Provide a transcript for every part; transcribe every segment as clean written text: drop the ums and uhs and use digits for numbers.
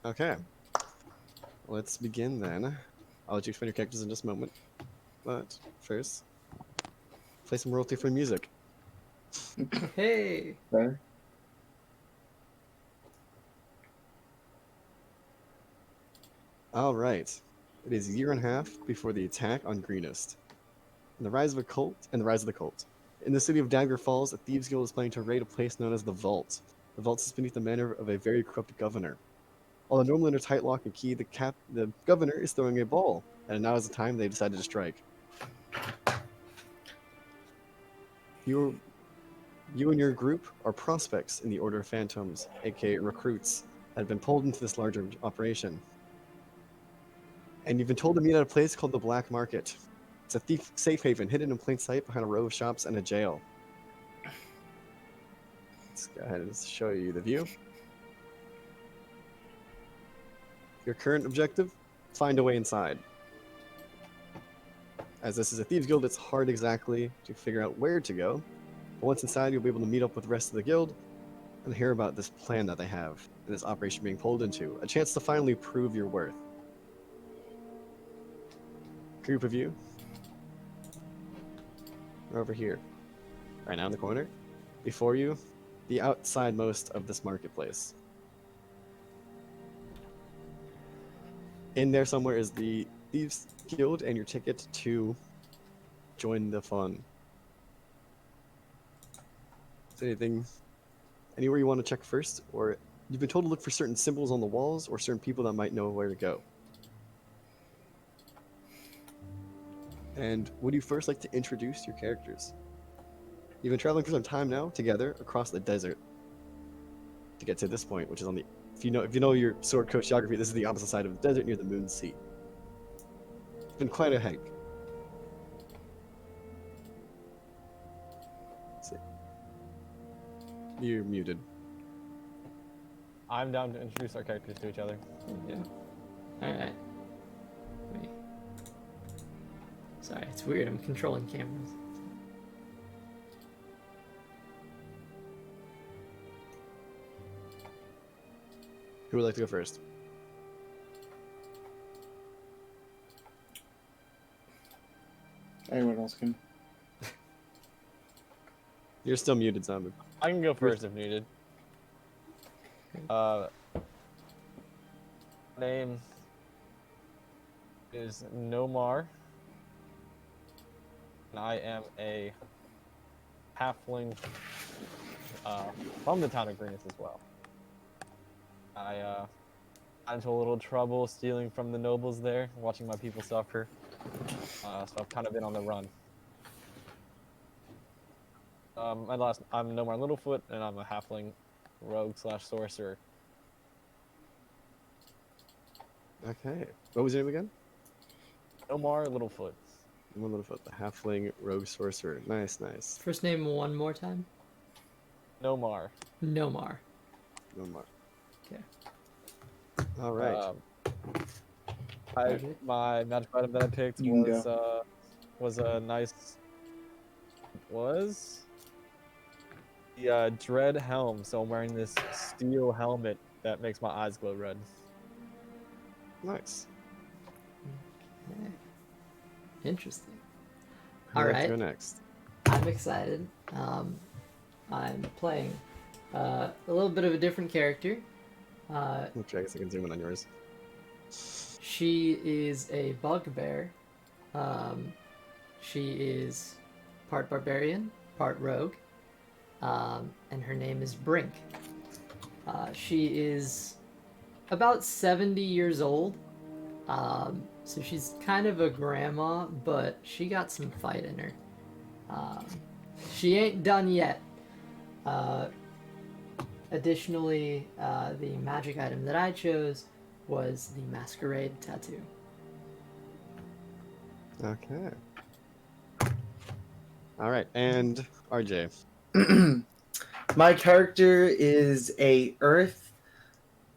Okay, let's begin then. I'll let you explain your characters in just a moment. But first, play some royalty-free music. Hey. There. All right. It is a year and a half before the attack on Greenest, and the rise of the cult. In the city of Daggerfalls, a thieves guild is planning to raid a place known as the Vault. The Vault is beneath the manor of a very corrupt governor. Although normally under tight lock and key, the governor is throwing a ball, and now is the time they decided to strike. You and your group are prospects in the Order of Phantoms, aka recruits, that have been pulled into this larger operation. And you've been told to meet at a place called the Black Market. It's a safe haven hidden in plain sight behind a row of shops and a jail. Let's go ahead and show you the view. Your current objective? Find a way inside. As this is a thieves guild, it's hard exactly to figure out where to go. But once inside, you'll be able to meet up with the rest of the guild and hear about this plan that they have and this operation being pulled into. A chance to finally prove your worth. Group of you are over here. Right now in the corner. Before you, the outside most of this marketplace. In there somewhere is the Thieves Guild and your ticket to join the fun. Is there anything, anywhere you want to check first? Or you've been told to look for certain symbols on the walls or certain people that might know where to go. And would you first like to introduce your characters? You've been traveling for some time now together across the desert to get to this point, which is on the, if you know your sword coach geography, this is the opposite side of the desert near the Moon Sea. It's been quite a hike. Let's see. You're muted. I'm down to introduce our characters to each other. Yeah. Alright. Wait. Sorry, it's weird. I'm controlling cameras. Who would like to go first? Anyone else can. You're still muted, Zombie. I can go first if needed. Name is Nomar, and I am a halfling from the town of Greenest as well. I got into a little trouble stealing from the nobles there, watching my people suffer. So I've kind of been on the run. I'm Nomar Littlefoot, and I'm a halfling rogue / sorcerer. Okay. What was your name again? Nomar Littlefoot. One Littlefoot, the halfling rogue sorcerer. Nice, nice. First name one more time. Nomar. Nomar. Nomar. Okay. All right. My magic item that I picked was a nice the dread helm. So I'm wearing this steel helmet that makes my eyes glow red. Nice. Okay. Interesting. Who would like to Alright. go next? I'm excited. I'm playing a little bit of a different character. Okay, I guess I can zoom in on yours. She is a bugbear. She is part barbarian, part rogue, and her name is Brink. She is about 70 years old, so she's kind of a grandma, but she got some fight in her. She ain't done yet. Additionally, the magic item that I chose was the Masquerade tattoo. Okay. All right, and RJ. My character is a Earth.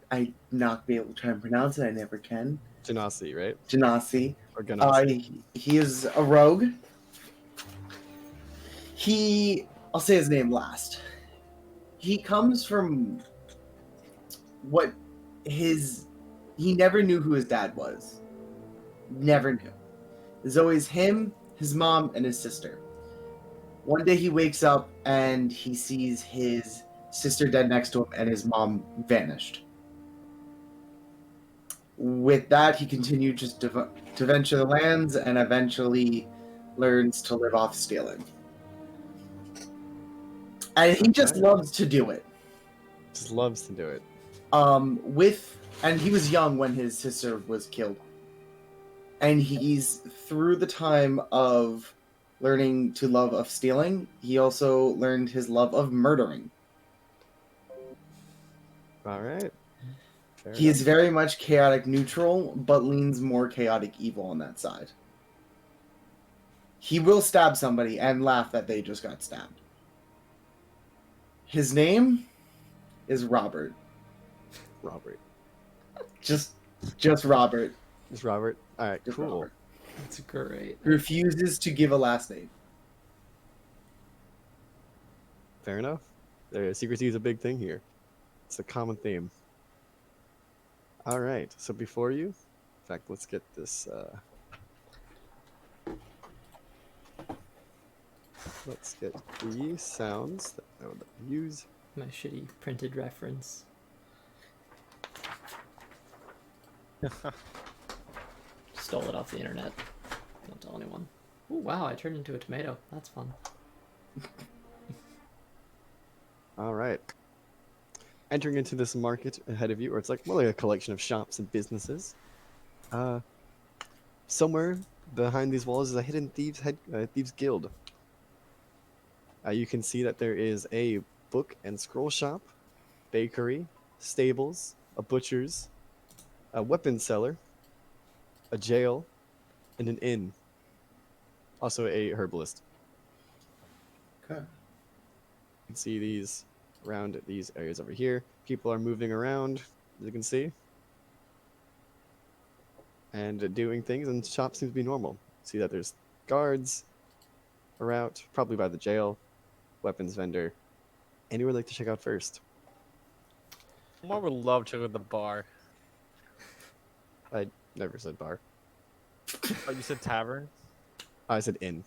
I not be able to try and pronounce it. I never can. Genasi, right? Genasi. Or Ganasi. He is a rogue. I'll say his name last. He comes from what his he never knew who his dad was. Never knew. There's always him, his mom, and his sister. One day he wakes up and he sees his sister dead next to him and his mom vanished. With that, he continued just to venture the lands and eventually learns to live off stealing. And he just Okay. loves to do it. Just loves to do it. And he was young when his sister was killed. And he's through the time of learning to love of stealing, he also learned his love of murdering. All right. Fair He is enough. very much chaotic neutral, but leans more chaotic evil on that side. He will stab somebody and laugh that they just got stabbed. His name is Robert. Robert. Just Robert. Just Robert. All right. Just Cool. Robert. That's great. He refuses to give a last name. Fair enough. Secrecy is a big thing here. It's a common theme. All right. So before you, in fact, let's get this. Let's get the sounds that I would use. My shitty printed reference. Stole it off the internet. Don't tell anyone. Oh wow, I turned into a tomato. That's fun. All right. Entering into this market ahead of you, or it's like more like a collection of shops and businesses. Somewhere behind these walls is a hidden thieves guild. You can see that there is a book and scroll shop, bakery, stables, a butcher's, a weapon seller, a jail, and an inn. Also a herbalist. Okay. You can see these around these areas over here. People are moving around, as you can see, and doing things, and the shop seems to be normal. See that there's guards around, probably by the jail, weapons vendor. Anywhere you'd like to check out first? I would love to go to the bar. I never said bar. Oh, you said tavern? I said inn.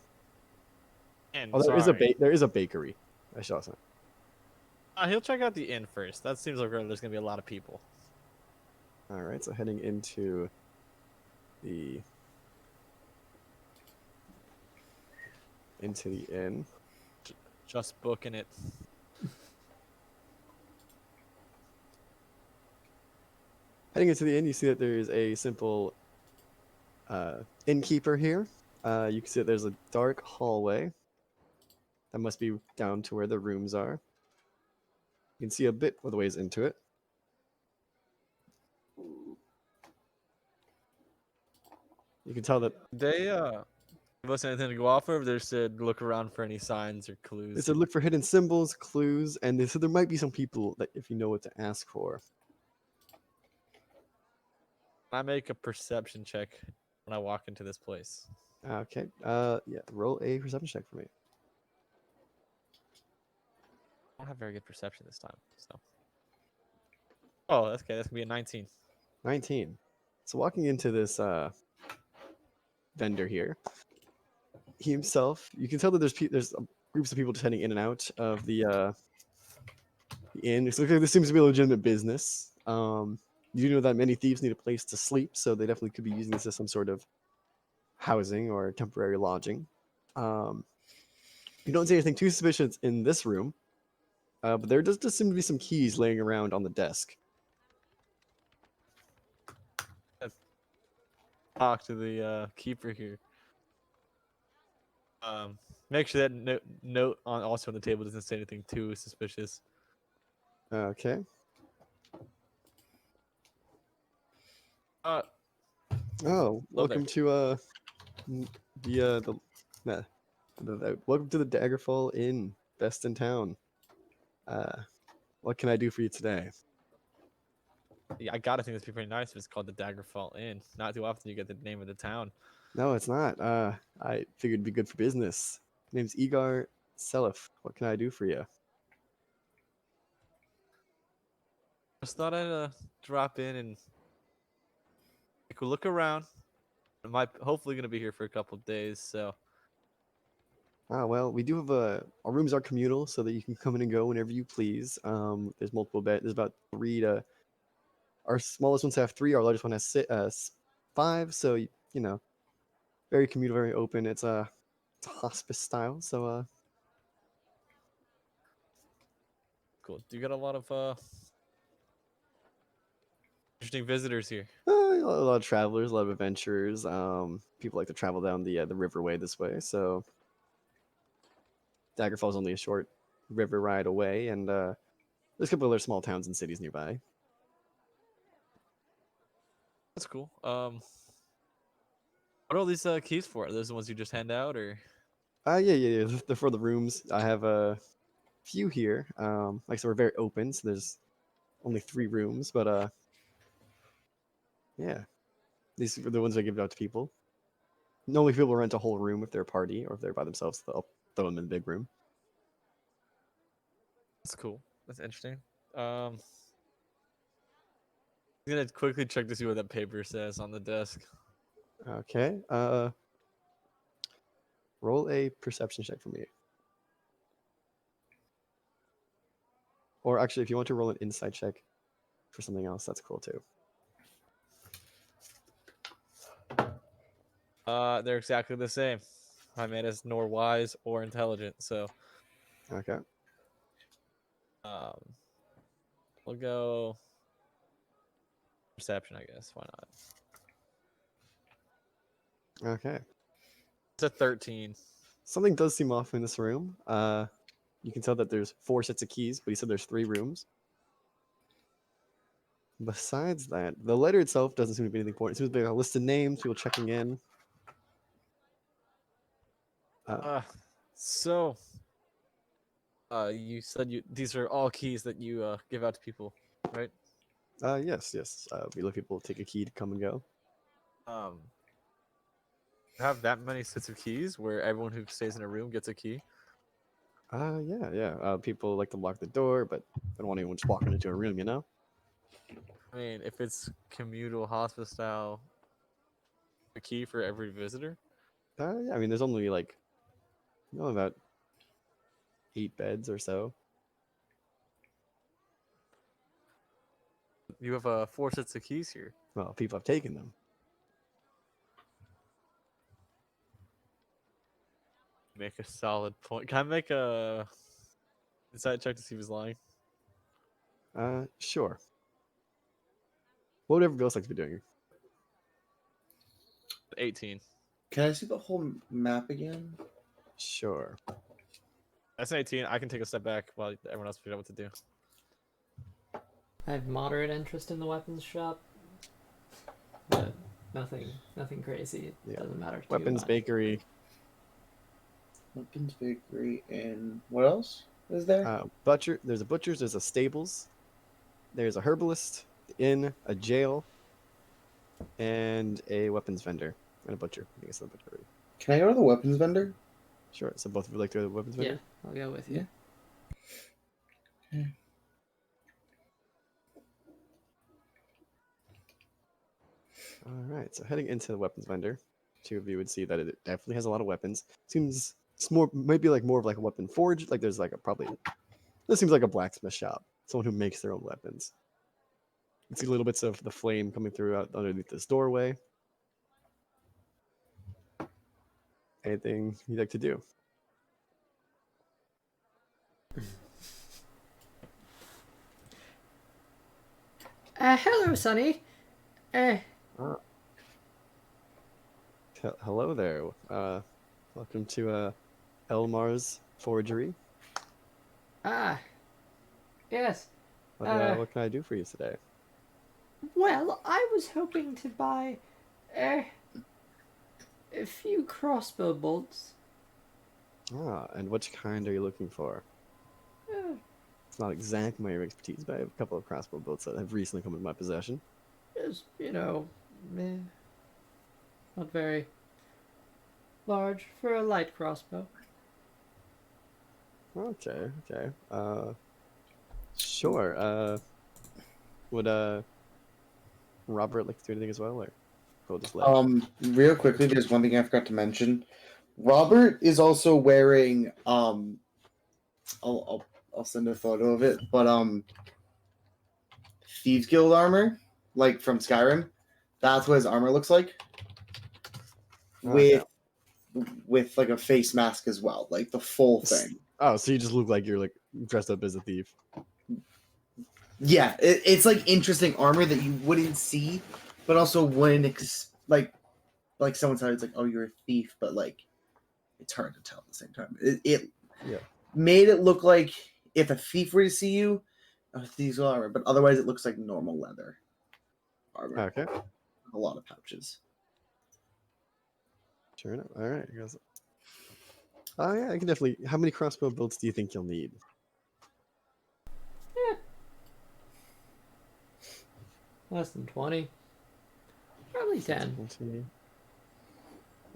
Inn. Oh, there is a bakery. I should also. He'll check out the inn first. That seems like there's gonna be a lot of people. All right, so heading into the inn. Just booking it. Heading into the inn, you see that there is a simple innkeeper here. You can see that there's a dark hallway. That must be down to where the rooms are. You can see a bit of the ways into it. You can tell that They give us anything to go off of. They said look around for any signs or they clues. said look for hidden symbols, clues, and they said there might be some people that if you know what to ask for. I make a perception check when I walk into this place. Okay. Yeah. Roll a perception check for me. I don't have very good perception this time, so. Oh, that's okay. That's gonna be a 19. 19. So walking into this vendor here, he himself, you can tell that there's groups of people just heading in and out of the inn. So this seems to be a legitimate business. You do know that many thieves need a place to sleep, so they definitely could be using this as some sort of housing or temporary lodging. You don't see anything too suspicious in this room, but there does seem to be some keys laying around on the desk. Talk to the keeper here. Make sure that note on also on the table doesn't say anything too suspicious. Okay. Uh, Oh, welcome there. to welcome to the Daggerfall Inn, best in town. What can I do for you today? Yeah, I gotta think this would be pretty nice if it's called the Daggerfall Inn. Not too often you get the name of the town. No, it's not. I figured it'd be good for business. My name's Egar Selif. What can I do for you? Just thought I'd drop in and take a look around. I might hopefully gonna be here for a couple of days, so Ah, well, we do have our rooms are communal, so that you can come in and go whenever you please. There's multiple beds. There's about 3 to our smallest ones have 3. Our largest one has 5. So you know, very communal, very open. It's a hospice style. So cool. Do you got a lot of interesting visitors here? a lot of travelers, a lot of adventurers. People like to travel down the riverway this way. So Daggerfalls only a short river ride away, and there's a couple other small towns and cities nearby. That's cool. What are all these keys for? Are those the ones you just hand out, or? Yeah. They're for the rooms. I have a few here. Like I said, we're very open, so there's only 3 rooms, but yeah, these are the ones I give out to people. Normally, people rent a whole room if they're a party, or if they're by themselves, they'll throw them in the big room. That's cool. That's interesting. I'm gonna quickly check to see what that paper says on the desk. Okay. Roll a perception check for me. Or actually, if you want to roll an insight check for something else, that's cool too. They're exactly the same. My man is nor wise or intelligent, so Okay. um, we'll go perception, I guess. Why not? Okay. It's a 13. Something does seem off in this room. You can tell that there's 4 sets of keys, but he said there's 3 rooms. Besides that, the letter itself doesn't seem to be anything important. It seems to be a list of names, people checking in. Uh, so you said these are all keys that you give out to people, right? Yes. We let people take a key to come and go. Um, have that many sets of keys where everyone who stays in a room gets a key. Yeah. People like to lock the door, but they don't want anyone just walking into a room, you know? I mean, if it's communal hospice style, a key for every visitor. Yeah, I mean, there's only like, about 8 beds or so. You have 4 sets of keys here. Well, people have taken them. Make a solid point. Can I make a insight check to see if he's lying? Sure. What would everybody else like to be doing? 18. Can I see the whole map again? Sure. That's an 18. I can take a step back while everyone else figure out what to do. I have moderate interest in the weapons shop, but nothing crazy. It Yeah. doesn't matter. Too Weapons, much. bakery, Weapons bakery and what else is there? butcher. There's a butcher's. There's a stables. There's a herbalist, inn, a jail, and a weapons vendor and a butcher. I guess the butcher. Can I go to the weapons vendor? Sure. So both of you like to go to the weapons vendor? Yeah, I'll go with you. All right. So heading into the weapons vendor, 2 of you would see that it definitely has a lot of weapons. Seems it's maybe like more of like a weapon forge. Like there's like a probably. This seems like a blacksmith shop. Someone who makes their own weapons. You can see little bits of the flame coming through out underneath this doorway. Anything you'd like to do? Hello, Sonny. Hello there. Welcome to Elmar's Forgery. Yes. What can I do for you today? Well, I was hoping to buy a few crossbow bolts. And which kind are you looking for? Uh, It's not exactly my expertise, but I have a couple of crossbow bolts that have recently come into my possession. Just, not very large for a light crossbow. Okay. Sure. Would Robert like to do anything as well, or? Gold is ledge. Real quickly, there's one thing I forgot to mention. Robert is also wearing I'll send a photo of it, but Thieves Guild armor, like from Skyrim. That's what his armor looks like. Okay. With like a face mask as well, like the full thing. Oh, so you just look like you're like dressed up as a thief. Yeah, it's like interesting armor that you wouldn't see, but also wouldn't like someone said it's like, oh, you're a thief, but like it's hard to tell at the same time. It Yeah. made it look like if a thief were to see you, a thief's armor, but otherwise it looks like normal leather armor. Okay. A lot of pouches. Sure enough. All right. Guys. Oh yeah, I can definitely. How many crossbow bolts do you think you'll need? Less than 20. Probably 10. 20.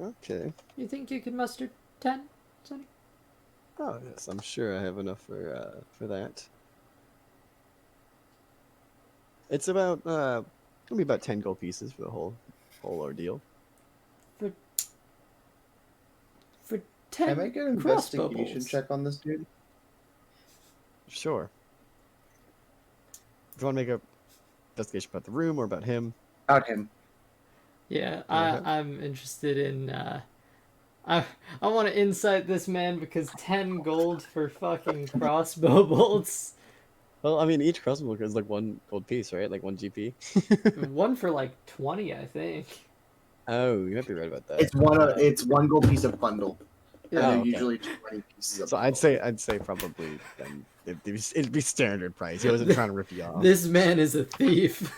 Okay. You think you could muster 10, Sonny? Oh yes, I'm sure I have enough for that. It's about it'll be about 10 gold pieces for the whole ordeal. For 10 Can I get an crossbow investigation bolts? check on this dude? Sure. Do you want to make a investigation about the room or about him? Out him. Yeah, Okay. I'm interested in I want to insight this man because 10 gold for fucking crossbow bolts. Well, I mean, each crossbow is like 1 gold piece, right? Like 1 GP. One for like 20, I think. Oh, you might be right about that. It's one gold piece of bundle. And Oh, they're okay. usually 20 pieces of So bundle. I'd say probably then it'd be standard price. He wasn't trying to rip you off. This man is a thief.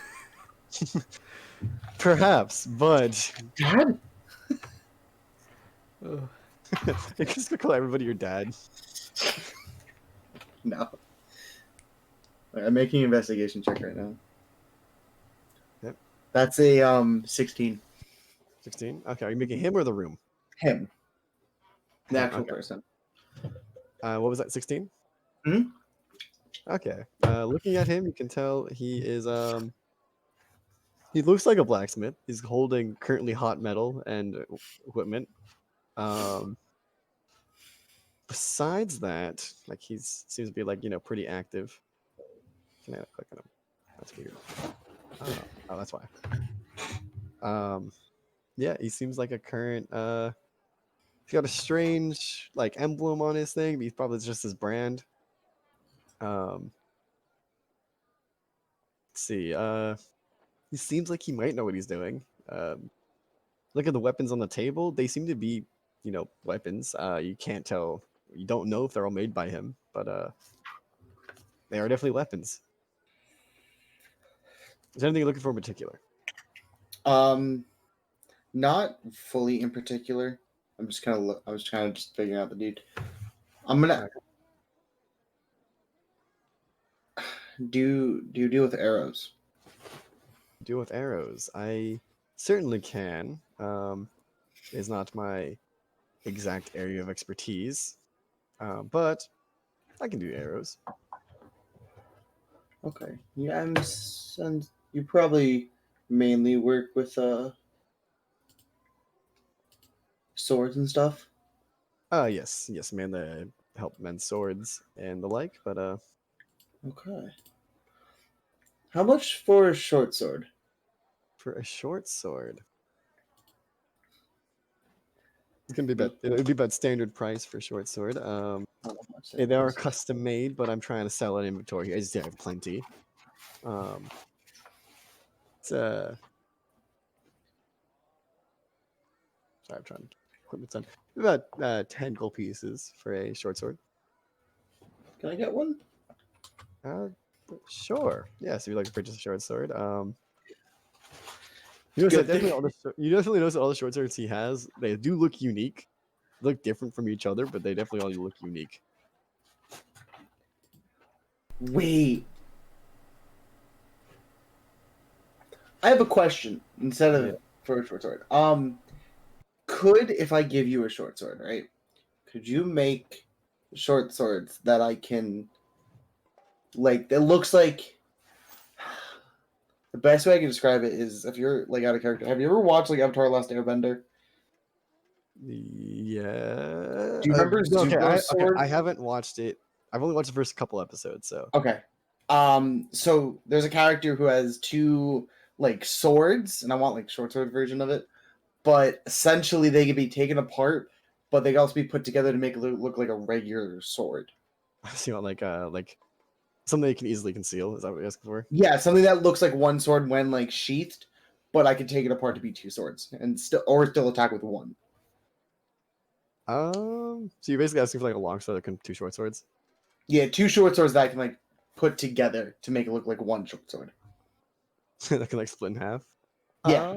Perhaps, but Dad? Oh. you just gonna call everybody your dad. No. I'm making an investigation check right now. Yep. That's a 16. 16. Okay, are you making him or the room? Him. The Him, actual okay. person. What was that? 16. Hmm? Okay. Looking at him, you can tell he is he looks like a blacksmith. He's holding currently hot metal and equipment. Besides that, like seems to be like pretty active. Can I click on him? That's weird. Oh, that's why. Yeah, he seems like a current. He's got a strange like emblem on his thing, but he's probably just his brand. Let's see. He seems like he might know what he's doing. Look at the weapons on the table. They seem to be, weapons. You can't tell. You don't know if they're all made by him, but they are definitely weapons. Is there anything you're looking for in particular? Not fully in particular. I'm just kind of I was kind of just figuring out the dude. I'm gonna do you deal with arrows? Deal with arrows. I certainly can. It's not my exact area of expertise, but I can do arrows. Okay. Yeah, you probably mainly work with swords and stuff. Yes, man. The help mend swords and the like, but Okay. How much for a short sword? for a short sword, it's gonna be about it'd be about standard price for short sword. They are custom made, but I'm trying to sell an inventory. I just have plenty. It's sorry, I'm trying to equipment's done. About 10 gold pieces for a short sword. Can I get one? Sure. Yeah, so you like to purchase a short sword. You notice that Good definitely thing. you definitely notice that all the short swords he has, they do look unique. Look different from each other, but they definitely all look unique. Wait. I have a question instead of for a short sword. Could if I give you a short sword, right? Could you make short swords that I can like that looks like The best way I can describe it is if you're like out of character. Have you ever watched like Avatar: Last Airbender? Yeah. Do you remember No, okay, Zuko's sword? I haven't watched it. I've only watched the first couple episodes, so. Okay. So there's a character who has two like swords, and I want like short sword version of it. But essentially, they can be taken apart, but they can also be put together to make it look like a regular sword. So you want like something you can easily conceal. Is that what you're asking for? Yeah, something that looks like one sword when like sheathed, but I can take it apart to be two swords and still attack with one. So you're basically asking for like a long sword and two short swords. Yeah, two short swords that I can like put together to make it look like one short sword. That can like split in half. Yeah.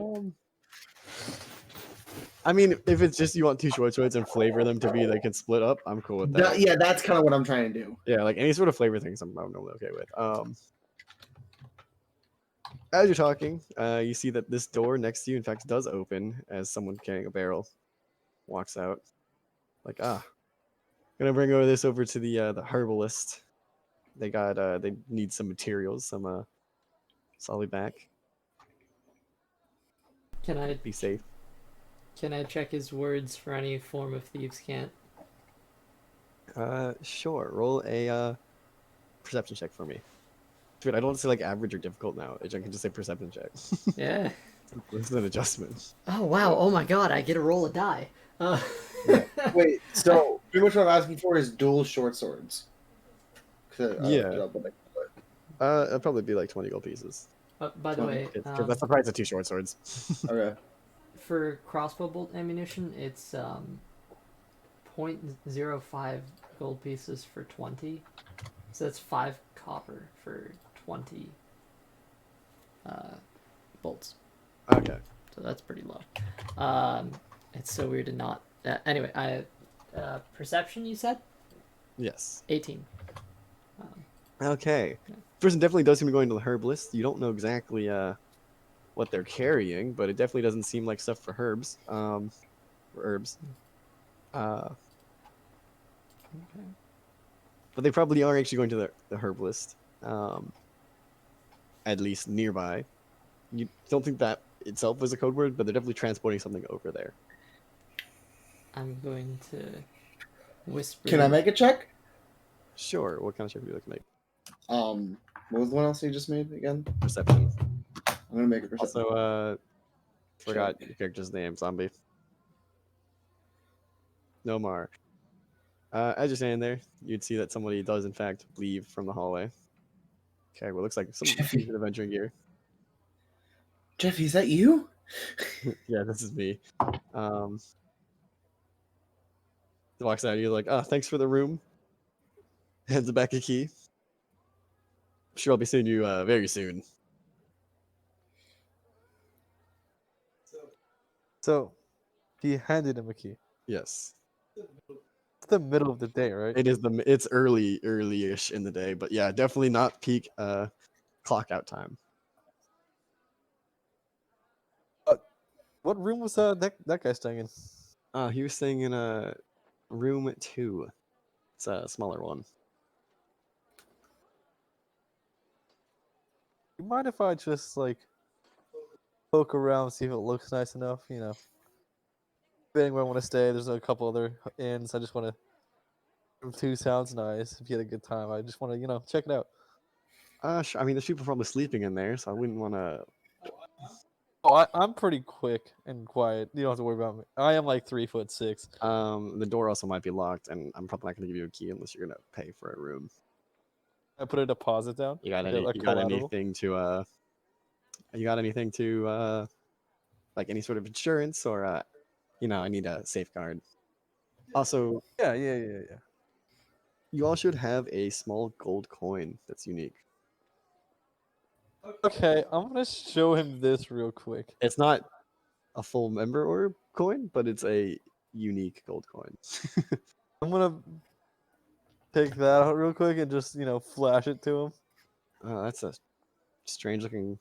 I mean, if it's just you want two short swords and flavor them to be they can split up, I'm cool with that. Yeah, that's kind of what I'm trying to do. Yeah, like any sort of flavor things, I'm normally okay with. As you're talking, you see that this door next to you, in fact, does open as someone carrying a barrel walks out. Like, gonna bring over to the herbalist. They need some materials, some solid back. Can Be safe. I check his words for any form of thieves' cant? Sure. Roll a perception check for me. Dude, I don't want to say like average or difficult now. I can just say perception check. Yeah. This is an adjustment. Oh wow! Oh my god! I get to roll a die. Wait, so pretty much what I'm asking for is dual short swords. Yeah. It'll probably be like 20 gold pieces. By the way, That's the price of two short swords. Okay. for crossbow bolt ammunition, it's 0.05 gold pieces for 20. So that's 5 copper for 20 bolts. Okay. So that's pretty low. It's so weird to not. Anyway, perception you said? Yes. 18. Okay. Yeah. Person definitely does seem to be going to the herbalist. You don't know exactly what they're carrying, but it definitely doesn't seem like stuff for herbs. For herbs. Okay. But they probably are actually going to the herbalist. At least nearby. You don't think that itself is a code word, but they're definitely transporting something over there. I'm going to whisper. Can I make a check? Sure. What kind of check would you like to make? What was the one else you just made again? Perception. I'm gonna make a perception. Also, forgot your character's name, zombie. Nomar. As you're standing there, you'd see that somebody does in fact leave from the hallway. Okay, well, looks like some Jeffy. decent adventuring gear. Jeffy, is that you? Yeah, this is me. He walks out. You're like, thanks for the room. Hands back a key. I'm sure I'll be seeing you very soon. So, he handed him a key. Yes, It's the middle of the day, right? it's early-ish in the day, but yeah, definitely not peak clock out time. What room was that guy staying in? He was staying in room 2. It's a smaller one. You mind if I just like poke around, see if it looks nice enough? You know, depending where I want to stay. There's a couple other inns. I just want to. Room 2 sounds nice. If you had a good time, I just want to check it out. I mean, there's people probably sleeping in there, so I wouldn't want to. Oh, I'm pretty quick and quiet. You don't have to worry about me. I am like 3'6". The door also might be locked, and I'm probably not going to give you a key unless you're going to pay for a room. I put a deposit down. You got collateral? anything to like any sort of insurance or I need a safeguard. Also, Yeah. you all should have a small gold coin that's unique. Okay, I'm gonna show him this real quick. It's not a full member orb coin, but it's a unique gold coin. I'm gonna take that out real quick and just flash it to him. That's a strange looking.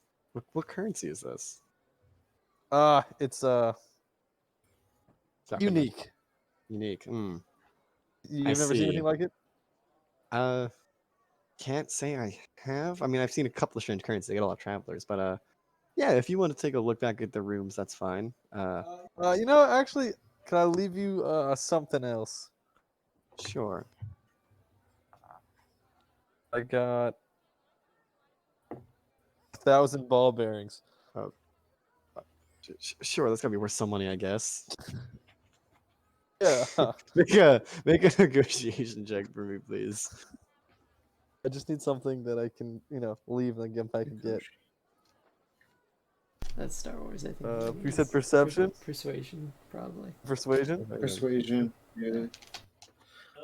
What currency is this? It's It's not gonna- unique. Unique. You've never seen anything like it? Can't say I have. I mean, I've seen a couple of strange currencies. They get a lot of travelers, but Yeah, if you want to take a look back at the rooms, that's fine. Actually, can I leave you something else? Sure. I got 1,000 ball bearings. Oh, sure, that's gotta be worth some money, I guess. Yeah. Make a negotiation check for me, please. I just need something that I can, leave and then get back and get. That's Star Wars, I think. You said It's perception? Persuasion, probably. Persuasion? Persuasion. Yeah.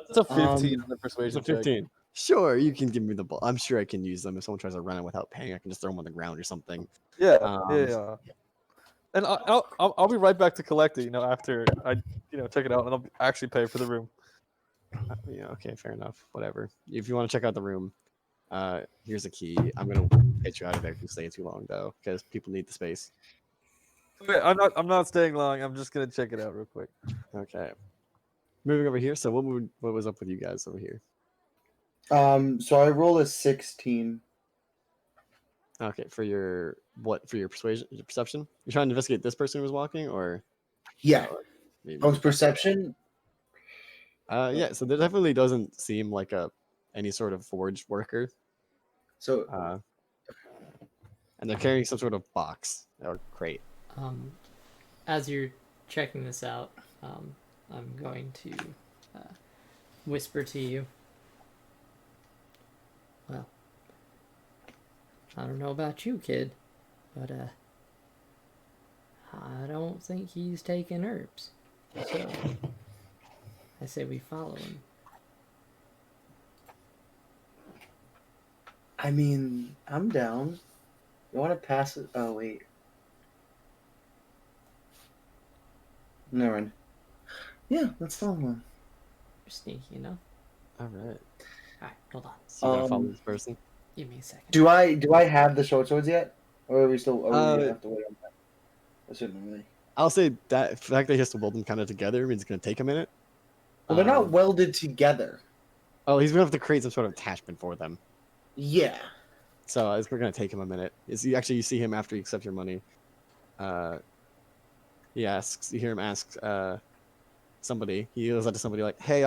It's a 15 on the It's persuasion a check. 15. Sure, you can give me the ball. I'm sure I can use them. If someone tries to run it without paying, I can just throw them on the ground or something. Yeah, Um, yeah. And I'll be right back to collect it. After I check it out, and I'll actually pay for the room. Yeah, okay, fair enough. Whatever. If you want to check out the room, here's a key. I'm gonna get you out of there if you stay too long, though, because people need the space. Wait, I'm not staying long. I'm just gonna check it out real quick. Okay. Moving over here. So what was up with you guys over here? So I roll a 16. Okay, for your persuasion, your perception? You're trying to investigate this person who was walking, or Yeah. maybe? Oh, it's perception. Yeah. So there definitely doesn't seem like any sort of forge worker. So And they're carrying some sort of box or crate. As you're checking this out, I'm going to whisper to you. Well, I don't know about you, kid, but I don't think he's taking herbs. So I say we follow him. I mean, I'm down. You want to pass it? Oh wait. Never mind. Yeah, let's follow him. You're sneaky enough. All right. Alright, hold on. So you gotta follow Um, this person. Give me a second. Do I have the short swords yet, or are we still? Are we have to wait on that? Assumingly. I'll say that the fact that he has to weld them kind of together means it's gonna take a minute. Well, they're not Um, welded together. Oh, he's gonna have to create some sort of attachment for them. Yeah. So it's gonna take him a minute. You see him after you accept your money. He asks. You hear him ask somebody. He goes out to somebody like, "Hey,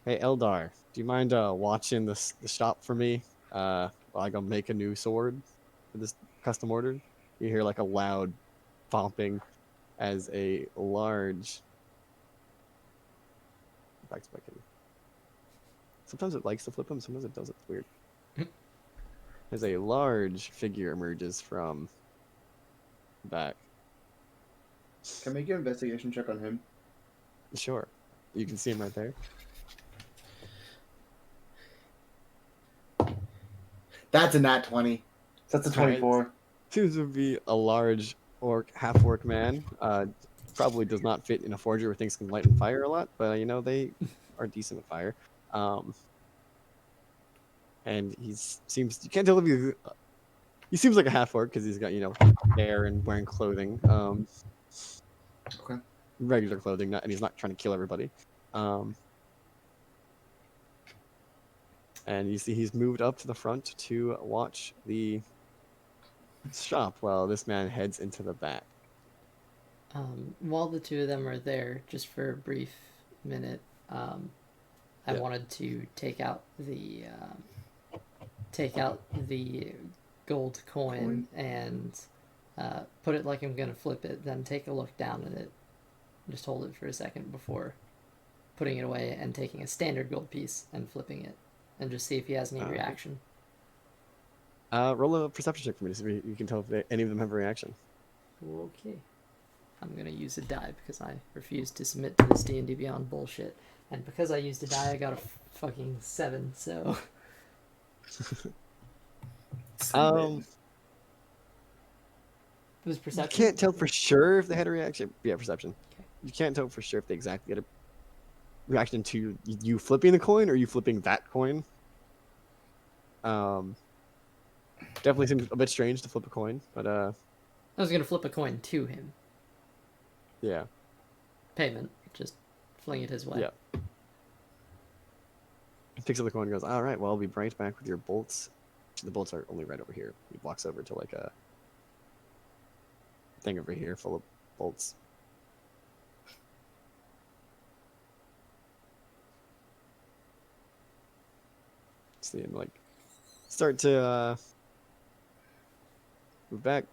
Eldar, do you mind watching the shop for me? While I go make a new sword for this custom order." You hear like a loud thumping as a large. Back to my kid. Sometimes it likes to flip them. Sometimes it doesn't. It's weird. As a large figure emerges from the back. Can I make an investigation check on him? Sure, you can see him right there. That's a nat 20. So that's a Alright. 24. Seems to be a large half-orc man. Probably does not fit in a forger where things can light and fire a lot, but they are decent with fire. And you can't tell if he seems like a half-orc because he's got hair and wearing clothing. Okay. Regular clothing, and he's not trying to kill everybody. And you see he's moved up to the front to watch the shop while this man heads into the back. While the two of them are there, just for a brief minute, I Yeah. wanted to take out the gold coin and put it like I'm gonna flip it. Then take a look down at it. Just hold it for a second before putting it away and taking a standard gold piece and flipping it, and just see if he has any reaction. Roll a perception check for me to see if you can tell if any of them have a reaction. Okay. I'm gonna use a die because I refuse to submit to this D&D Beyond bullshit. And because I used a die, I got a fucking 7, so... Um, It was you perception? can't tell for sure if they had a reaction. Yeah, perception. Okay. You can't tell for sure if they exactly had a reaction to you flipping the coin or you flipping that coin. Definitely seems a bit strange to flip a coin, but I was gonna flip a coin to him. yeah. Payment. Just fling it his way. Yeah. He picks up the coin and goes, "All right, well, I'll be right back with your bolts." The bolts are only right over here. He walks over to like a thing over here full of bolts. See him like start to move back.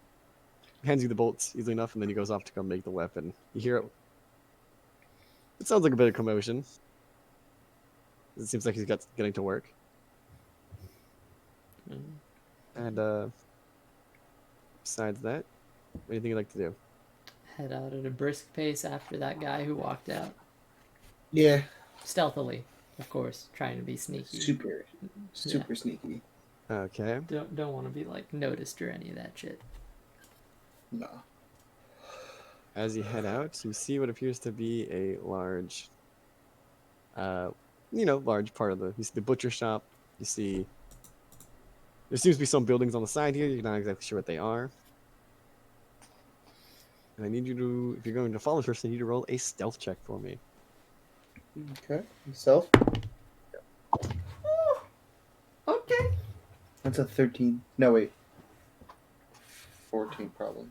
Hands you the bolts easily enough, and then he goes off to go make the weapon. You hear it. It sounds like a bit of commotion. It seems like he's getting to work. And besides that, anything you'd like to do? Head out at a brisk pace after that guy who walked out. Yeah, Stealthily, of course, trying to be sneaky. super sneaky. Okay. Don't want to be like noticed or any of that shit. No. As you head out, you see what appears to be a large, large part of you see the butcher shop. You see there seems to be some buildings on the side here. You're not exactly sure what they are. And I need you to, if you're going to follow first, I need you to roll a stealth check for me. Okay. Self. Okay. That's a 13. No, wait. 14 probably.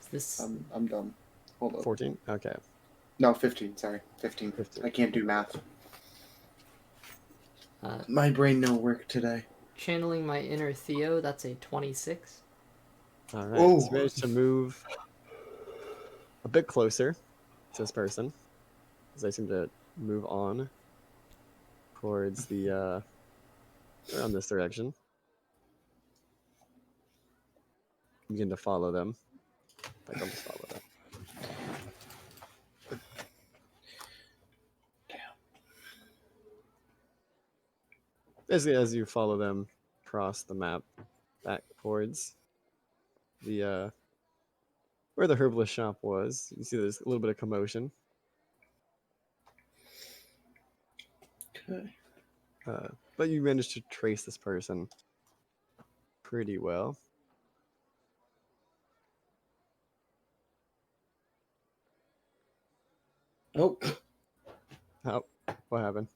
Is this I'm dumb. Hold on. 14? Okay. No, 15. Sorry, 15. 15. I can't do math. uh, My brain no work today. channeling my inner Theo? That's a 26. All right. Oh. So you managed to move a bit closer to this person as they seem to move on towards the around this direction. Begin to follow them. Like, I'll just follow them. Basically, as you follow them across the map back towards the where the herbalist shop was, you see there's a little bit of commotion. Okay. But you managed to trace this person pretty well. Oh, Oh, what happened?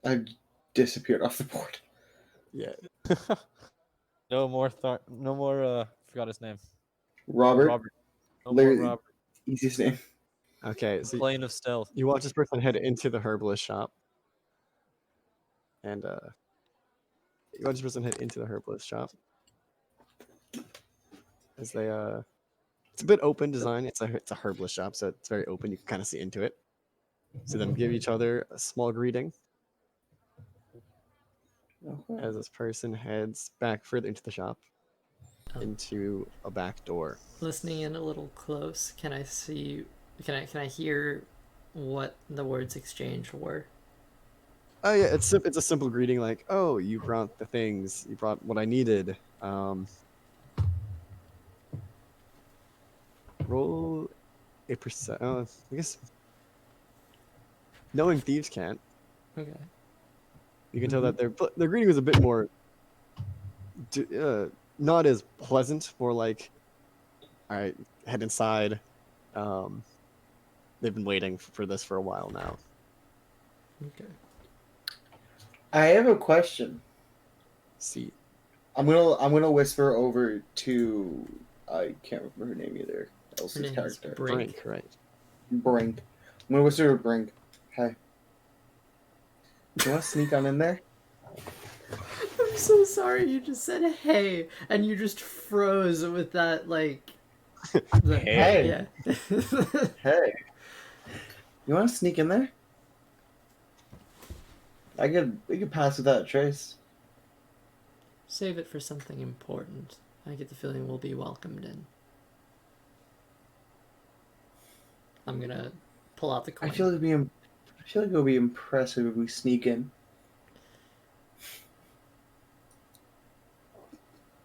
I disappeared off the board. Yeah. No more. Forgot his name. Robert. Robert. No Larry- more Robert. Easiest name. Okay, so Plane of stealth. you watch this person head into the herbalist shop. And you watch this person head into the herbalist shop. As they it's a bit open design. It's a herbalist shop, so it's very open. You can kind of see into it. See them give each other a small greeting Okay. as this person heads back further into the shop, Oh. into a back door. Listening in a little close, can I see? Can I hear what the words exchanged were? Oh yeah, it's a simple greeting like, "Oh, you brought the things. You brought what I needed." Roll a percent. I guess knowing thieves can't. Okay. You can tell that their greeting was a bit more, not as pleasant. More like, "All right, head inside." They've been waiting for this for a while now. Okay. I have a question. See, I'm gonna whisper over to I can't remember her name either. Elsa's name's character. Brink. Brink, right? Brink. I'm gonna whisper to Brink. Hey. You wanna sneak on in there? I'm so sorry. You just said "hey" and you just froze with that like. Hey. Yeah. Hey. You wanna sneak in there? We could pass without a trace. Save it for something important. I get the feeling we'll be welcomed in. I'm gonna pull out the coin. I feel like it'll be impressive if we sneak in.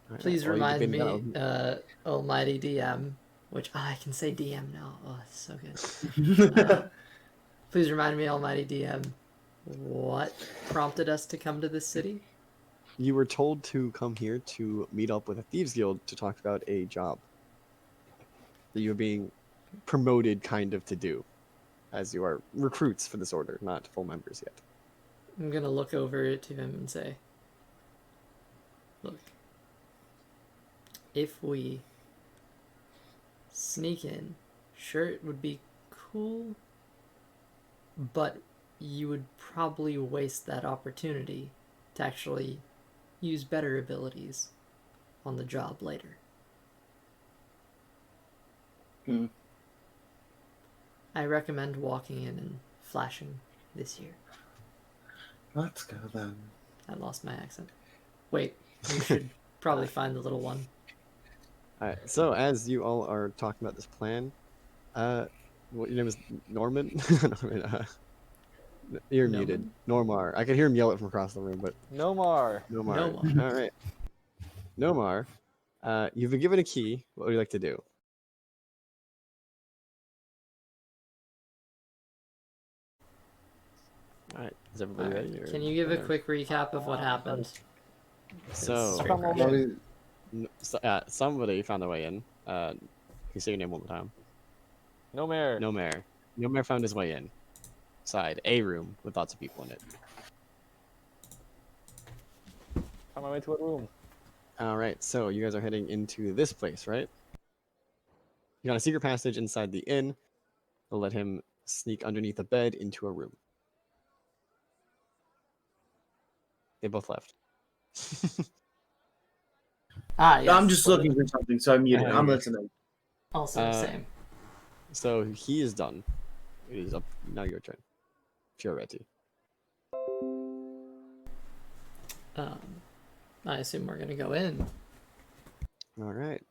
Alright, Please well, you remind did me, know. Almighty DM, which I can say DM now. Oh, it's so good. Please remind me, Almighty DM, what prompted us to come to this city? You were told to come here to meet up with a thieves guild to talk about a job that you're being promoted kind of to do, as you are recruits for this order, not full members yet. I'm gonna look over to him and say, look, if we sneak in. Sure, it would be cool, but you would probably waste that opportunity to actually use better abilities on the job later. Hmm. I recommend walking in and flashing this year. Let's go then. I lost my accent. Wait, we should probably find the little one. All right. So as you all are talking about this plan, what your name is Norman? Norman. You're muted. Normar. I could hear him yell it from across the room, but Nomar. Nomar. Nomar. All right. Nomar, you've been given a key. What would you like to do? All right. Is everybody Alright, ready? or- can you give a or- quick recap of what happened? So, Straight Come on, crash. man. somebody found their way in. Can you say your name one more time? Nomer. Nomer. Nomer found his way in. Side a room with lots of people in it. Found my way to a room. All right. So you guys are heading into this place, right? You got a secret passage inside the inn. They'll let him sneak underneath a bed into a room. They both left. Ah, yes. I'm just looking for something, so I'm muted. I'm Okay. listening. Also, same. So he is done. It is up now. Your turn. If you're ready. I assume we're gonna go in. All right.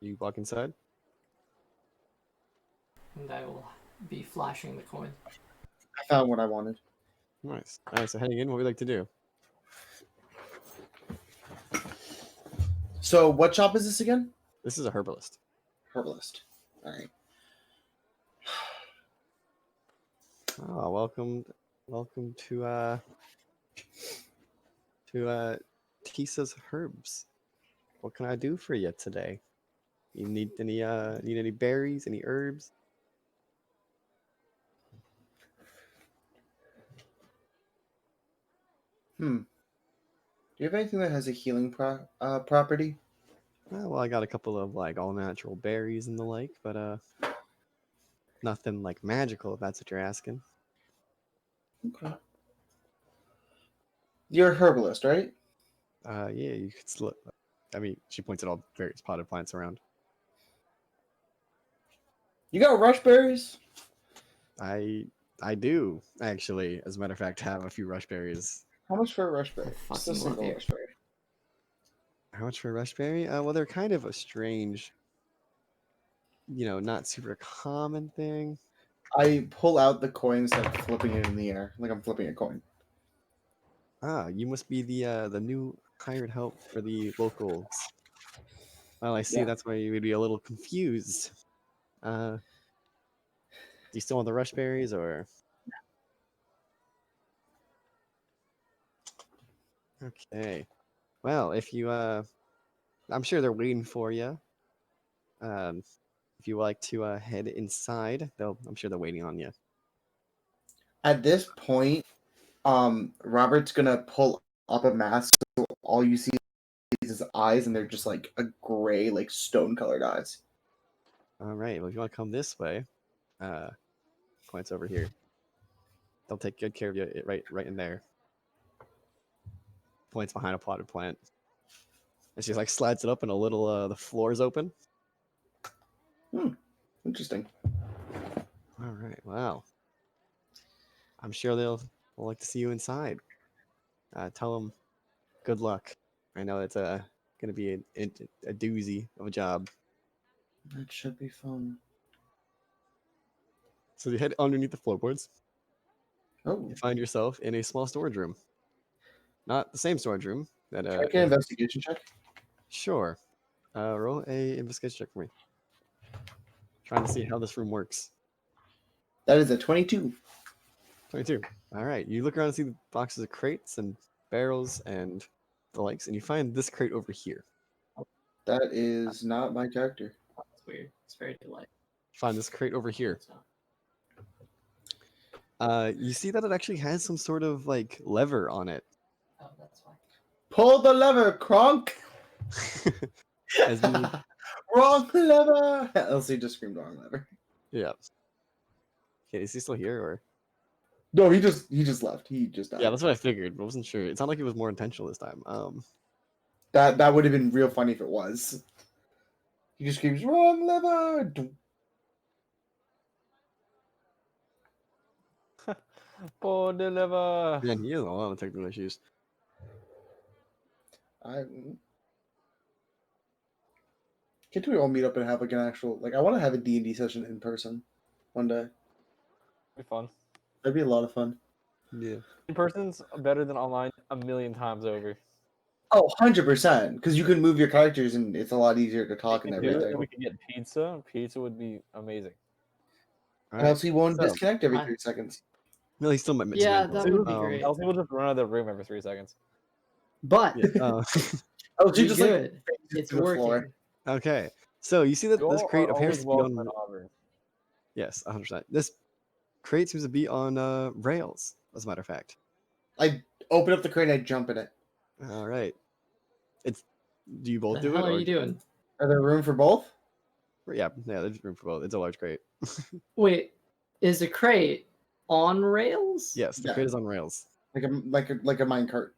You walk inside. And I will be flashing the coin. I found what I wanted. Nice. All right. So heading in, what would you like to do? So, what shop is this again? This is a herbalist. Herbalist. All right. Oh, welcome to Tisa's Herbs. What can I do for you today? You need any berries, any herbs? Do you have anything that has a healing property? Well, I got a couple of like all natural berries and the like, but nothing like magical if that's what you're asking. Okay. You're a herbalist, right? Yeah, you could slip. I mean, she points at all various potted plants around. You got rush berries? I do actually, as a matter of fact, have a few rush berries. How much for a rush berry? I Just a fucking love single you. rush berry. How much for a rush berry? Well, they're kind of a strange, not super common thing. I pull out the coin instead of flipping it in the air, like I'm flipping a coin. Ah, you must be the new hired help for the locals. Well, I see. Yeah. That's why you would be a little confused. Do you still want the rush berries or? Okay. Well, if you I'm sure they're waiting for you. If you like to head inside, I'm sure they're waiting on you. At this point, Robert's gonna pull up a mask, so all you see is his eyes, and they're just like a gray, like stone-colored eyes. All right. Well, if you want to come this way, points over here. They'll take good care of you right in there. Points behind a potted plant. And she like slides it up and a little the floor is open. Interesting. All right. Wow. I'm sure they'll like to see you inside. Tell them good luck. I know it's gonna be a doozy of a job. That should be fun. So you head underneath the floorboards. Oh, You find yourself in a small storage room. Not the same storage room that can I get an investigation check? Sure. Roll a investigation check for me. Trying to see how this room works. That is a 22. 22. All right. You look around and see the boxes of crates and barrels and the likes, and you find this crate over here. That is not my character. It's weird. It's very delightful. Find this crate over here. You see that it actually has some sort of like lever on it. Oh, that's why. Pull the lever, Kronk. As you Wrong lever. Elsie just screamed wrong lever. Yeah. Okay, is he still here or? No, he just left. He just died. Yeah, that's what I figured. But I wasn't sure. It sounded like it was more intentional this time. That would have been real funny if it was. He just screams wrong lever. Poor deliver. Man, he has a lot of technical issues. Can't we all meet up and have like an actual I want to have a D&D session in person one day. Be fun. That'd be a lot of fun. Yeah. In person's better than online a million times over. Oh, 100%. Because you can move your characters and it's a lot easier to talk and We could do it, everything. and we could get pizza. Pizza would be amazing. All And right. else he won't So- disconnect every I- 3 seconds. No, he still might miss. Yeah, it. that would be great. Else will just run out of the room every 3 seconds. But Yeah. Oh, be she just like good. It's to the floor. working. Okay. So you see that You this all crate are appears always to be welcome on. in Auburn. Yes, 100%. This crate seems to be on rails, as a matter of fact. I open up the crate and I jump in it. All right. It's. Do you both The do hell it? are or- you doing? Are there room for both? Yeah, there's room for both. It's a large crate. Wait, is a crate on rails? Yes, the Yeah. crate is on rails. Like a mine cart.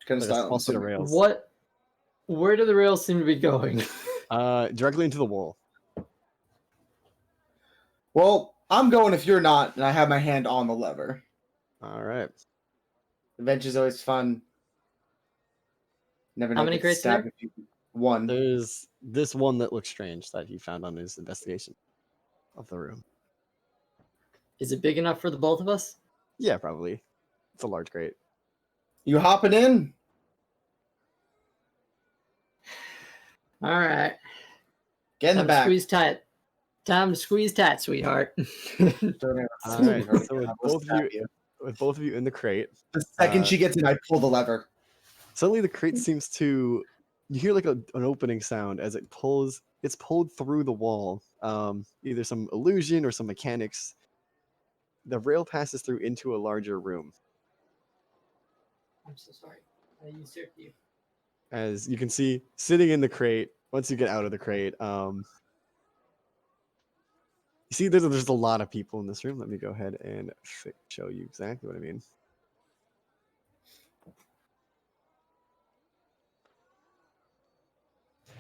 Kind of Like a style. small set of rails. What? Where do the rails seem to be going? Directly into the wall. Well, I'm going if you're not, and I have my hand on the lever. All right. Adventure's always fun. Never know. How many get crates stabbed there? if you- One. There's this one that looks strange that he found on his investigation of the room. Is it big enough for the both of us? Yeah, probably. It's a large crate. You hopping in? All right. Get in the Time to back. squeeze tight. Time to squeeze tight, sweetheart. All right. So with both of you in the crate, The second she gets in, I pull the lever. suddenly the crate seems to. You hear like an opening sound as it pulls. It's pulled through the wall. Either some illusion or some mechanics. The rail passes through into a larger room. I'm so sorry. I usurped you. As you can see, sitting in the crate. Once you get out of the crate, you see there's a lot of people in this room. Let me go ahead and show you exactly what I mean.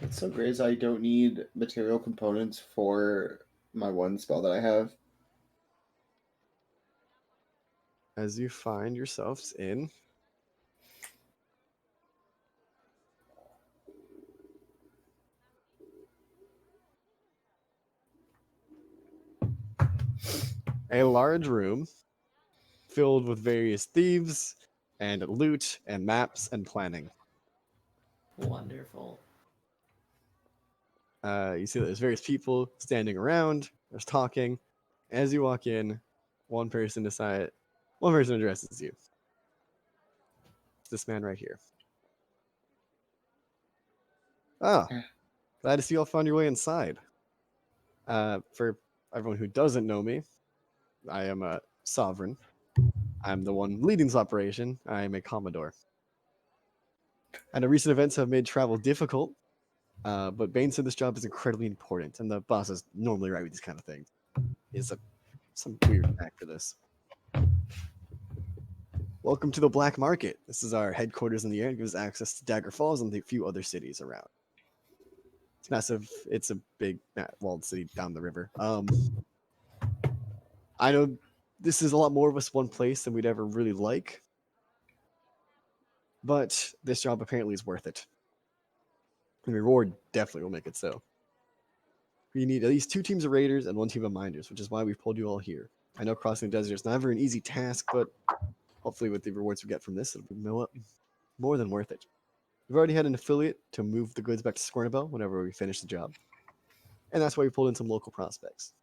It's so great is I don't need material components for my one spell that I have. As you find yourselves in a large room filled with various thieves and loot and maps and planning. Wonderful. You see that there's various people standing around. There's talking. As you walk in, one person addresses you. It's this man right here. Oh, glad to see you all found your way inside. For everyone who doesn't know me, I am a sovereign. I'm the one leading this operation. I am a commodore. I know recent events have made travel difficult, but Bane said this job is incredibly important, and the boss is normally right with these kind of things. Is some weird knack for this. Welcome to the Black Market. This is our headquarters in the air. It gives access to Daggerfalls and a few other cities around. It's massive. It's a big walled city down the river. I know this is a lot more of us one place than we'd ever really like, but this job apparently is worth it. The reward definitely will make it so. We need at least 2 teams of raiders and 1 team of minders, which is why we've pulled you all here. I know crossing the desert is never an easy task, but hopefully with the rewards we get from this, it'll be more than worth it. We've already had an affiliate to move the goods back to Scornabel whenever we finish the job. And that's why we pulled in some local prospects.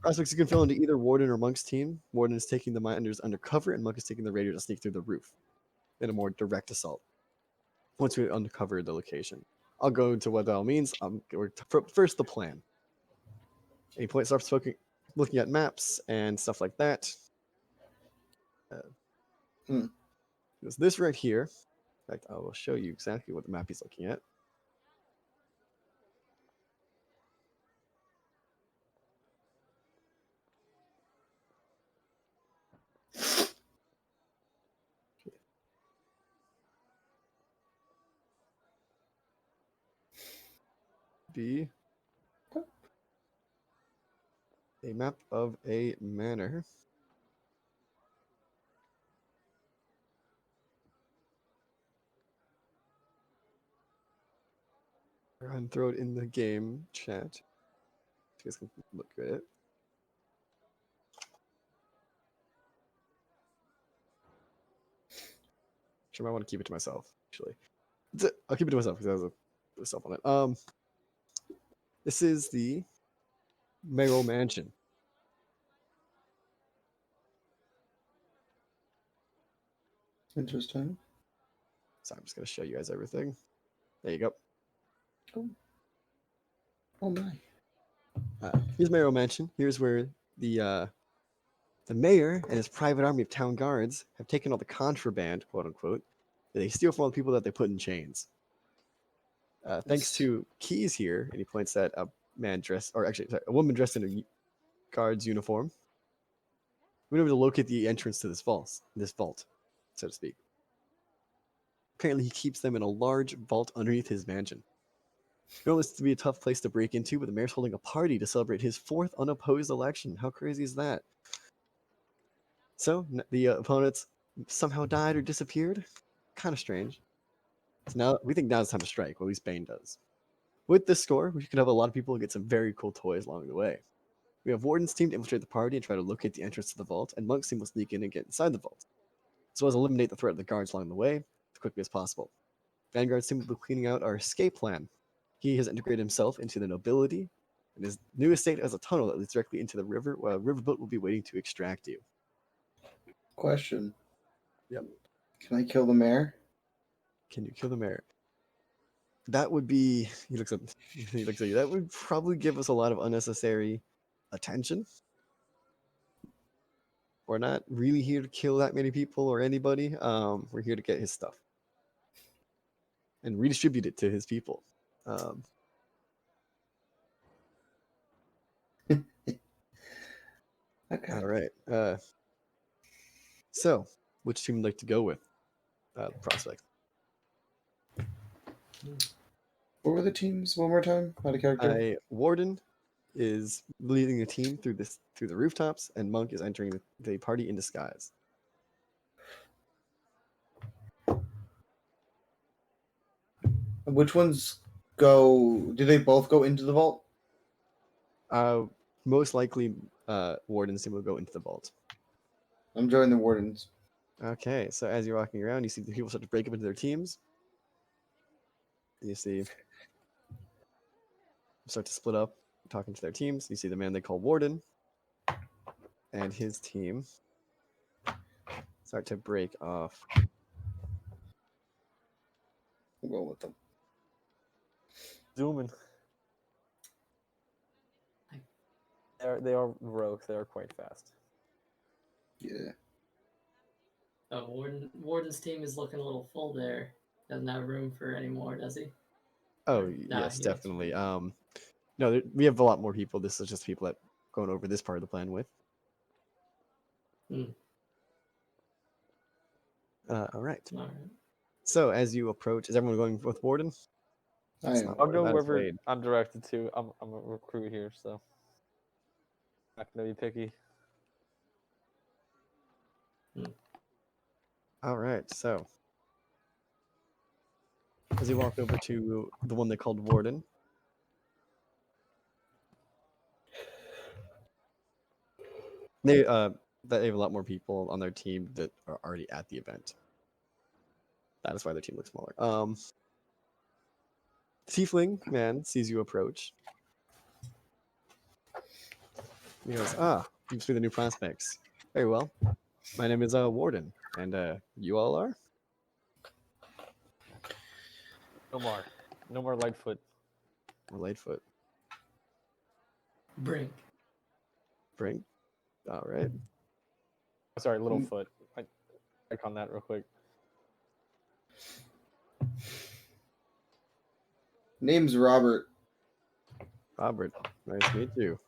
Prospects you can fill into either Warden or Monk's team. Warden is taking the minders undercover, and Monk is taking the raiders to sneak through the roof in a more direct assault. Once we uncover the location, I'll go into what that all means. First, the plan. Any point starts looking at maps and stuff like that. It's this right here. In fact, I will show you exactly what the map he's looking at. be a map of a manor. Go ahead and throw it in the game chat. You guys can look at it. Sure, I want to keep it to myself. Actually, I'll keep it to myself because I was stuff on it. This is the Mayoral Mansion. Interesting. So I'm just gonna show you guys everything. There you go. Oh my. Here's Mayoral Mansion. Here's where the mayor and his private army of town guards have taken all the contraband, quote unquote, that they steal from all the people that they put in chains. Thanks to Keys here, and he points at a man dressed, or actually, sorry, a woman dressed in a guard's uniform. We're able to locate the entrance to this vault, so to speak. Apparently, he keeps them in a large vault underneath his mansion. We know this to be a tough place to break into, but the mayor's holding a party to celebrate his 4th unopposed election. How crazy is that? So, the opponents somehow died or disappeared. Kind of strange. So now, we think now's the time to strike, or at least Bane does. With this score, we could have a lot of people get some very cool toys along the way. We have Warden's team to infiltrate the party and try to locate the entrance to the vault, and Monk's team will sneak in and get inside the vault, as well as eliminate the threat of the guards along the way as quickly as possible. Vanguard's team will be cleaning out our escape plan. He has integrated himself into the nobility, and his new estate has a tunnel that leads directly into the river, where a riverboat will be waiting to extract you. Question. Yep. Can I kill the mayor? Can you kill the mayor? That would be. He looks at you. That would probably give us a lot of unnecessary attention. We're not really here to kill that many people or anybody. We're here to get his stuff and redistribute it to his people. Okay. All right. So, which team would like to go with? The prospect. What were the teams one more time? Out of character. Warden is leading the team through the rooftops, and Monk is entering the party in disguise. Which ones go? Do they both go into the vault? Most likely, Warden's team will go into the vault. I'm joining the wardens. Okay, so as you're walking around, you see the people start to break up into their teams. And you see start to split up, talking to their teams. You see the man they call Warden and his team start to break off. We'll go with them. Zooming. They are rogues. They are quite fast. Yeah. Oh, Warden's team is looking a little full there. Doesn't have room for any more, does he? Oh Nah, yes, he does. definitely. No, we have a lot more people. This is just people that going over this part of the plan with. Hmm. All right. All right. So as you approach, is everyone going with Warden? I It's am. not I'll Warden, go that is wherever Wade. I'm directed to. I'm a recruit here, so not gonna be picky. All right. So as you walk over to the one they called Warden, they have a lot more people on their team that are already at the event. That is why their team looks smaller. Tiefling man sees you approach. He goes, you must be the new prospects. Very well. My name is Warden, and you all are? No more Lightfoot. Or Lightfoot. Brink. Brink. All right. Sorry, Littlefoot. I check on that real quick. Name's Robert. Robert. Nice to meet you.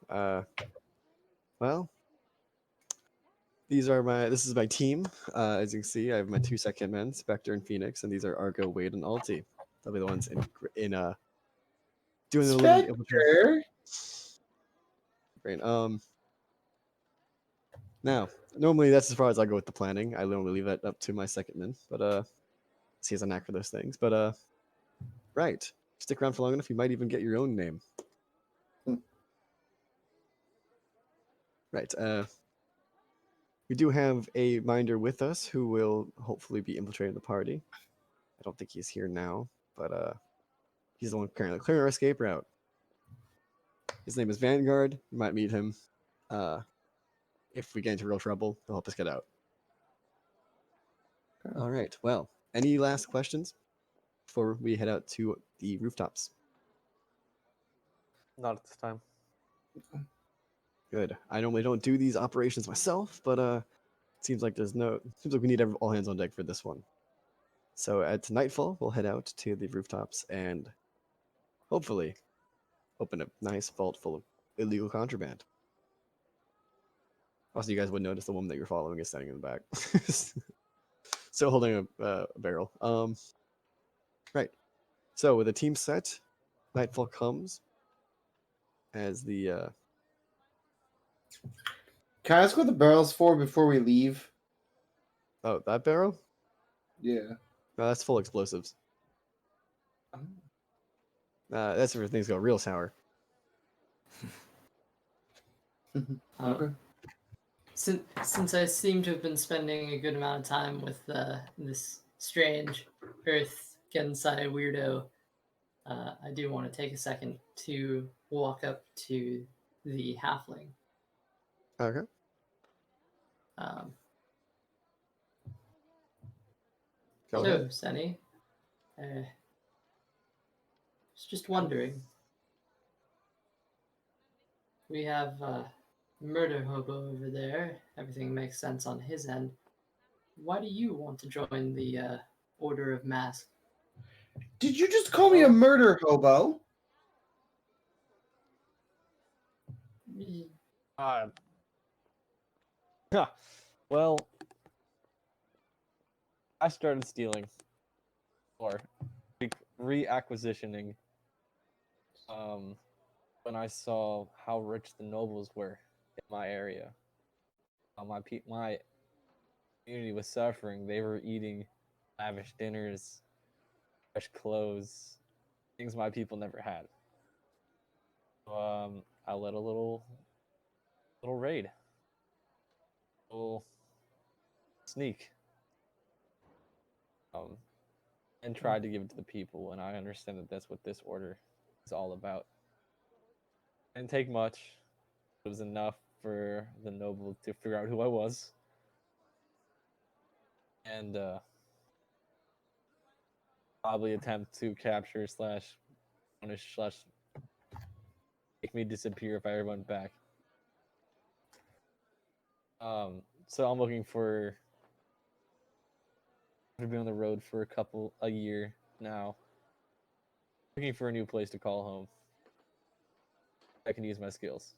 Well, this is my team. As you can see, I have my 2 second men, Spectre and Phoenix, and these are Argo, Wade, and Alti. They'll be the ones in doing a little infiltration. Spectre. Great. Now, normally that's as far as I go with the planning. I normally leave that up to my second man, but he has a knack for those things. But right, stick around for long enough, you might even get your own name. Hmm. Right. We do have a minder with us who will hopefully be infiltrating the party. I don't think he's here now, but he's the one currently clearing our escape route. His name is Vanguard. You might meet him. If we get into real trouble, he'll help us get out. All right. Well, any last questions before we head out to the rooftops? Not at this time. Good. I normally don't do these operations myself, but it seems like we need all hands on deck for this one. So at nightfall, we'll head out to the rooftops and hopefully open a nice vault full of illegal contraband. Also, you guys would notice the woman that you're following is standing in the back, still holding a barrel. Right. So with the team set, nightfall comes as the Can I ask what the barrel's for before we leave? oh, that barrel? Yeah. No, that's full of explosives. That's where things go real sour. Okay. Since I seem to have been spending a good amount of time with this strange Earth Gensai weirdo, I do want to take a second to walk up to the halfling. Okay. Um, Go so, ahead. Sunny, was just wondering. We have murder hobo over there. Everything makes sense on his end. Why do you want to join the Order of Mask? Did you just call me a murder hobo? Uh, well, I started stealing or reacquisitioning when I saw how rich the nobles were in my area. My community was suffering. They were eating lavish dinners, fresh clothes, things my people never had. So, I led a little raid, little sneak, and tried to give it to the people. And I understand that that's what this order is all about. Didn't take much. It was enough for the noble to figure out who I was, and probably attempt to capture slash punish slash make me disappear if I ever went back. So I'm looking for. I've been on the road for a year now. Looking for a new place to call home. I can use my skills.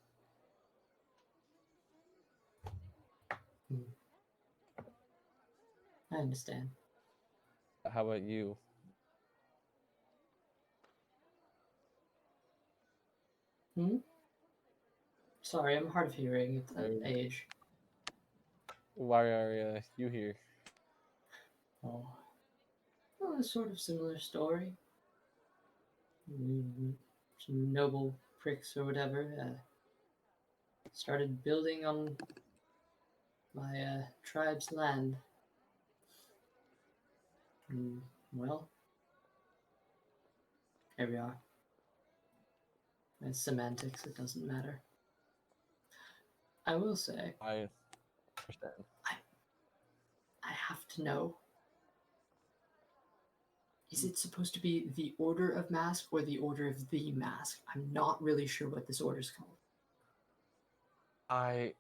I understand. How about you? Sorry, I'm hard of hearing at that age. Why are you here? Oh. Well, a sort of similar story. Some noble pricks or whatever started building on my tribe's land. Well, here we are. It's semantics, it doesn't matter. I will say, I understand. I have to know. Is it supposed to be the Order of Mask or the Order of the Mask? I'm not really sure what this order's called. I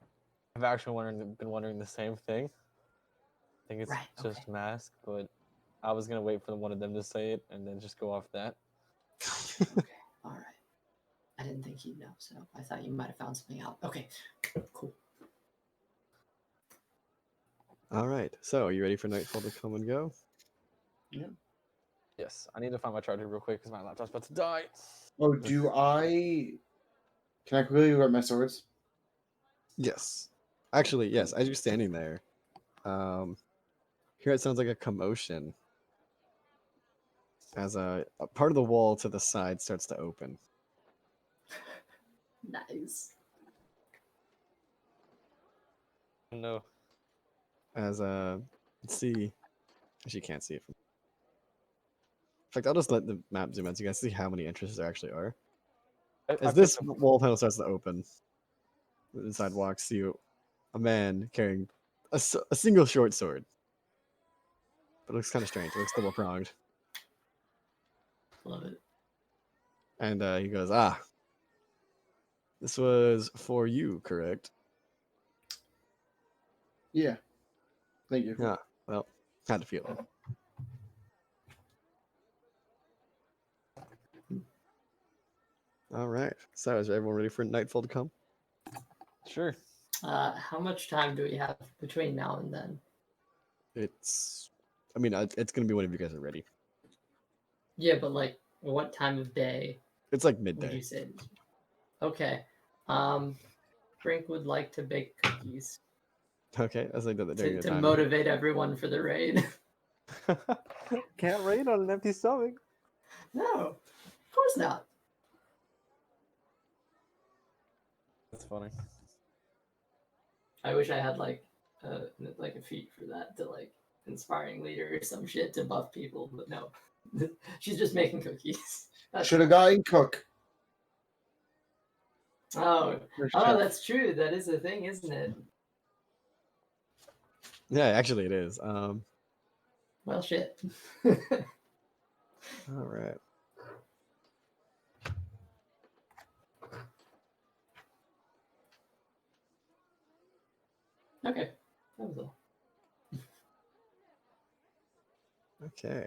have actually been wondering the same thing. I think it's Right, just okay. mask, but I was gonna wait for one of them to say it and then just go off that. Okay, all right. I didn't think you'd know, so I thought you might have found something out. Okay, cool. All right. So, are you ready for nightfall to come and go? Yeah. Yes, I need to find my charger real quick because my laptop's about to die. Oh, do I? Can I quickly grab my swords? Yes. Actually, yes. As you're standing there, here it sounds like a commotion as a part of the wall to the side starts to open. Nice. No. As let's see. She can't see it. In fact, I'll just let the map zoom out so you guys see how many entrances there actually are. I As this wall panel starts to open, inside walks you a man carrying a single short sword. But it looks kind of strange. It looks double pronged. Love it. And he goes, "Ah, this was for you, correct?" Yeah. Thank you. Yeah. Well, had to feel it. All right. So is everyone ready for nightfall to come? Sure. How much time do we have between now and then? It's it's gonna be whenever you guys are ready. Yeah, but like, what time of day It's like would midday. you say? Okay. Brink would like to bake cookies Okay, as I did that during to the time. motivate everyone for the raid. Can't rain on an empty stomach. No, of course not. That's funny. I wish I had like a feat for that, to like inspiring leader or some shit to buff people, but no. She's just making cookies. Should have gotten cook. Oh, First oh, chef. that's true. That is a thing, isn't it? Yeah, actually it is. Well, shit. All right. Okay, that was all. Okay.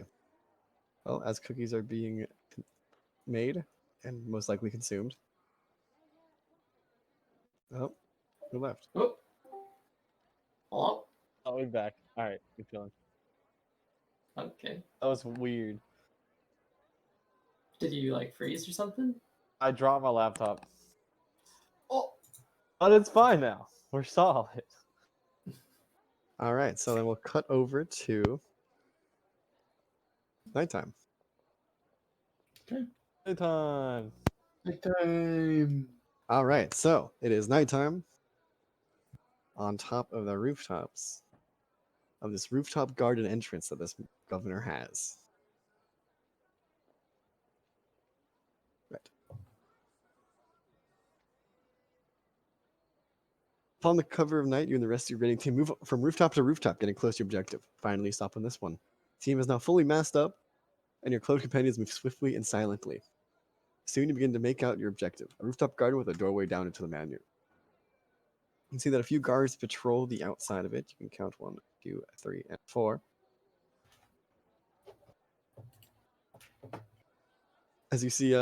Well, as cookies are being made and most likely consumed. Oh, who left? Oh, hello. Oh, we're back. All right, good feeling. Okay. That was weird. Did you like freeze or something? I dropped my laptop, Oh, but it's fine now. We're solid. All right, so then we'll cut over to nighttime. Daytime. Nighttime. All right, so it is nighttime on top of the rooftops of this rooftop garden entrance that this governor has. Right. Upon the cover of night, you and the rest of your raiding team move from rooftop to rooftop, getting close to your objective. Finally, stop on this one. Team is now fully masked up, and your close companions move swiftly and silently. Soon you begin to make out your objective, a rooftop garden with a doorway down into the manor. You can see that a few guards patrol the outside of it. You can count 1, 2, 3, and 4. As you see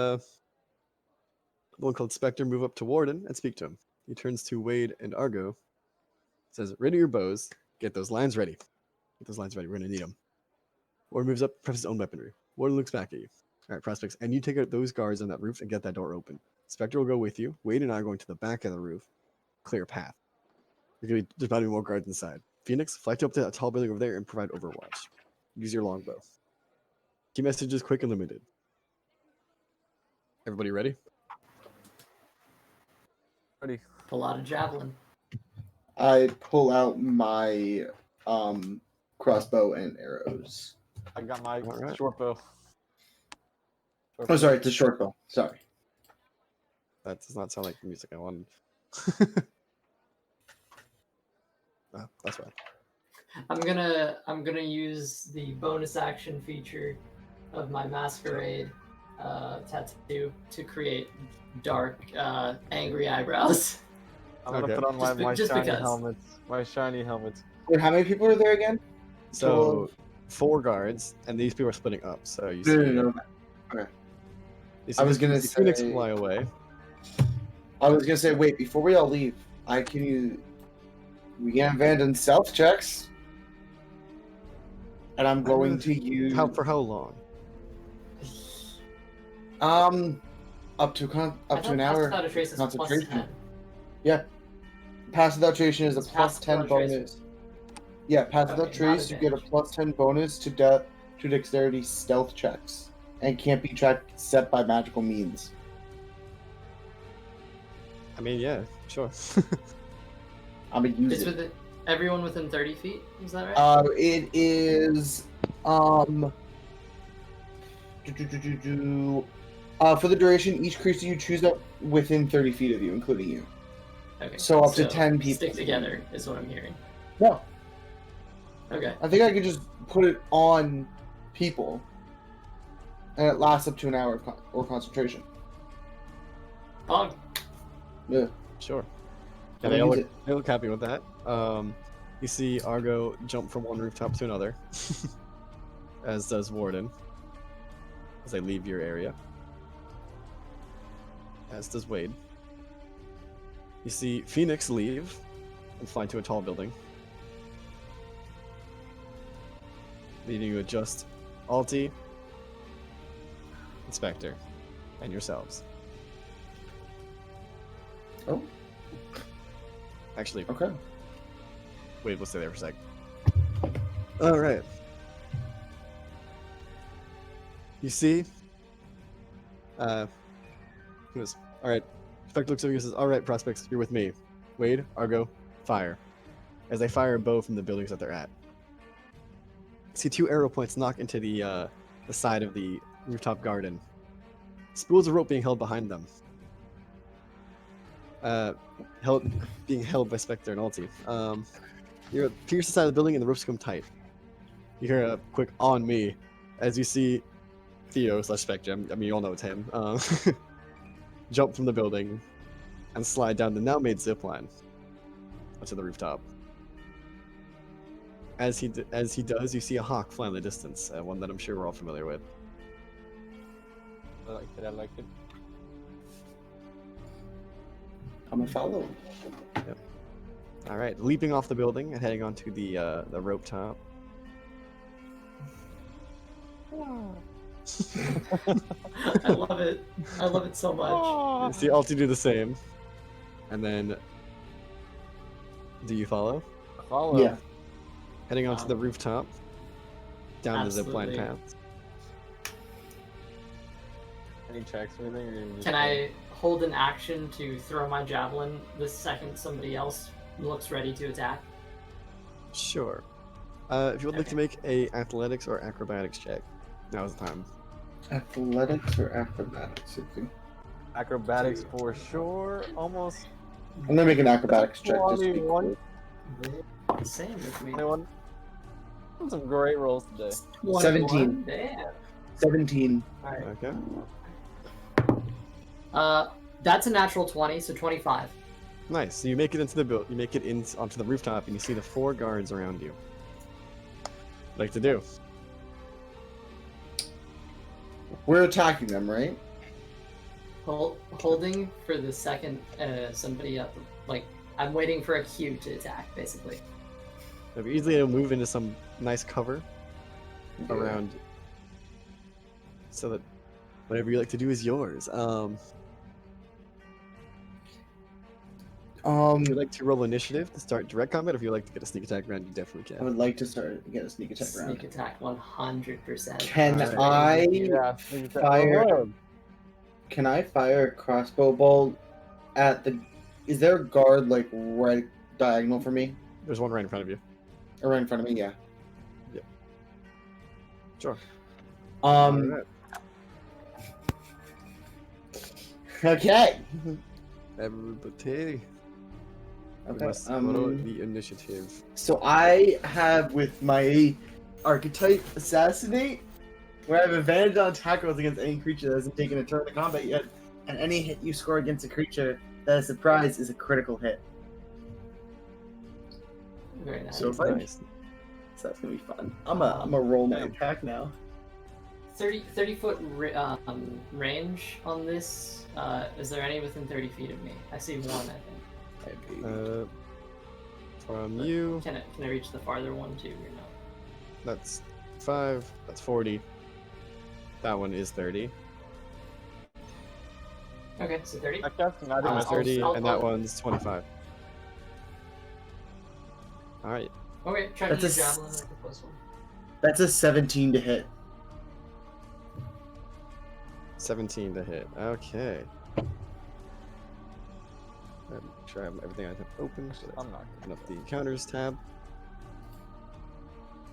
one called Spectre move up to Warden and speak to him. He turns to Wade and Argo, says, "Ready your bows. Get those lines ready. Get those lines ready. We're going to need them." Warden moves up, preps his own weaponry. Warden looks back at you. All right, prospects, and you take out those guards on that roof and get that door open. Spectre will go with you. Wade and I are going to the back of the roof. Clear a path. There's about to be more guards inside. Phoenix, fly up to that tall building over there and provide overwatch. Use your longbow. Key messages quick and limited. Everybody ready? Ready. pull out a javelin. I pull out my crossbow and arrows. I got my All right. short bow. Oh, sorry, it's a short bow. Sorry. That does not sound like the music I wanted. Oh, that's fine. I'm gonna use the bonus action feature of my Masquerade tattoo to create dark, angry eyebrows. I'm gonna Okay. put on my Just shiny because. helmets. My shiny helmets. Wait, how many people are there again? So 4 guards, and these people are splitting up. So you see, No. you see I was gonna you see Phoenix say- fly away. I was gonna say, wait, before we all leave, we can abandon stealth checks. And I'm going to use For how long? Up to I an thought hour. Pass Without a Trace is plus concentration. 10. Yeah. Pass without trace is a It's plus Pass 10 Without a Trace. bonus. Yeah, pass without Okay, not trace, you get a advantage. plus 10 bonus to dexterity stealth checks, and can't be tracked except by magical means. I mean, yeah, sure. I'm gonna use It's it. with everyone within 30 feet. Is that right? It is for the duration, each creature you choose up within 30 feet of you, including you. Okay. So up to 10 people. Stick together is what I'm hearing. No, Okay. I think I could just put it on people, and it lasts up to an hour or concentration. Bog. Yeah. Sure. I'm Yeah, gonna use it. they look happy with that. You see Argo jump from one rooftop to another, as does Warden, as they leave your area. As does Wade. You see Phoenix leave and fly to a tall building, leaving you with just Alti, Inspector, and yourselves. Oh, Actually, okay. Wade will stay there for a sec. All right. You see, who is? All right. Inspector looks over and says, "All right, prospects, you're with me. Wade, Argo, fire." As they fire a bow from the buildings that they're at. You see two arrow points knock into the side of the rooftop garden. Spools of rope being held behind them. Being held by Spectre and Alti. You're pierce the side of the building and the ropes come tight. You hear a quick "on me" as you see Theo / Spectre. I mean, you all know it's him. Jump from the building and slide down the now made zip line onto the rooftop. As he does, you see a hawk fly in the distance, one that I'm sure we're all familiar with. I like it. I like it. I'm gonna follow. All right, leaping off the building and heading onto the rope top. I love it. I love it so much. You see Alti do the same, and then do you follow? Follow. Yeah. Heading onto the rooftop, down the zipline Absolutely. path. Any checks or anything? Or you just Can I hold an action to throw my javelin the second somebody else looks ready to attack? Sure. If you would like to make a athletics or acrobatics check, now's the time. Athletics or acrobatics? Okay. Acrobatics for sure. Almost I'm gonna make an acrobatics check. Just to be 21. cool. Same with me. 21. Some great rolls today. 17. Damn. 17. Alright. Okay. That's a natural 20, so 25. Nice. So you make it into the build. You make it onto the rooftop, and you see the 4 guards around you. Like to do. We're attacking them, right? Holding for the second somebody up. Like, I'm waiting for a cue to attack, basically. You'll be easily able to move into some nice cover around, so that whatever you like to do is yours. If you'd like to roll initiative to start direct combat, if you'd like to get a sneak attack round, you definitely I can. would like to get a sneak attack round. Sneak attack 100%. Can Alright. I Yeah. fire? Rogue. Can I fire a crossbow bolt at the? Is there a guard like right diagonal for me, There's one right in front of you. or right in front of me? Yeah. Sure. Um. Okay. Everybody. We Okay. must roll the initiative. So I have with my archetype assassinate, where I have advantage on attack rolls against any creature that hasn't taken a turn to combat yet, and any hit you score against a creature that is surprised is a critical hit. Very nice. So if I, Nice. so that's gonna be fun. I'm a roll my attack now. 30 foot range on this. Is there any within 30 feet of me? I see one, I think. From you, Can I reach the farther one too, or no? that's 5. That's 40. That one is 30. Okay, so 30. I guess not Uh, even 30, I'll- and that one's 25. All right. Okay, try That's to a use s- javelin with the plus one. That's a 17 to hit. 17 to hit. Okay. Make sure I have everything I have open. So I'm not open up the encounters tab.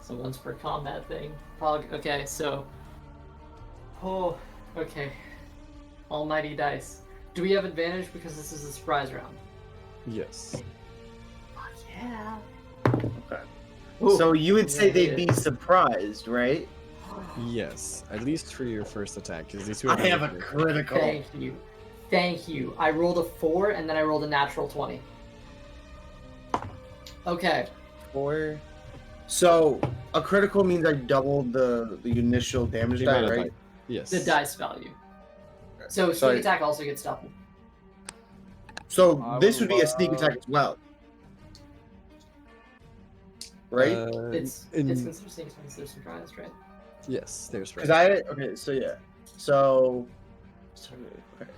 Someone's for combat thing. Okay, so. Oh, okay. Almighty dice. Do we have advantage because this is a surprise round? Yes. Fuck yeah. Okay. Ooh, So you would say yeah, they'd yeah. be surprised, right? Yes. At least for your first attack, because these two. I have a critical. Thank you. Thank you. I rolled a 4 and then I rolled a natural 20. Okay. 4. So a critical means I doubled the initial damage The die, amount of right? die. Yes. The dice value. So So sneak I- attack also gets doubled. So I this would would be a sneak love- attack as well, right? It's considered sneak attack, so there's surprise, right? Yes, there's Because so yeah, so okay,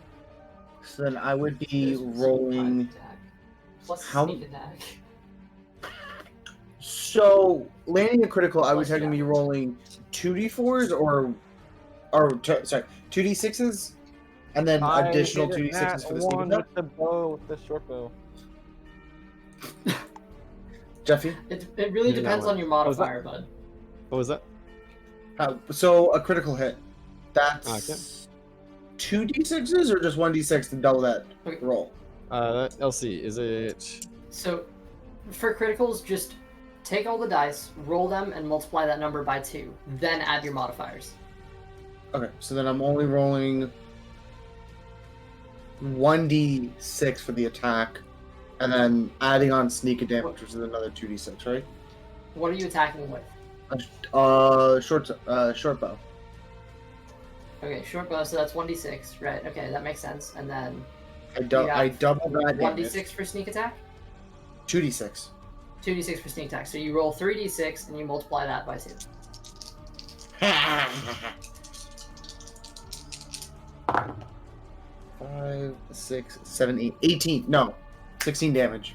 so then I would be There's rolling. surprise attack plus How- sneak attack. So landing a critical, I would Plus technically be damage. rolling 2d4s or 2d6s, and then additional 2d6s for the sneak one attack. with the bow, with the short bow. Jeffy, It really Yeah, that depends one. on your was that? modifier, bud. What was that? so a critical hit. That's Okay. 2d6s or just 1d6 to double that Okay. roll. LC, is it? So, for criticals, just take all the dice, roll them, and multiply that number by 2. Then add your modifiers. Okay, so then I'm only rolling 1d6 for the attack, and then adding on sneak damage, which is another 2d6, right? What are you attacking with? Short bow. Okay, short bow, so that's 1d6, right? Okay, that makes sense. And then I Yeah. double that damage. 1d6 for sneak attack, 2d6. 2d6 for sneak attack. So you roll 3d6 and you multiply that by 2. 5, 6, 7, 8, 18. No, 16 damage.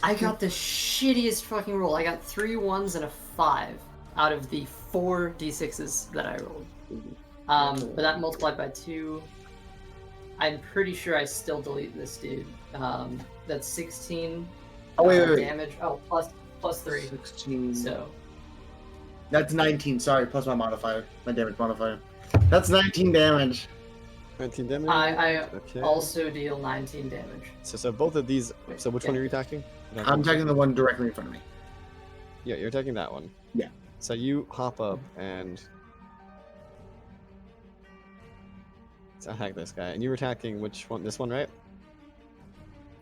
I got the shittiest fucking roll. I got 3 1s and a 5 out of the 4 d6s that I rolled. But that multiplied by 2. I'm pretty sure I still delete this dude. That's 16 Oh, wait. damage. Oh, plus 3. 16. So That's 19. Sorry, plus my modifier. My damage modifier. That's 19 damage. 19 damage. I Okay. also deal 19 damage. So both of these. So which one Yeah. are you attacking? I'm attacking the one directly in front of me. Yeah, you're attacking that one. Yeah. So you hop up and attack this guy, and you were attacking which one? This one, right?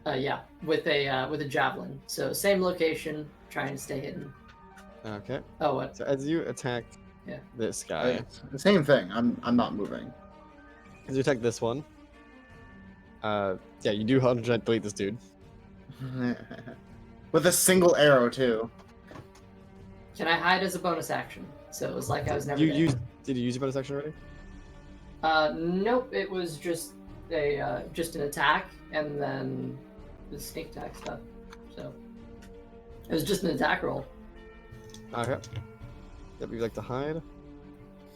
Yeah, with a javelin. So same location, trying to stay hidden. Okay. Oh, what? So as you attack Yeah. this guy, It's the same thing. I'm not moving. as you attack this one, yeah, you do 100% delete this dude. With a single arrow too. Can I hide as a bonus action? So it was like I was never. You there. used? Did you use your bonus action already? Nope. It was just just an attack, and then the sneak attack stuff. So it was just an attack roll. Okay. Yep, you like to hide.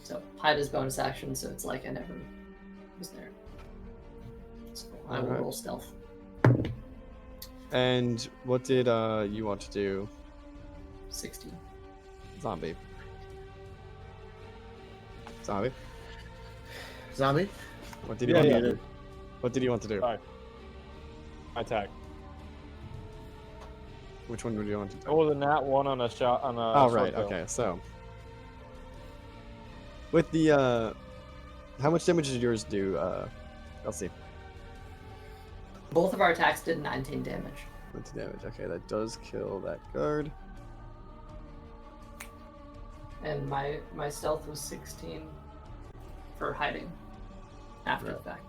So hide as bonus action. So it's like I never was there. So I will Alright. roll stealth. And what did you want to do, 16. zombie? Zombie. Zombie? What did you Yeah, want yeah. to do? What did you want to do? Sorry. Attack. Which one would you want to do? Oh, the nat one on a shot on a. Oh, short right. bow. Okay. So, with the how much damage did yours do? Let's see. Both of our attacks did 19 damage. 20 damage. Okay, that does kill that guard. And my stealth was 16 for hiding after the fact.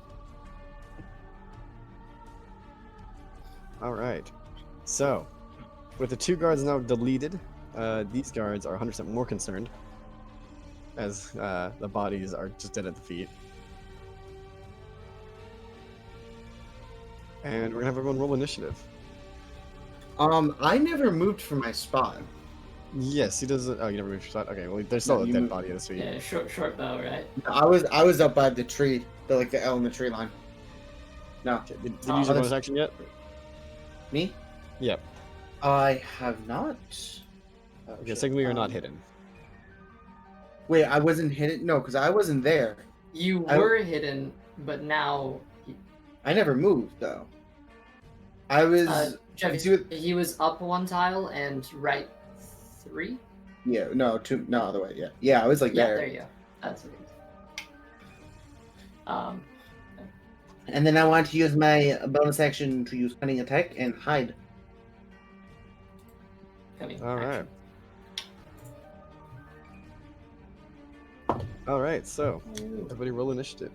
All right. So, with the 2 guards now deleted, these guards are 100% more concerned, as the bodies are just dead at the feet. And we're gonna have everyone roll initiative. I never moved from my spot. Yes, he doesn't. Oh, you never moved your spot. Okay, well, there's still No, a you dead moved. body at his feet. Yeah, short bow, right? I was up by the tree, like the L in the tree line. No, Okay, did you Oh, use your that's- bonus action yet? me? Yep. I have not. Oh, Okay, shit. technically you're not hidden. Wait, I wasn't hidden. No, because I wasn't there. You I- were hidden, but now I never moved though. I was. Jeffy, see what- he was up one tile and right 3. Yeah, no, two, no, other way. Yeah, yeah, I was like Yeah, there. there you go. That's what it is. And then I wanted to use my bonus action to use cunning attack and hide. Coming. All right. action. All right, so Ooh, everybody roll initiative.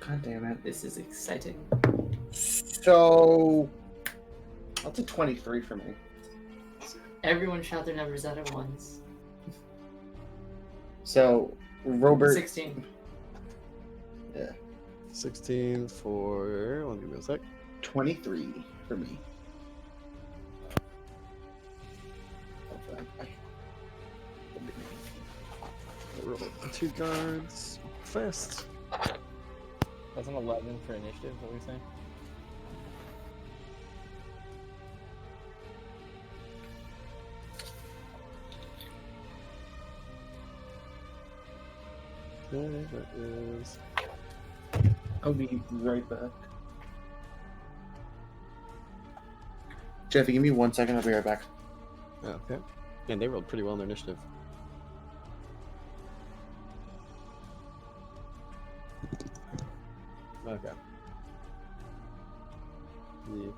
God damn it. this is exciting. So that's a 23 for me. Everyone shout their numbers out at once. So Robert. 16. 16 for. Let me give me a sec. 23 for me. Roll 2 guards. Fast. That's an 11 for initiative. What were you saying? Okay, that is. I'll be right back. Jeffy, give me 1 second. I'll be right back. Okay. And they rolled pretty well in their initiative. Okay. Yeah.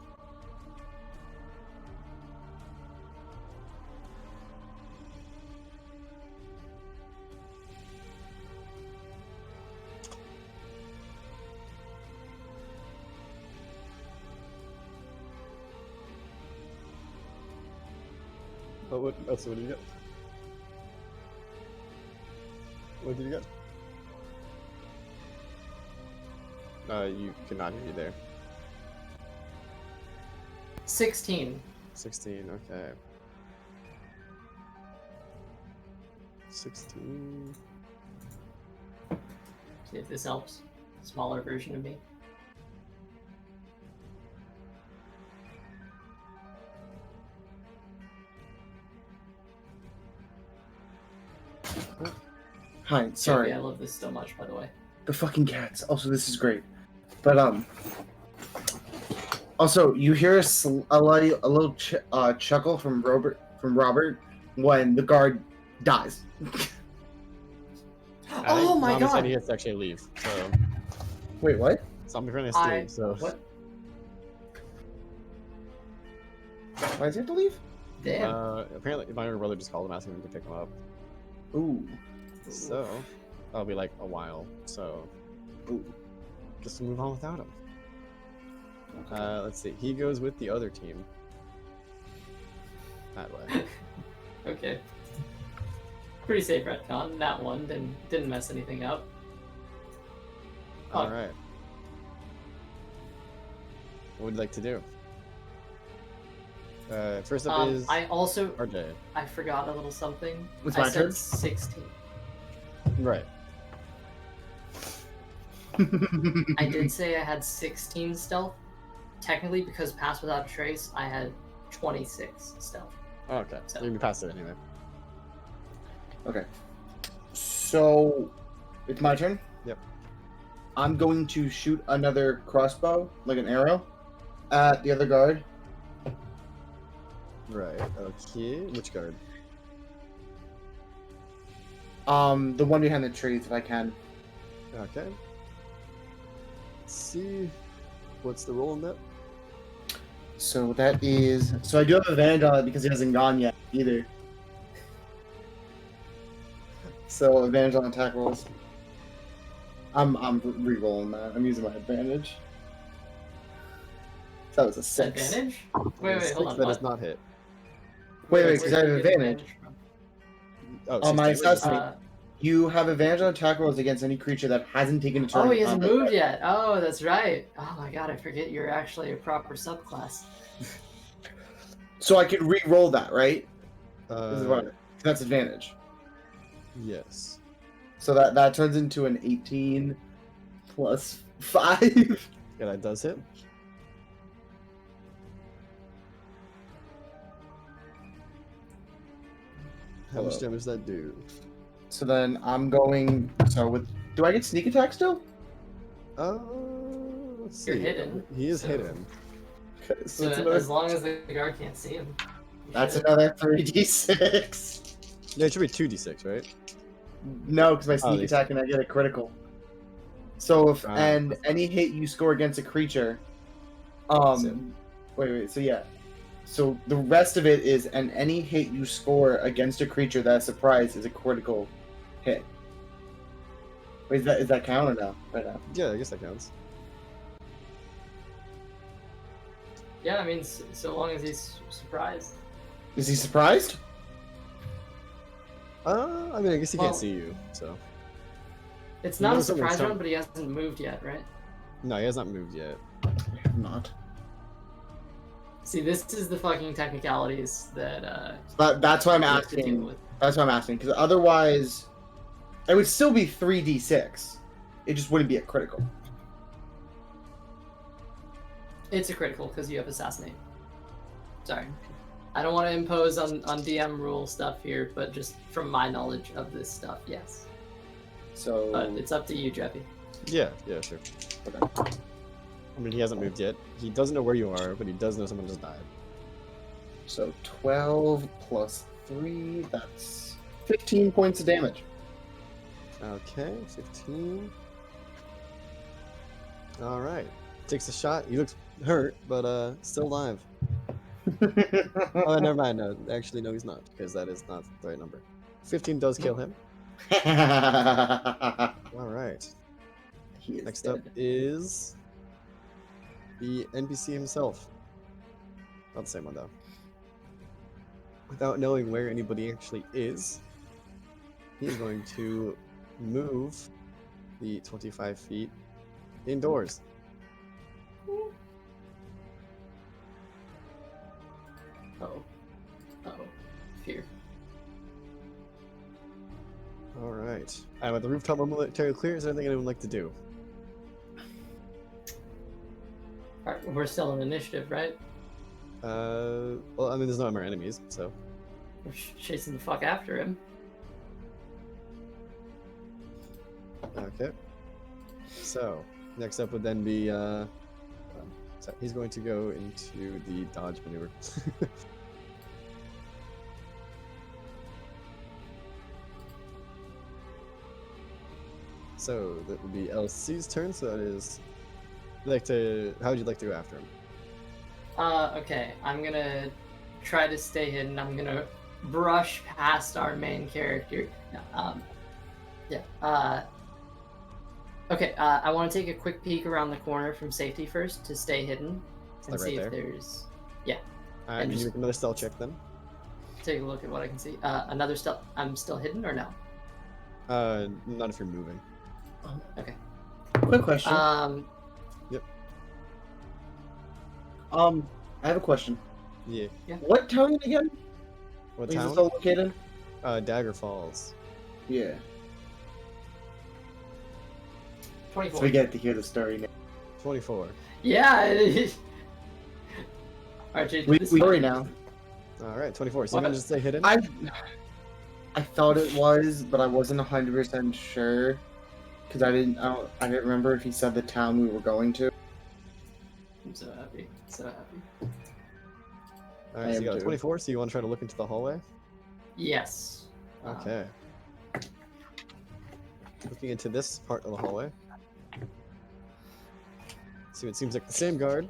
So what did you get? What did you get? You cannot hear you there. 16. 16, okay. 16. See if this helps. Smaller version of me. Hi, sorry. Jeffy, I love this so much, by the way. The fucking cats. Also, this is great. But also you hear a little chuckle from Robert when the guard dies. I Oh think my Thomas said god! he has to actually leave, so Wait, what? something friendly has to leave, so What? Why does he have to leave? Damn. apparently my younger brother just called him asking him to pick him up. Ooh. So that'll be like a while, so Ooh. just move on without him. Let's see. He goes with the other team. That way. Okay. Pretty safe retcon. That one didn't mess anything up. All right. What would you like to do? First up is I also RJ. I forgot a little something. It's I my said turn? 16. Right. I did say I had 16 stealth. Technically, because Pass Without a Trace, I had 26 stealth. Oh, okay. So- You'll be past it anyway. Okay. So it's my turn? Yep. I'm going to shoot another crossbow, like an arrow, at the other guard. Right. Okay. Which guard? The one behind the trees, if I can. Okay. Let's see. What's the roll on that? So that is. So I do have advantage on it because he hasn't gone yet either. So advantage on attack rolls. I'm re-rolling that. I'm using my advantage. That was a 6. Advantage? Wait, hold on. That what? does not hit. Wait, Where because did I have you get advantage. from? Oh, On my 16. assessment. You have advantage on attack rolls against any creature that hasn't taken a turn. Oh, in he hasn't combat moved yet. yet. Oh, that's right. Oh my god, I forget you're actually a proper subclass. So I could re-roll that, right? This is Uh, what that's advantage. yes. So that turns into an 18 plus 5. Yeah, that does hit. How much Hello. damage does that do? So then I'm going. So with, do I get sneak attack still? Let's You're see. hidden, He is so- hidden. Okay, so So that's another, as long as the guard can't see him. you that's should. another 3d6. Yeah, it should be 2d6, right? No, because my sneak they- attack and I get a critical. So if Ah. and any hit you score against a creature, That's it. wait. So yeah, so the rest of it is and any hit you score against a creature that's surprised is a critical hit. Wait, is that count or no? Right now. Yeah, I guess that counts. Yeah, I mean, so long as he's surprised. Is he surprised? I mean, I guess he Well- can't see you, so. It's You not know a something's surprise coming. round, but he hasn't moved yet, right? No, he has not moved yet. I'm not. See, this is the fucking technicalities that But that's why I'm we have to deal asking. with. That's why I'm asking because otherwise, it would still be 3d6. It just wouldn't be a critical. It's a critical because you have assassinate. Sorry. I don't want to impose on DM rule stuff here, but just from my knowledge of this stuff, yes. So But it's up to you, Jeffy. Yeah, sure. okay. I mean, he hasn't moved yet. He doesn't know where you are, but he does know someone just died. So 12 plus 3, that's 15 points of damage. Okay, 15. All right. Takes a shot. He looks hurt, but still alive. Oh, never mind. No, actually, no, he's not, because that is not the right number. 15 does kill him. All right. He is Next dead. up is the NPC himself. Not the same one, though. Without knowing where anybody actually is, he's going to move the 25 feet indoors. Oh. Uh-oh. Fear. All right. I'm at the rooftop momentarily clear. Is there anything anyone would like to do? Alright, we're still in initiative, right? Well, I mean, there's no more enemies, so. We're chasing the fuck after him. Okay. So, next up would then be, so he's going to go into the dodge maneuver. So, that would be LC's turn, so that is. How would you like to go after him? Okay. I'm gonna try to stay hidden. I'm gonna brush past our main character. Yeah. Okay, I want to take a quick peek around the corner from safety first to stay hidden and Like right see there? if there's. Alright, And you just- make another stealth check then. Take a look at what I can see. Another stealth. I'm still hidden or no? Not if you're moving. Okay. Quick question. I have a question. Yeah. What town again? What Is this town? all located? Daggerfalls. Yeah. 24. So we get to hear the story now. 24. Yeah. Alright, We story now. Alright, 24. So you What? managed to stay hidden? I thought it was, but I wasn't 100% sure because I didn't remember if he said the town we were going to. I'm so happy. So happy. I Alright, so am you got a too. 24, so you want to try to look into the hallway? Yes. Okay. Looking into this part of the hallway. See, it seems like the same guard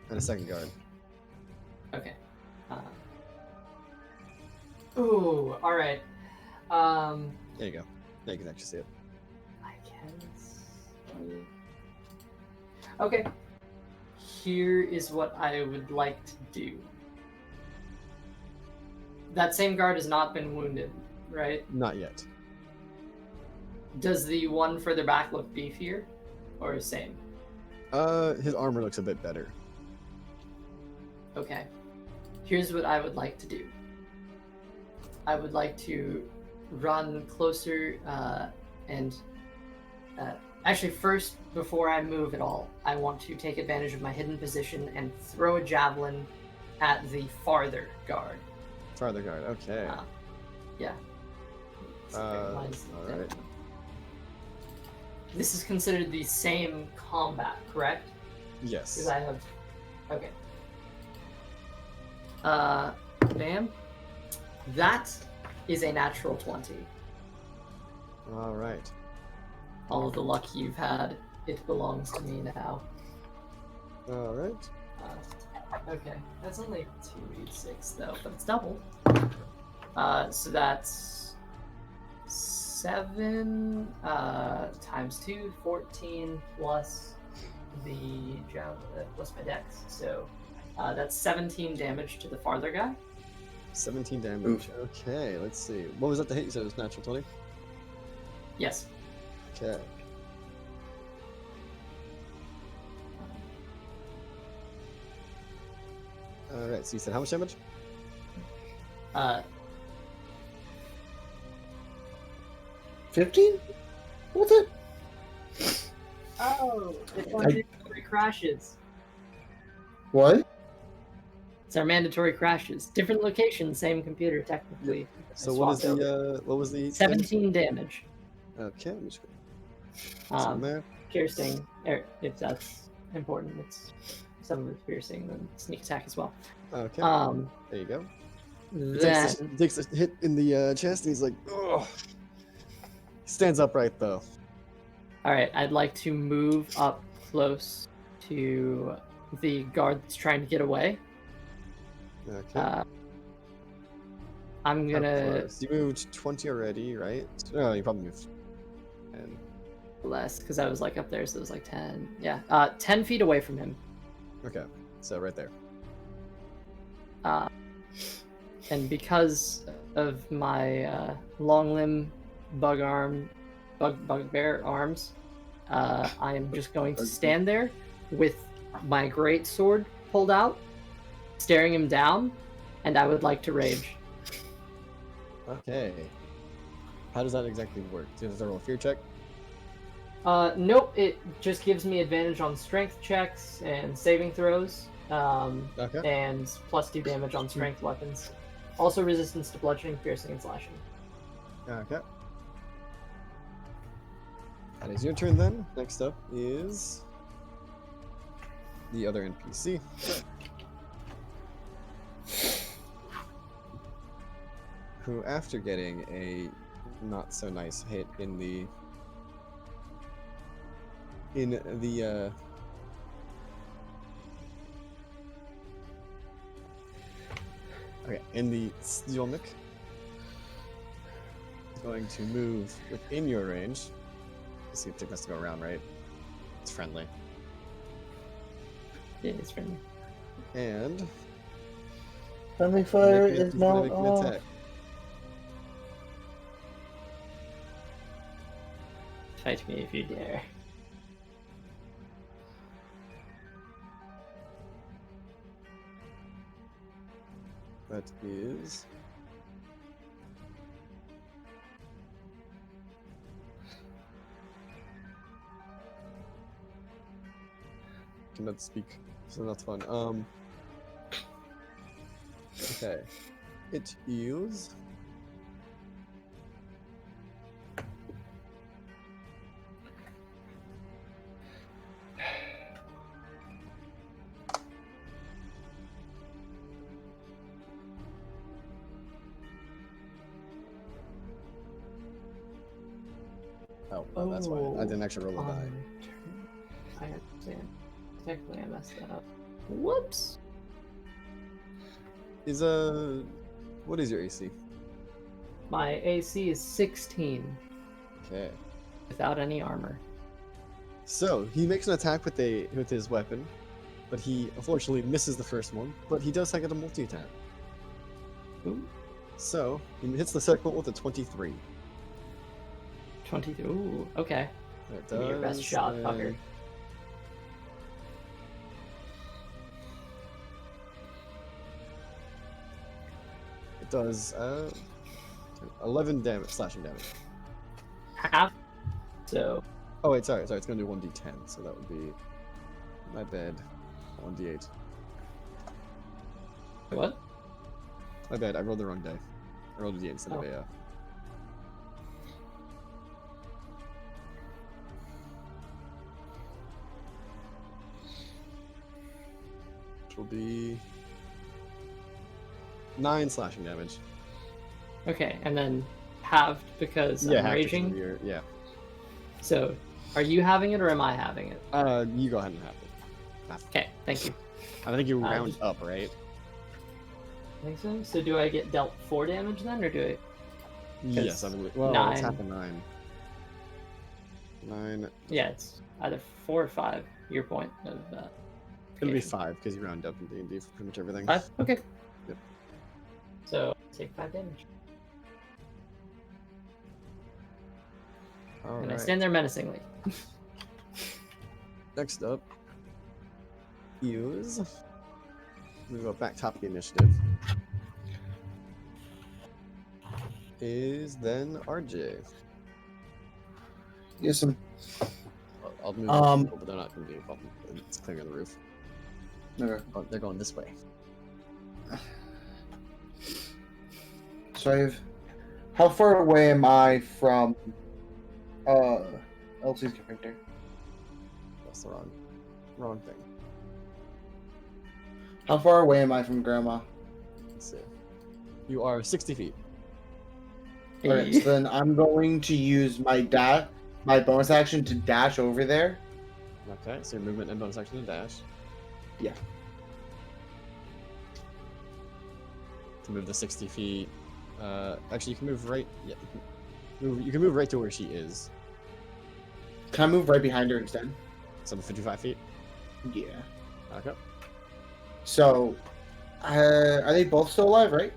and a second guard. Okay. Ooh, alright. There you go. Yeah, you can actually see it. I can. Okay. Here is what I would like to do. That same guard has not been wounded, right? Not yet. Does the one further back look beefier, or the same? His armor looks a bit better. Okay. Here's what I would like to do. I would like to run closer and actually first, before I move at all, I want to take advantage of my hidden position and throw a javelin at the farther guard. Farther guard. Okay. Yeah. All right. This is considered the same combat, correct? Yes. Because I have. Okay. Bam. That is a natural 20. All right. All of the luck you've had, it belongs to me now. All right. Okay, that's only 2d6 though, but it's doubled. So that's 7 times 2, 14 plus the plus my dex. So that's 17 damage to the farther guy. 17 damage. Okay, let's see. What was that to hit? You said it was natural 20? Yes. Okay. Alright, so you said how much damage? 15? What's it? Oh, it's mandatory crashes. What? It's our mandatory crashes. Different location, same computer, technically. So what is the what was the 17 damage. Okay, let me just go there. Piercing, if that's important. It's some of it's piercing and sneak attack as well. Okay. There you go. Then Takes a hit in the chest and he's like, oh. He stands upright though. all right, I'd like to move up close to the guard that's trying to get away. Okay. I'm gonna You moved 20 already, right? No, you probably moved 10. less because I was like up there, so it was like 10. Yeah, 10 feet away from him. Okay, so right there. And because of my long limb bugbear arms, I am just going to stand there with my great sword pulled out, staring him down, and I would like to rage. Okay. How does that exactly work? Do you have to roll a fear check? Nope, it just gives me advantage on strength checks and saving throws, Okay. and plus 2 damage on strength weapons. Also resistance to bludgeoning, piercing, and slashing. Okay. That is your turn then. Next up is the other NPC. Who, after getting a not so nice hit in the stomach, is going to move within your range. Let's see if it has to go around, right? It's friendly. Yeah, it's friendly. And Friendly fire make is he's gonna not make an off. attack. Fight me if you dare. That is cannot speak, so that's fun. Okay. It is oh, that's why I didn't actually roll a die. I understand. Technically, I messed that up. Whoops. Is what is your AC? My AC is 16 Okay. without any armor. So he makes an attack with his weapon, but he unfortunately misses the first one. But he does get a multi-attack. Ooh. So he hits the second one with a 23. 23. Ooh, okay. It Give me your best does, shot, fucker. and- It does 11 damage, slashing damage. Half. So, Oh wait, sorry, it's gonna do 1d10, so that would be my bad. 1d8. what? My bad, I rolled the wrong die. I rolled a d8 instead of Oh. a. Which will be 9 slashing damage. Okay, and then halved because I'm half because raging. of your- yeah. So, are you having it or am I having it? You go ahead and have it. Okay, thank you. I think you round just- up, right? I think so. So, do I get dealt 4 damage then, or do I? Yes, I believe. Well, it's 9. half a 9. 9. Yeah, it's either 4 or 5. Your point of It'll be occasion. 5 because you round up in D&D for pretty much everything. 5. Okay. Yep. So take 5 damage, All and I right. stand there menacingly. Next up is we go back top of the initiative. Is then RJ. Yes, I'll move Um, people, but they're not going to be involved. It's clearing the roof. okay. Oh, they're going this way. So I've. How far away am I from Elsie's character? That's the wrong thing. How far away am I from Grandma? Let's see. You are 60 feet. Alright, so then I'm going to use my bonus action to dash over there. Okay, so your movement and bonus action to dash. Yeah. To move the 60 feet. Actually, you can move right. Yeah, you can move right to where she is. Can I move right behind her instead? So 55 feet. Yeah. Okay. So, are they both still alive, right?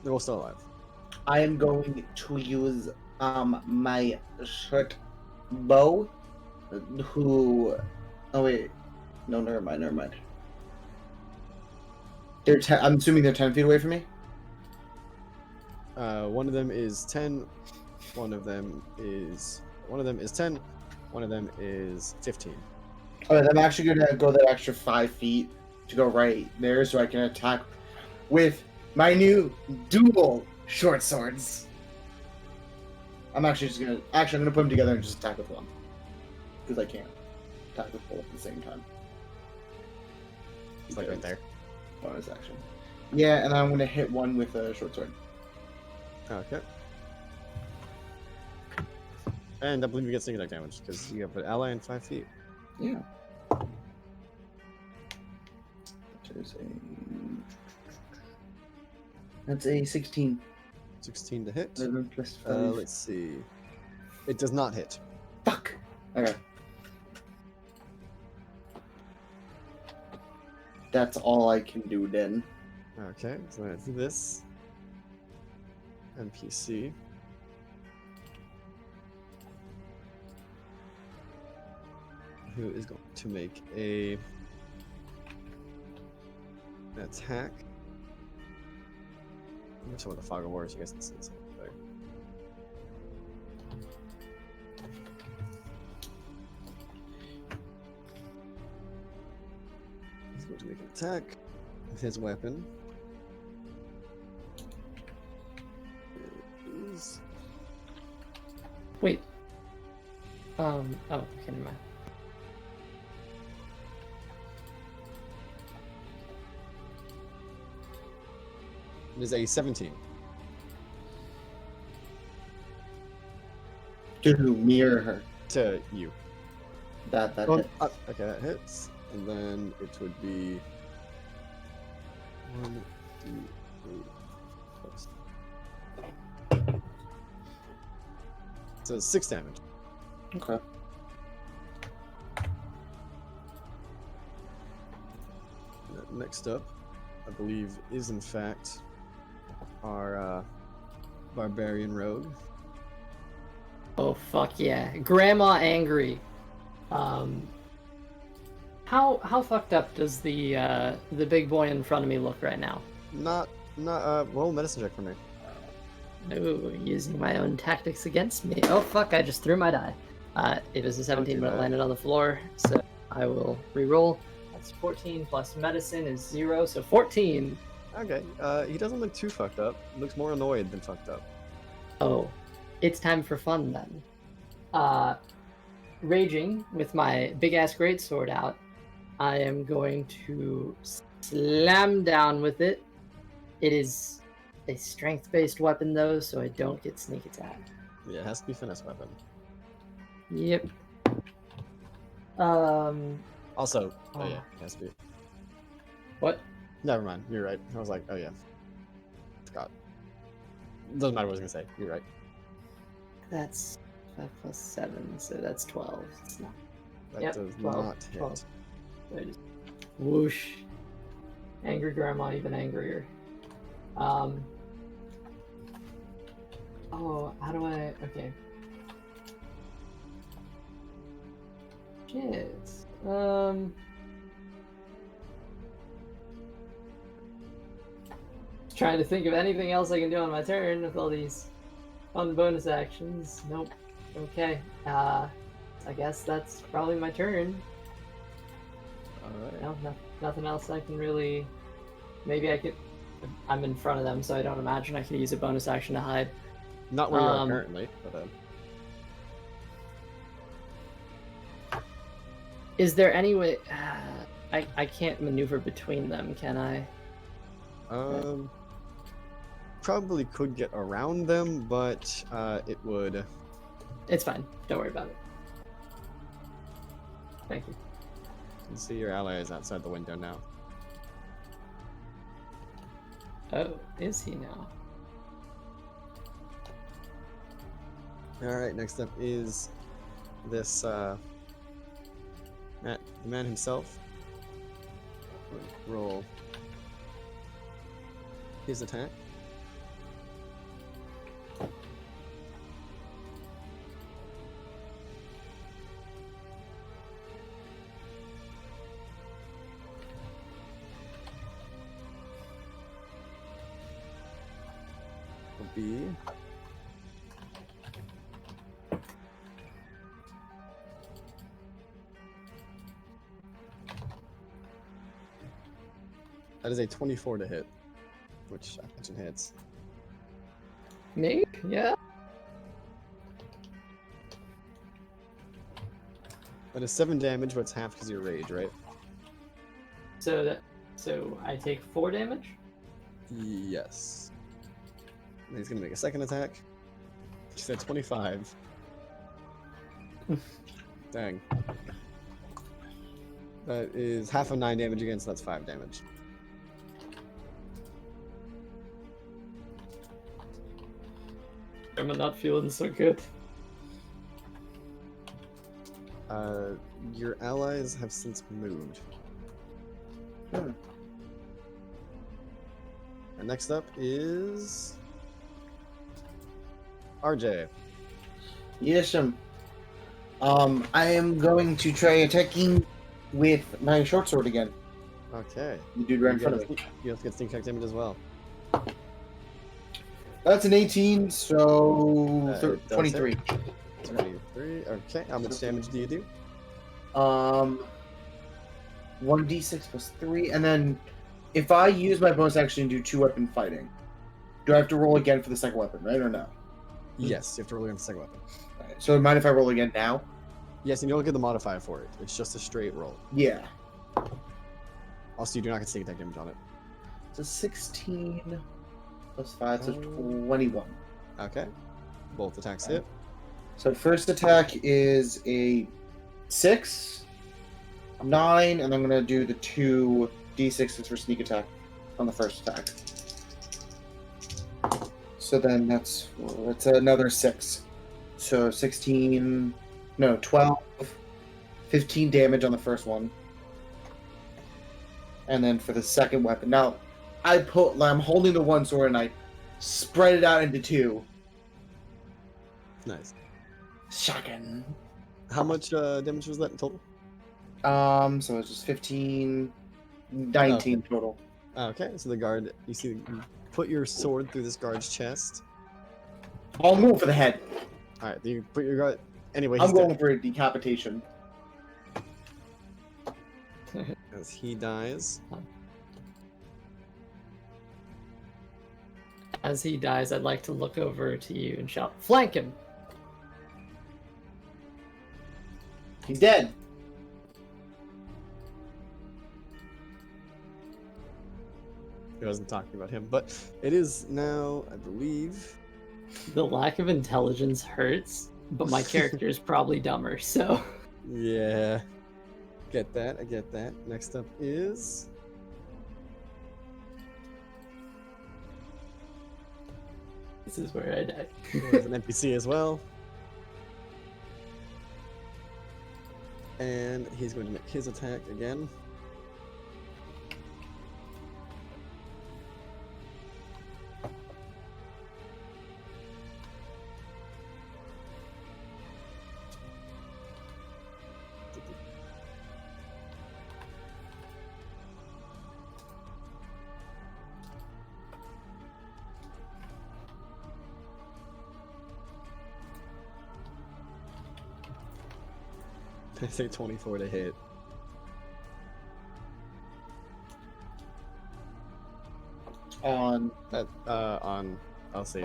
They're all still alive. I am going to use my short bow. Oh wait, no, never mind. I'm assuming they're 10 feet away from me. One of them is 10. One of them is 10. One of them is 15. Alright, I'm actually gonna go that extra 5 feet to go right there, so I can attack with my new dual short swords. I'm gonna put them together and just attack with one, because I can't attack with both at the same time. It's like right there. Bonus action. Yeah, and I'm gonna hit one with a short sword. Okay. And I believe you get sneak attack damage because you have an ally in 5 feet. Yeah. That's a 16. 16 to hit. 11 plus 5. Let's see. It does not hit. Fuck. Okay. That's all I can do then. Okay, so I'm gonna do this. NPC. Who is going to make an attack? I'm gonna show what the fog of war is. You guys can see this. Better. He's going to make an attack with his weapon. It is Wait. Oh, okay, never mind. It is a 17. To me or her? To you. That Oh, hit. okay, that hits. And then it would be 1, 2, 3, plus. So 6 damage. Okay. Next up, I believe, is in fact our barbarian rogue. Oh fuck yeah. Grandma angry. How fucked up does the big boy in front of me look right now? Not roll medicine check for me. Ooh, using my own tactics against me. Oh fuck, I just threw my die. It was a 17, do but it that. landed on the floor, so I will re-roll. That's 14 plus medicine is 0, so 14. Okay. He doesn't look too fucked up. Looks more annoyed than fucked up. Oh, it's time for fun then. Raging with my big ass greatsword out, I am going to slam down with it. It is a strength-based weapon though, so I don't get sneak attack. Yeah, it has to be finesse weapon. Yep. Also, oh Oh. yeah, it has to be. What? Never mind. You're right. I was like, oh yeah. Forgot. Doesn't matter what I was gonna say. You're right. That's 5 plus 7, so that's 12. It's not. That Yep, does 12, not hit. 12. So I just whoosh. Angry grandma, even angrier. Oh, how do I? Okay. Shit. Trying to think of anything else I can do on my turn with all these fun bonus actions. Nope. Okay. I guess that's probably my turn. Alright. No, nothing else I can really. Maybe I could. I'm in front of them, so I don't imagine I could use a bonus action to hide. Not where you are currently, but Is there any way? I can't maneuver between them, can I? probably could get around them, but it would. It's fine. Don't worry about it. Thank you. You can see your ally is outside the window now. Oh, is he now? Alright, next up is this the man himself. Roll his attack. Will be that is a 24 to hit, which I imagine hits. Me? Yeah. That is 7 damage, but it's half because of your rage, right? So I take 4 damage. Yes. And he's gonna make a second attack. She said 25. Dang. That is half of 9 damage again, so that's 5 damage. I'm not feeling so good. Your allies have since moved. Hmm. And next up is RJ. Yes, I am going to try attacking with my short sword again. Okay. The dude right in front of me. You have to get sneak attack damage as well. That's an 18, so It does 23. 23. Okay. How much damage do you do? 1d6 plus 3, and then if I use my bonus action to do 2-weapon fighting, do I have to roll again for the second weapon, right, or no? Yes, you have to roll against the second weapon. Alright, so mind if I roll again now? Yes, and you don't get the modifier for it. It's just a straight roll. Yeah. Also, you do not get sneak attack damage on it. So 16 plus 5, so 21. Okay. Both attacks hit. So first attack is a 6, 9, and I'm going to do the 2 d6s for sneak attack on the first attack. So then that's another 6. So 12, 15 damage on the first one. And then for the second weapon. Now, I'm holding the one sword and I spread it out into 2. Nice. Shotgun. How much damage was that in total? So it's just 15, 19 total. Okay, so the guard, you put your sword through this guard's chest. I'll move for the head. All right, you put your guard. Anyway, I'm he's going dead. for a decapitation. As he dies. As he dies, I'd like to look over to you and shout, "Flank him!" He's dead. He wasn't talking about him, but it is now, I believe. The lack of intelligence hurts, but my character is probably dumber, so... Yeah. Get that, I get that. Next up is... This is where I die. There's an NPC as well. And he's going to make his attack again. I say 24 to hit. On I'll see.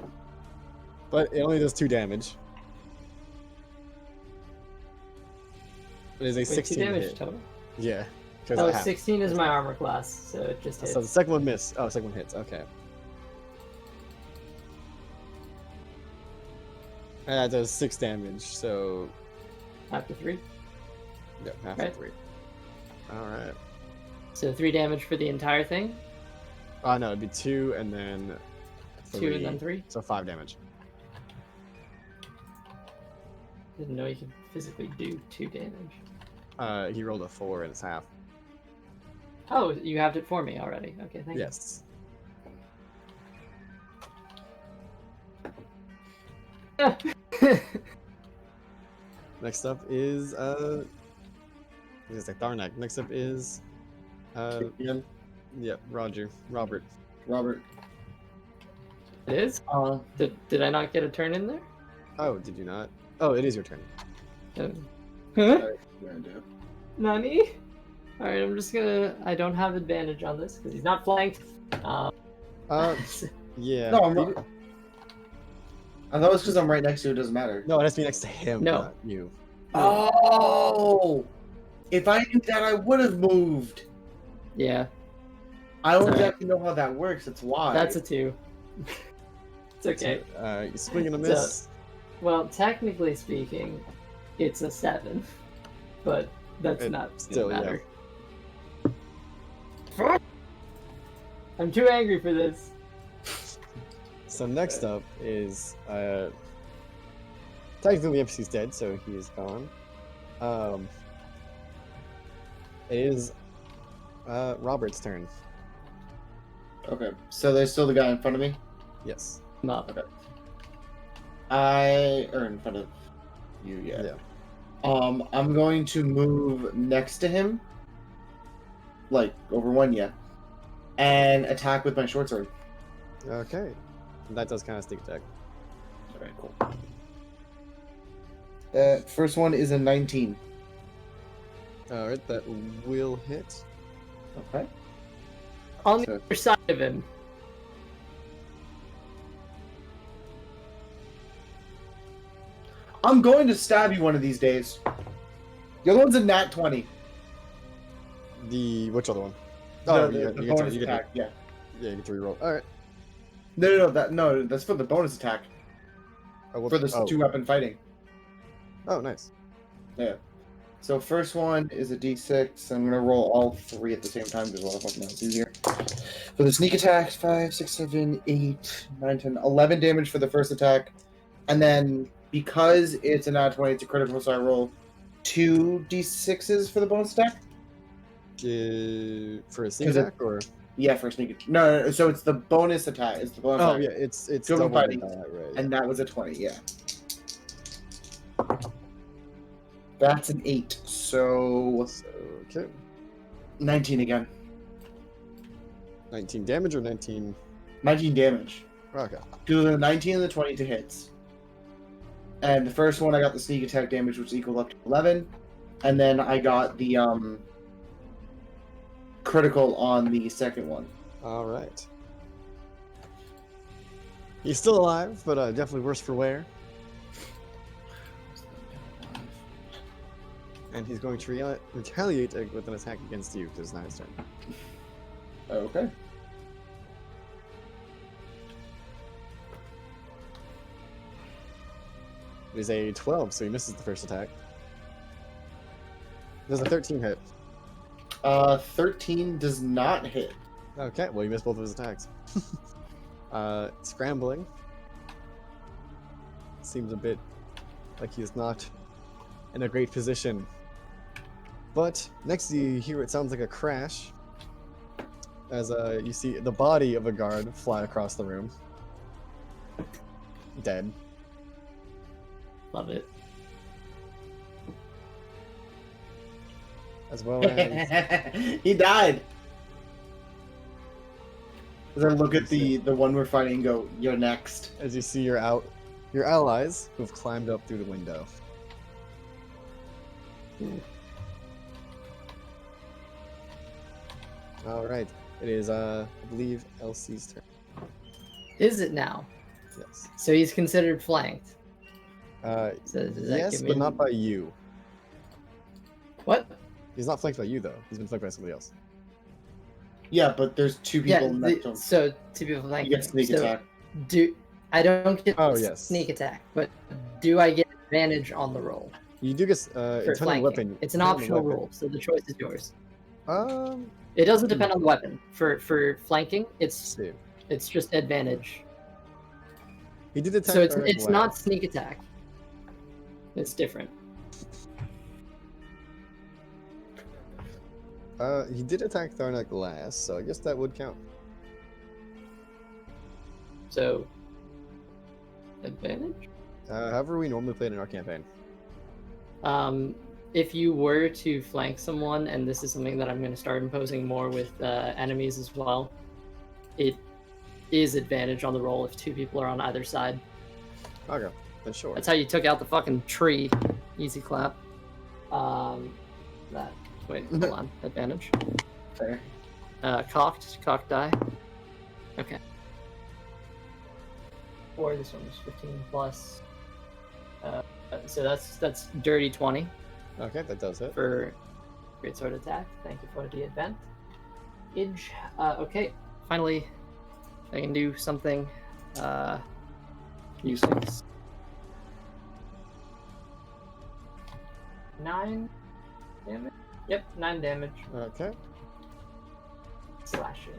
But it only does 2 damage. It is a Wait, 16 2 damage hit. total? Yeah. 'cause Oh, I have- 16 is my armor class, so it just hits. So the second one missed. Oh, second one hits. Okay. And that does 6 damage. So After 3. yeah, half Right. of 3. All right. So 3 damage for the entire thing? No, it'd be 2 and then 2 and then 3? So 5 damage. Didn't know you could physically do 2 damage. He rolled a 4 and it's half. Oh, you have it for me already. Okay, thank Yes. you. Next up is it's like Tharnak. Next up is Ian, yep, Robert. Robert. It is? Did I not get a turn in there? Oh, did you not? Oh, it is your turn. Huh? Yeah, I do. Nani? Alright, I'm just gonna... I don't have advantage on this, because he's not flanked. Yeah. No, I'm not. I thought it was because I'm right next to you. It doesn't matter. No, it has to be next to him, No. not you. Oh! If I knew that, I would have moved. Yeah, I don't Sorry. exactly know how that works. That's why. that's a 2. It's okay. You swing and a miss. Well, technically speaking, it's a 7. But that's It not still, gonna yeah. matter. Fuck! I'm too angry for this. So next up is technically the NPC's dead, so he is gone. It is Robert's turn. Okay, so there's still the guy in front of me. Yes. I'm up. Or in front of you, yeah. I'm going to move next to him, like over one, yeah, and attack with my short sword. Okay. That does kind of sneak attack. All right, cool. First one is a 19. All right, that will hit. Okay. On the So- other side of him. I'm going to stab you one of these days. The other one's a nat 20. Which other one? The Oh, you get bonus to, you get attack. Yeah. to, yeah, you get to reroll. All right. No, that's for the bonus attack. Oh, well, For the oh. 2-weapon fighting. Oh, nice. Yeah. So first one is a d6. I'm gonna roll all 3 at the same time because it's easier. For the sneak attack, 5, 6, 7, 8, 9, 10, 11 damage for the first attack, and then because it's a nat 20, it's a critical, so I roll 2 d6s for the bonus attack. For a sneak 'Cause it- attack or? Yeah, for a sneak attack. No, so it's the bonus attack. It's the bonus Oh attack. yeah, it's Double double fighting. that, right? And that was a 20. Yeah. That's an 8. So So, okay. 19 again. 19 damage or 19? 19 damage. Okay. Do the 19 and the 22 hits. And the first one I got the sneak attack damage, which equaled up to 11. And then I got the critical on the second one. All right. He's still alive, but definitely worse for wear. And he's going to retaliate with an attack against you, because it's not his turn. Okay. It is a 12, so he misses the first attack. Does a 13 hit? 13 does not hit. Okay, well, you missed both of his attacks. Scrambling. Seems a bit like he's not in a great position. But next you hear what sounds like a crash as you see the body of a guard fly across the room. Dead. Love it. As well as... He died. As I look at the one we're fighting and go, you're next. as you see your allies who've climbed up through the window. All right, it is I believe Elsie's turn. Is it now? Yes. So he's considered flanked. So does that Yes, give me but not by you. What? He's not flanked by you though. He's been flanked by somebody else. Yeah, but there's two people Yeah. next to him. So two people flanked. You get sneak so attack. I don't get Oh, yes. sneak attack, but do I get advantage on the roll You do get for it's on the flanking? weapon. It's an depending on the optional weapon. roll, so the choice is yours. Hmm. It doesn't depend on the weapon. For flanking, Let's see. it's just advantage. He did attack. So it's Tharnak it's not last. sneak attack. It's different. He did attack Tharnak last, so I guess that would count. So advantage. However, we normally played in our campaign. If you were to flank someone, and this is something that I'm going to start imposing more with enemies as well, it is advantage on the roll if two people are on either side. Okay, then sure. That's how you took out the fucking tree. Easy clap. Wait, hold on. Advantage. Fair. Cocked die. Okay. Or this one was 15 plus. So that's dirty 20 Okay, that does hit. for great sword attack. Thank you for the advantage. Okay, finally, I can do something. Useless. 9 damage. Yep, 9 damage. Okay. Slashing.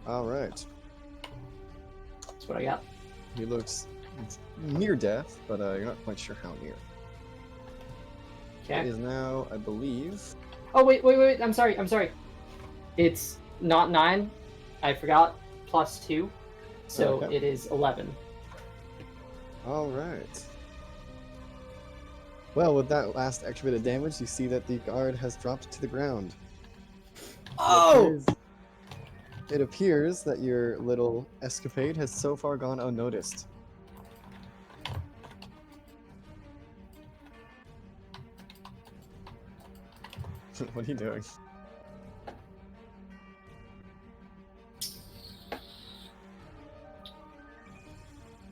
All right. That's what I got. He looks near death, but you're not quite sure how near. It Okay. is now, I believe. Oh wait. I'm sorry. It's not 9. I forgot. Plus 2. So Okay. it is 11. All right. Well, with that last extra bit of damage, you see that the guard has dropped to the ground. Oh! It appears that your little escapade has so far gone unnoticed. What are you doing?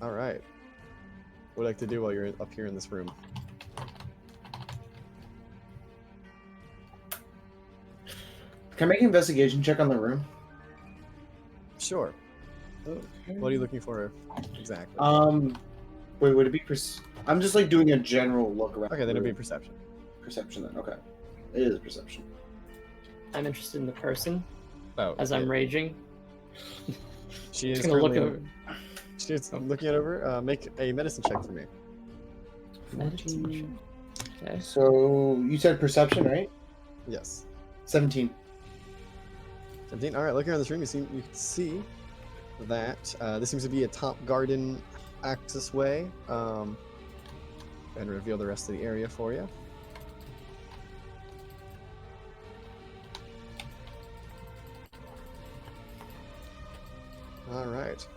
All right. What would you like to do while you're up here in this room? Can I make an investigation check on the room? Sure. What are you looking for exactly? Wait, would it be I'm just like doing a general look around. Okay, then it'd be perception. Perception then. Okay, it is perception. I'm interested in the person Oh, as I'm raging. She is Just gonna look currently- over. She's looking it over. Make a medicine check for me. Meditation. Okay. So you said perception, right? Yes. 17. 17. All right, looking around this room, you can see that this seems to be a top garden access way. and reveal the rest of the area for you. All right.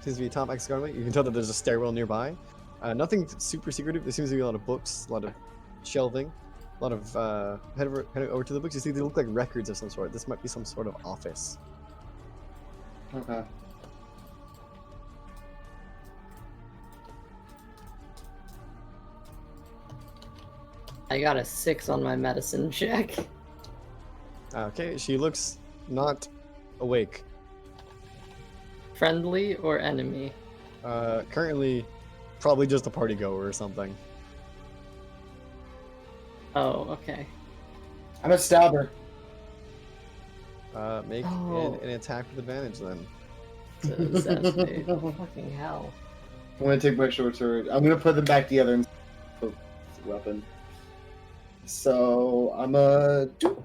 Seems to be a top access garden. You can tell that there's a stairwell nearby. Nothing super secretive. There seems to be a lot of books, a lot of shelving, a lot of heading over to the books. You see, they look like records of some sort. This might be some sort of office. Okay. I got a 6 on my medicine check. Okay, she looks not awake. Friendly or enemy? Currently, probably just a party goer or something. Oh, okay. I'm a stabber. Make Oh. an attack with advantage then. So assassinate. Fucking hell. I'm gonna take my short sword. I'm gonna put them back together and put the weapon. So I'm a 2.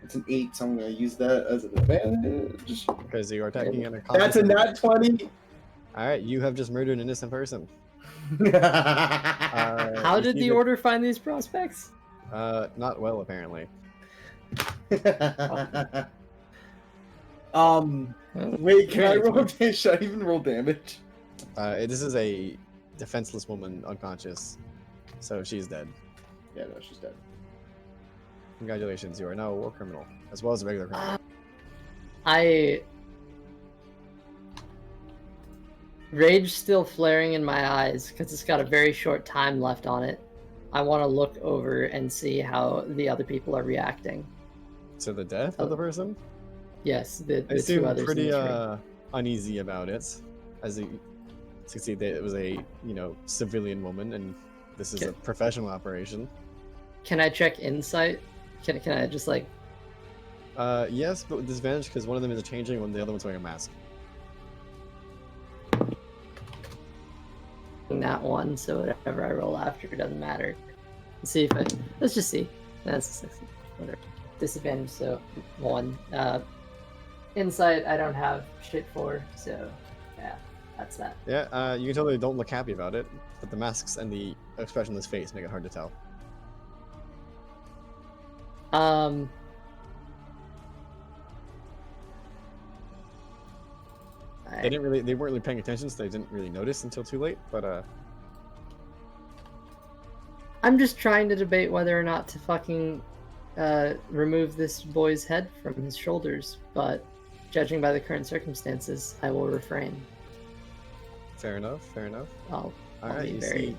It's an 8, so I'm gonna use that as an advantage. Because you are attacking an That's a nat 20. Alright, you have just murdered an innocent person. How you did see the that- order find these prospects? Not well, apparently. Wait, can I roll damage? Should I even roll damage? This is a defenseless woman unconscious, so she's dead. Yeah, no, she's dead. Congratulations, you are now a war criminal, as well as a regular criminal. Rage still flaring in my eyes because it's got a very short time left on it. I want to look over and see how the other people are reacting. So the death of the person? Yes, the I two seem others. pretty in this room. uneasy about it, as you can see that it was a civilian woman, and this is a professional operation. Can I check insight? Can I just like? Yes, but with disadvantage because one of them is a changeling, and the other one's wearing a mask. That one, so whatever I roll after it doesn't matter. Let's see if let's just see. That's a 60. Whatever. Disadvantage, so 1. Insight I don't have shit for, so yeah, that's that. Yeah, you can tell they don't look happy about it, but the masks and the expression on his face make it hard to tell. They weren't really paying attention, so they didn't really notice until too late, but I'm just trying to debate whether or not to fucking remove this boy's head from his shoulders, but judging by the current circumstances, I will refrain. fair enough, fair enough. I'll Alright, be you very... see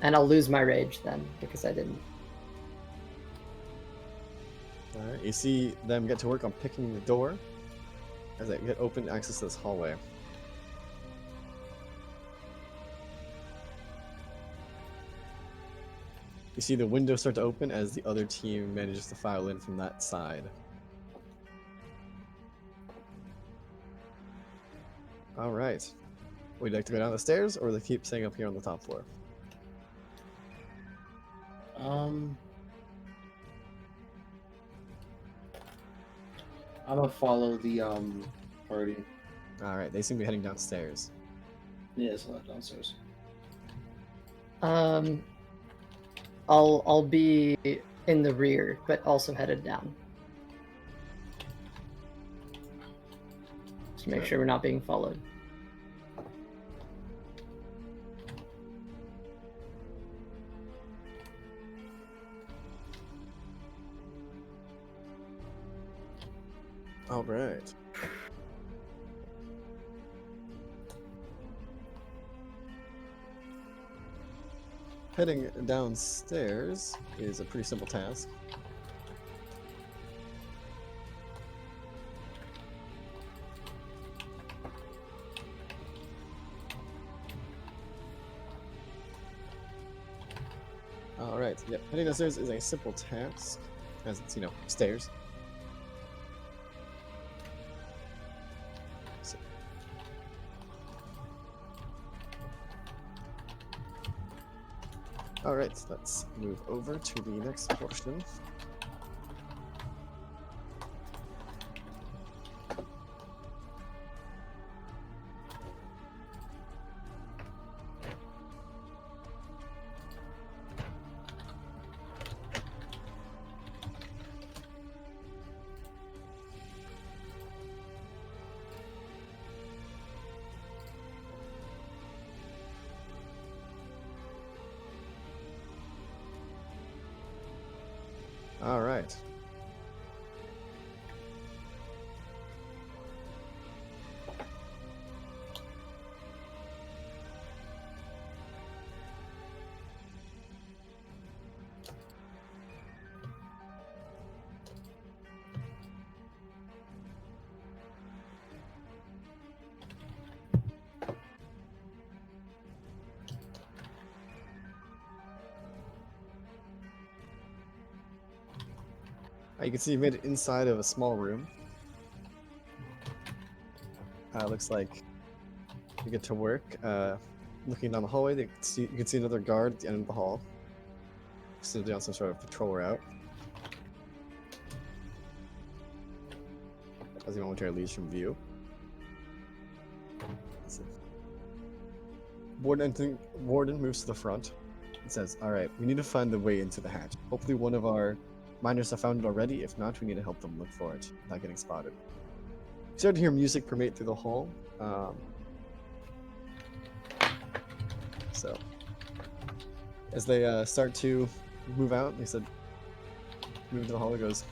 And I'll lose my rage then, because I didn't. Alright, you see them get to work on picking the door as they get open access to this hallway. You see the window start to open as the other team manages to file in from that side. Alright. Would you like to go down the stairs, or will they keep staying up here on the top floor? I'm gonna follow the party. Alright, they seem to be heading downstairs. Yeah, it's not downstairs. I'll be in the rear, but also headed down. Just make Okay. sure we're not being followed. Alright. Heading downstairs is a pretty simple task. Alright, yep. Heading downstairs is a simple task, as it's, stairs. Alright, let's move over to the next portion. All right. You can see you made it inside of a small room. Looks like you get to work. Looking down the hallway, you can see another guard at the end of the hall. Still on some sort of patrol route. As he momentarily leaves from view. Warden moves to the front and says, "Alright, we need to find the way into the hatch. Hopefully one of our miners have found it already. If not, we need to help them look for it without getting spotted." You start to hear music permeate through the hall. So, as they start to move out, they said, move into the hall, it goes,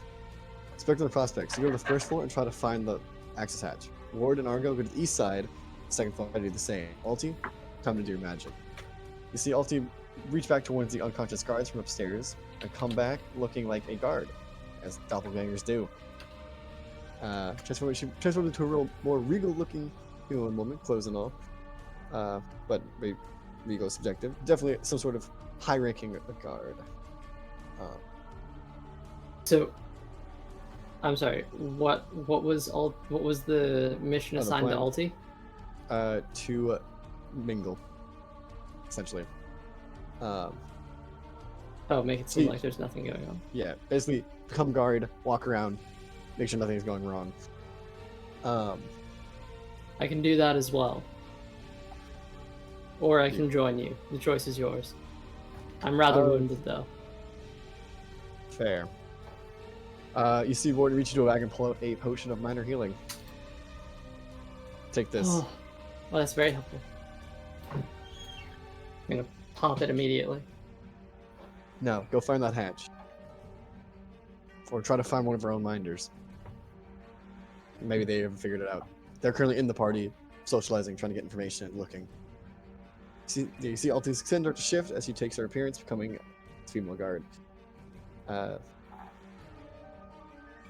"Spectre the prospects. You go to the first floor and try to find the access hatch. Ward and Argo go to the east side, second floor, to do the same. Alti, come to do your magic." You see Alti reach back towards the unconscious guards from upstairs and come back looking like a guard, as doppelgangers do. Transformed into a real more regal-looking human woman, clothes and all. But regal is subjective. Definitely some sort of high-ranking guard. So, I'm sorry. What was the mission Oh, the assigned to plan? Alti? To mingle, essentially. Oh, make it seem See- like there's nothing going on. Yeah, basically become guard, walk around, make sure nothing's going wrong. I can do that as well. Or I can join you. The choice is yours. I'm rather wounded though. Fair. You see Warden reach into a bag and pull out a potion of minor healing. Take this. Oh, well, that's very helpful. I'm gonna pop it immediately. Now, go find that hatch. Or try to find one of our own minders. Maybe they haven't figured it out. They're currently in the party, socializing, trying to get information and looking. You see Alti's skin start to shift as she takes her appearance, becoming a female guard.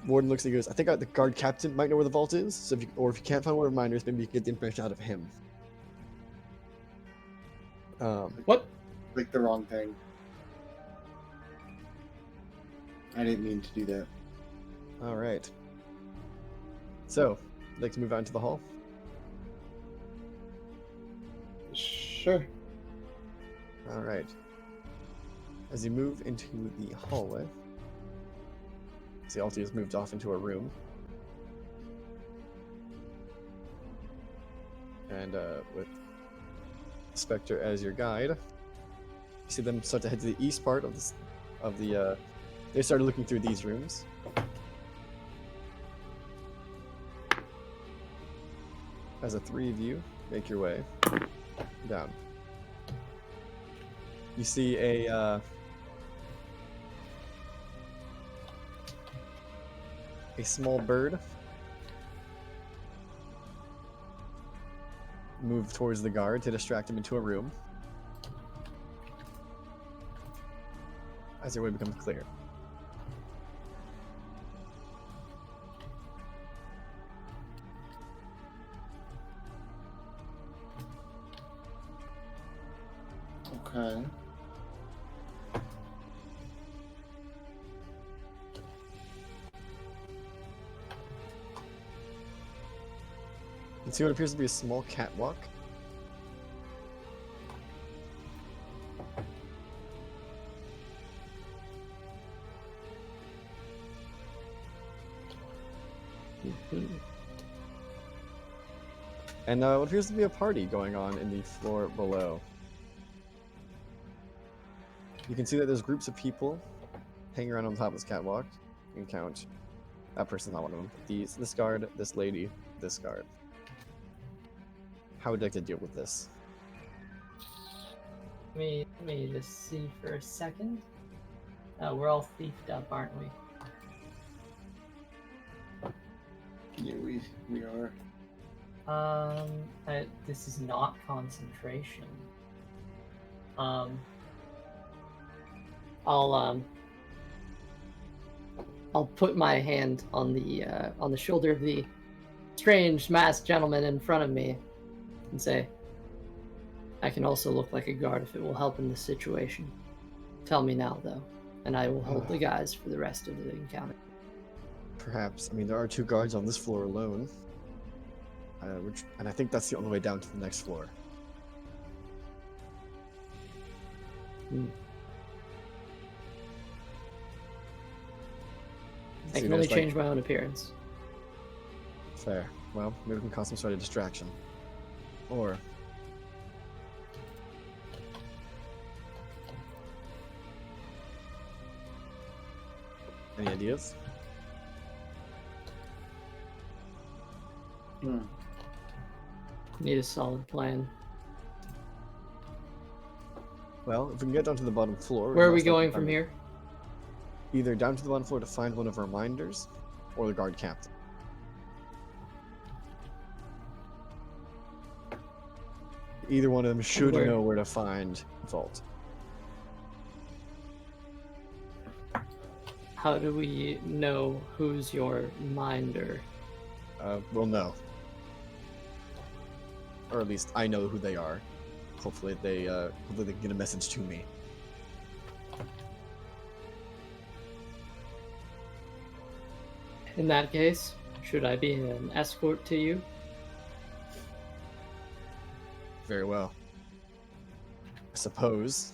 Warden looks and goes, "I think the guard captain might know where the vault is, so if you can't find one of the minders, maybe you can get the information out of him." What? Click the wrong thing. I didn't mean to do that. All right. So, I'd like to move out into the hall. Sure. All right. As you move into the hallway, see Alti has moved off into a room. And with Spectre as your guide, you see them start to head to the east part of this, they started looking through these rooms. As the three of you make your way down, you see a small bird move towards the guard to distract him into a room. As your way becomes clear. Okay. You see what appears to be a small catwalk. And what appears to be a party going on in the floor below. You can see that there's groups of people hanging around on top of this catwalk. You can count. That person's not one of them. This guard, this lady, this guard. How would you like to deal with this? Let me just see for a second. We're all thiefed up, aren't we? Yeah, we are. This is not concentration. I'll put my hand on the shoulder of the strange masked gentleman in front of me and say, I can also look like a guard if it will help in this situation. Tell me now, though, and I will hold the guys for the rest of the encounter. Perhaps. I mean, there are 2 guards on this floor alone. And I think that's the only way down to the next floor. I can only change my own appearance. Fair. Well, maybe we can cause some sort of distraction. Or... Any ideas? Need a solid plan. Well, if we can get down to the bottom floor... Where are we most likely going find from here? Either down to the bottom floor to find one of our minders, or the guard captain. Either one of them should Where? know where to find Vault. How do we know who's your minder? We'll know. Or at least I know who they are. Hopefully they can get a message to me. In that case, should I be an escort to you? Very well. I suppose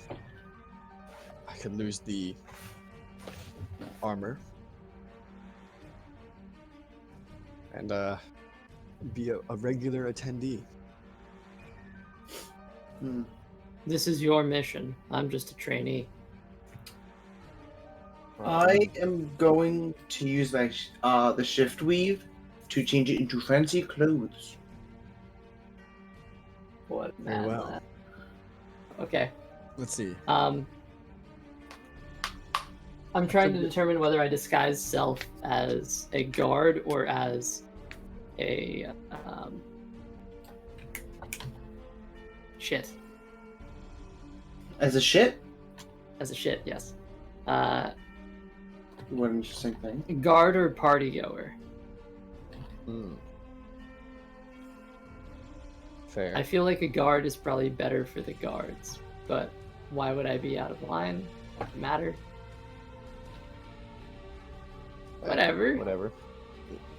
I could lose the armor and be a regular attendee. This is your mission. I'm just a trainee. I am going to use my the shift weave to change it into fancy clothes. What? Very man, well. Okay. Let's see. I'm trying to determine whether I disguise self as a guard or as a shit. As a shit? As a shit, yes. What an interesting thing. Guard or party goer. Fair. I feel like a guard is probably better for the guards, but why would I be out of line? Doesn't matter. Whatever. Whatever.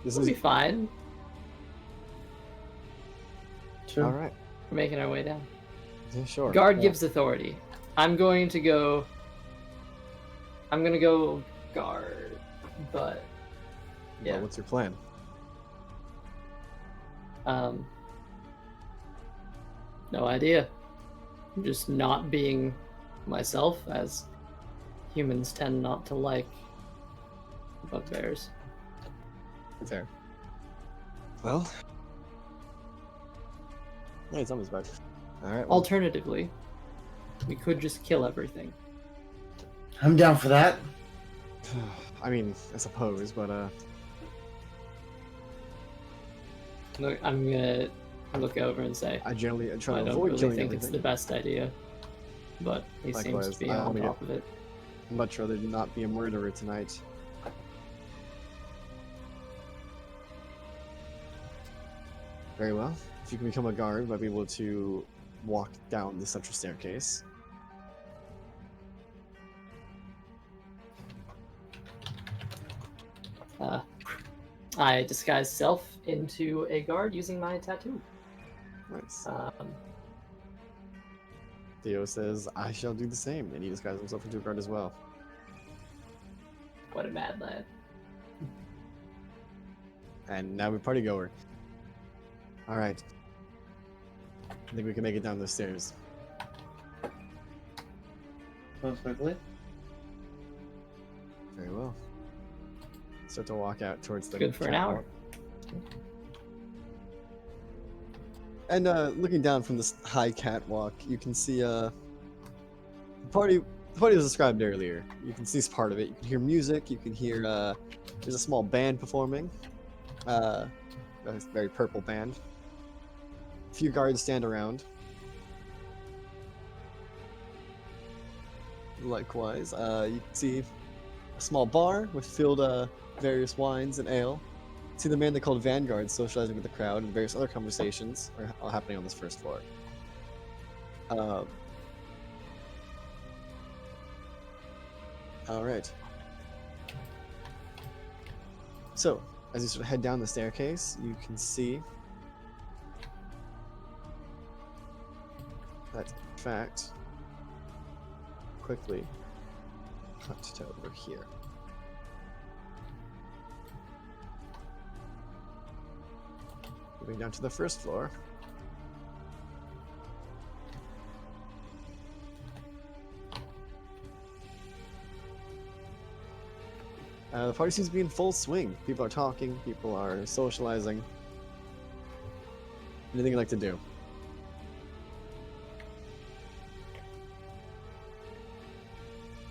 This We'll is be fine. Sure. all right. We're making our way down. Yeah, sure. Guard Yeah. gives authority. I'm going to go guard, but yeah. Well, what's your plan? No idea. I'm just not being myself, as humans tend not to like bugbears. Fair. Well. Yeah, it's almost back. Alright, well, Alternatively, we could just kill everything. I'm down for that. I mean, I suppose, but Look, I'm gonna look over and say, I generally try I to don't avoid really killing think it's everything. the best idea, but he seems Likewise, to be I on mean, top of it. I'd much rather not be a murderer tonight. Very well. If you can become a guard, I'll be able to walk down the central staircase. I disguise self into a guard using my tattoo. Nice. Um, Theo says, I shall do the same, and he disguises himself into a guard as well. what a mad lad. And now we're party goer. Alright. I think we can make it down the stairs. Most quickly. Very well. Start to walk out towards the Good for an hour. catwalk. And looking down from this high catwalk, you can see the party the party was described earlier. You can see part of it. You can hear music. You can hear there's a small band performing. A very purple band. A few guards stand around. Likewise, you can see a small bar with filled various wines and ale. See the man they called Vanguard socializing with the crowd, and various other conversations are all happening on this first floor. All right. So, as you sort of head down the staircase, you can see that, in fact, quickly cut to over here. Moving down to the first floor. The party seems to be in full swing. People are talking, people are socializing. Anything you'd like to do?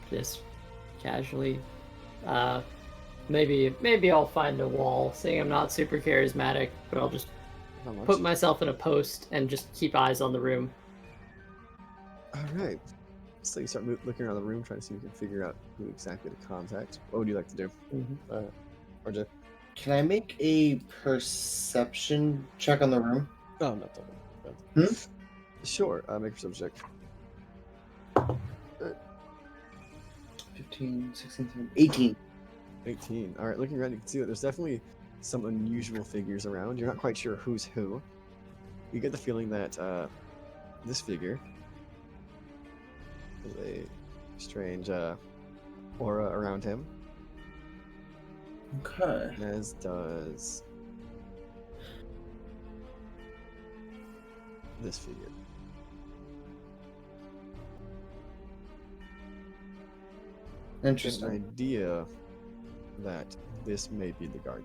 Just casually. Maybe I'll find a wall, saying I'm not super charismatic, but I'll just Not much. put myself in a post and just keep eyes on the room. Alright. So you start looking around the room, trying to see if you can figure out who exactly to contact. What would you like to do? RJ? Can I make a perception check on the room? Oh, not that. Hmm? Sure, make a perception check. 15, 16, 17, 18. 18. Alright, looking around, you can see that there's definitely some unusual figures around. You're not quite sure who's who. You get the feeling that this figure is a strange aura around him, Okay. as does this figure. An Interesting. idea that this may be the guard.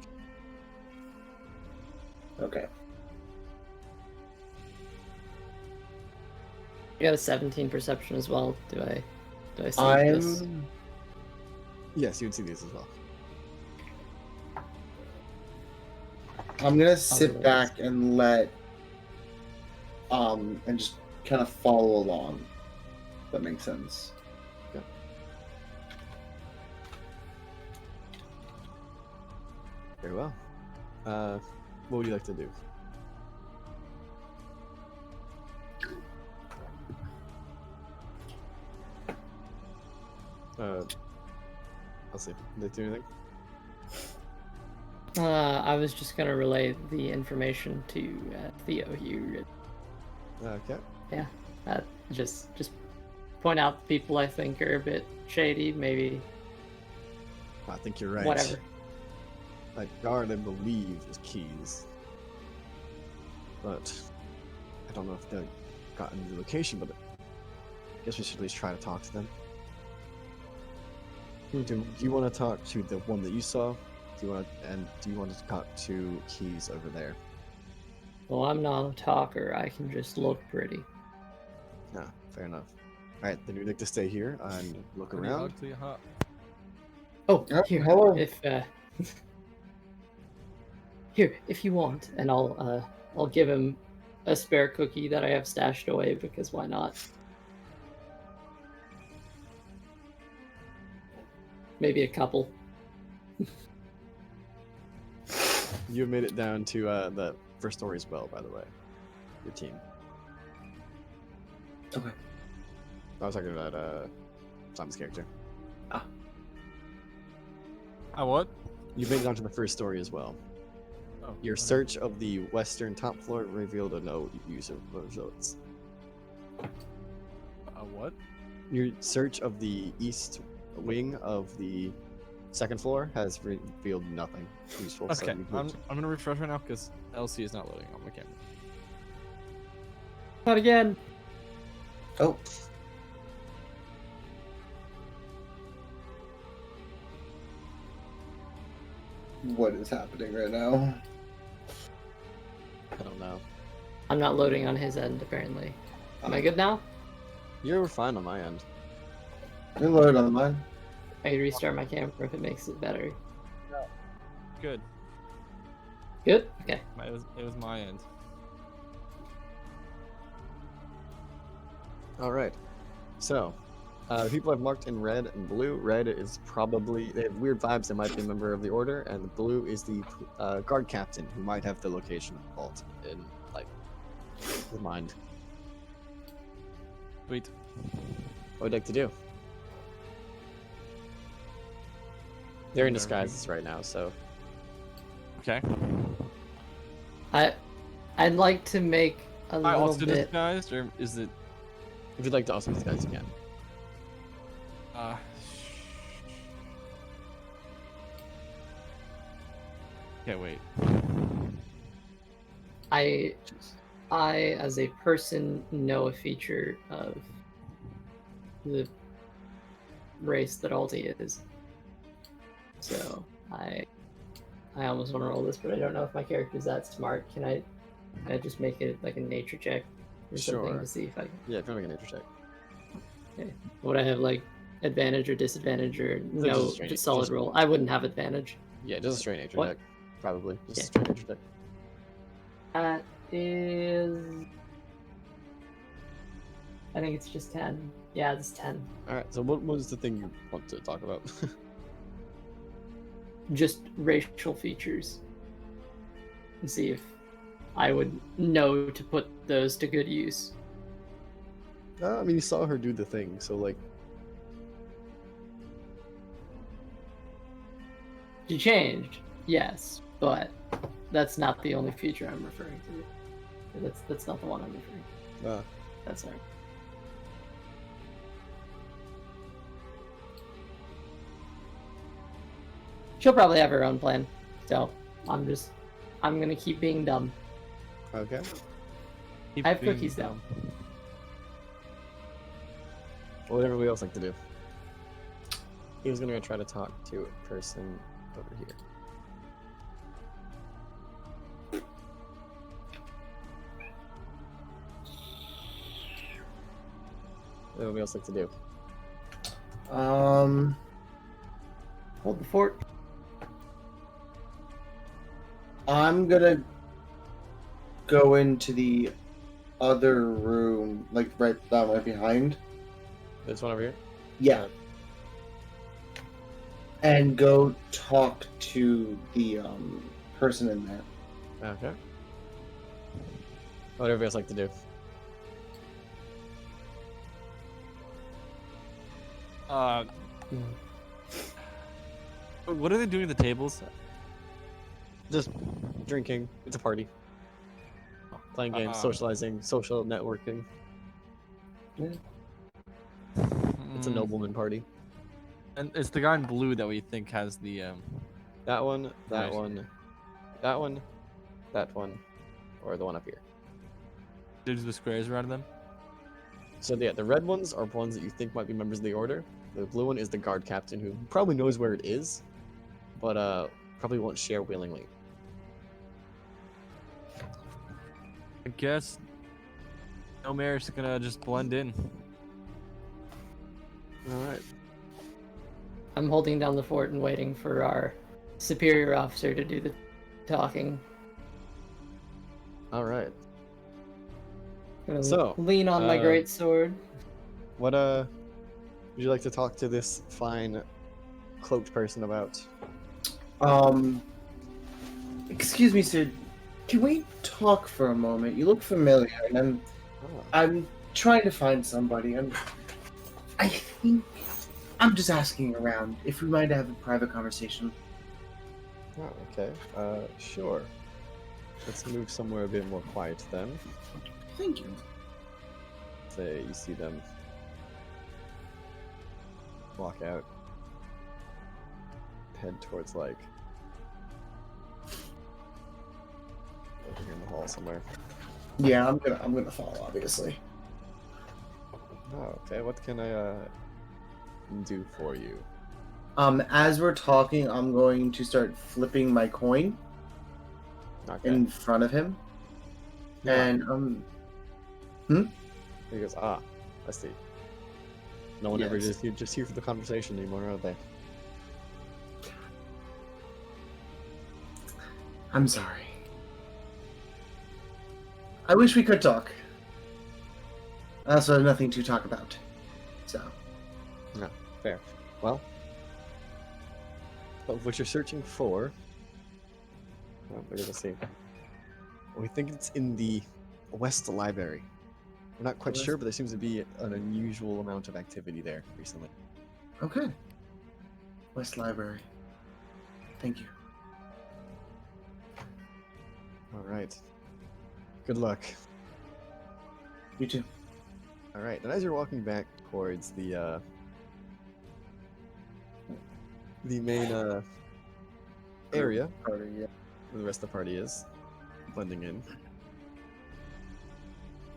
Okay. I got a 17 perception as well. Do I see this? I'm Yes, you would see these as well. gonna sit Otherwise- back and let and just kind of follow along. If that makes sense. Very well. What would you like to do? I'll see. Did they do anything? I was just gonna relay the information to Theo. You Okay. just point out people I think are a bit shady. Maybe I think you're right. whatever. That guard, I believe, is Keys. But I don't know if they've gotten the location, but I guess we should at least try to talk to them. Do you want to talk to the one that you saw? Do you want to talk to Keys over there? Well, I'm not a talker. I can just look pretty. Yeah, fair enough. Alright, then we'd like to stay here and look Pretty around. ugly, huh? Oh, Oh, here. hello. If here, if you want, and I'll give him a spare cookie that I have stashed away because why not? Maybe a couple. You have made it down to the first story as well, by the way. Your team. Okay. I was talking about Simon's character. What? You made it onto the first story as well. Oh, Your okay. search of the western top floor revealed a no use of results. What? Your search of the east wing of the second floor has revealed nothing useful. so Okay, you've I'm moved. gonna refresh right now because LC is not loading on my camera. Not again. Oh. What is happening right now? I don't know. I'm not loading on his end apparently. Am I good now? You're fine on my end. You load on mine. I can restart my camera if it makes it better. Good. Good? Okay. It was my end. All right. So, the people I've marked in red and blue. Red is probably they have weird vibes. They might be a member of the order, and the blue is the guard captain who might have the location of the vault in like the mind. Sweet. What would you like to do? They're in Whatever. disguises right now, so Okay. I'd like to make a I little also bit. disguised, or is it? if you'd like to also disguise, you can. Uh, okay, wait. I as a person know a feature of the race that Alti is. So I almost want to roll this, but I don't know if my character's that smart. Can I just make it like a nature check or something Sure. to see if I can? Yeah, if you want to make a nature check. Okay. Would I have like advantage or disadvantage or just no a straight- solid just- roll? I wouldn't have advantage. Yeah, just a straight nature What? check. Probably. Just a Okay. straight nature check. That is. I think it's just 10. Yeah, it's 10. Alright, so what was the thing you want to talk about? Just racial features. And see if I would know to put those to good use. I mean, you saw her do the thing, so like, She changed, yes, but that's not the only feature I'm referring to. That's not the one I'm referring to. That's her. She'll probably have her own plan, so I'm gonna keep being dumb. okay. Keep I have being cookies, though. dumb. What would everybody else like to do? He was gonna go try to talk to a person over here. What would everybody else like to do? Hold the fort. I'm gonna go into the other room, like right behind. This one over here? Yeah. And go talk to the person in there. Okay. What would everybody else like to do? What are they doing at the tables? Just drinking. It's a party. Playing games, socializing, social networking. It's a nobleman party. And it's the guy in blue that we think has the That one, that Right. one, that one, that one, or the one up here. dudes with squares around them. So yeah, the red ones are ones that you think might be members of the order. The blue one is the guard captain who probably knows where it is, but probably won't share willingly. I guess Omer's gonna just blend in. All right. I'm holding down the fort and waiting for our superior officer to do the talking. All right. Gonna So, lean on my great sword. What would you like to talk to this fine cloaked person about? Excuse me, sir. Can we talk for a moment? You look familiar, and Oh, I'm trying to find somebody. I think I'm just asking around if we might have a private conversation. oh, okay. Sure. Let's move somewhere a bit more quiet then. Thank you. Say you see them walk out, head towards like over here in the hall somewhere. Yeah, I'm gonna follow, obviously. Oh, okay. What can I do for you? As we're talking, I'm going to start flipping my coin Okay. in front of him, Yeah. and He goes, I see. No one ever Yes. just here for the conversation anymore, are they? I'm sorry. I wish we could talk. I also have nothing to talk about. So, No, fair. Well, but what you're searching for, well, we're gonna see. We think it's in the West Library. We're not quite West- sure, but there seems to be an unusual amount of activity there recently. okay. West Library. Thank you. All right. Good luck. You too. All right, and as you're walking back towards the main area Carter, yeah. where the rest of the party is, blending in,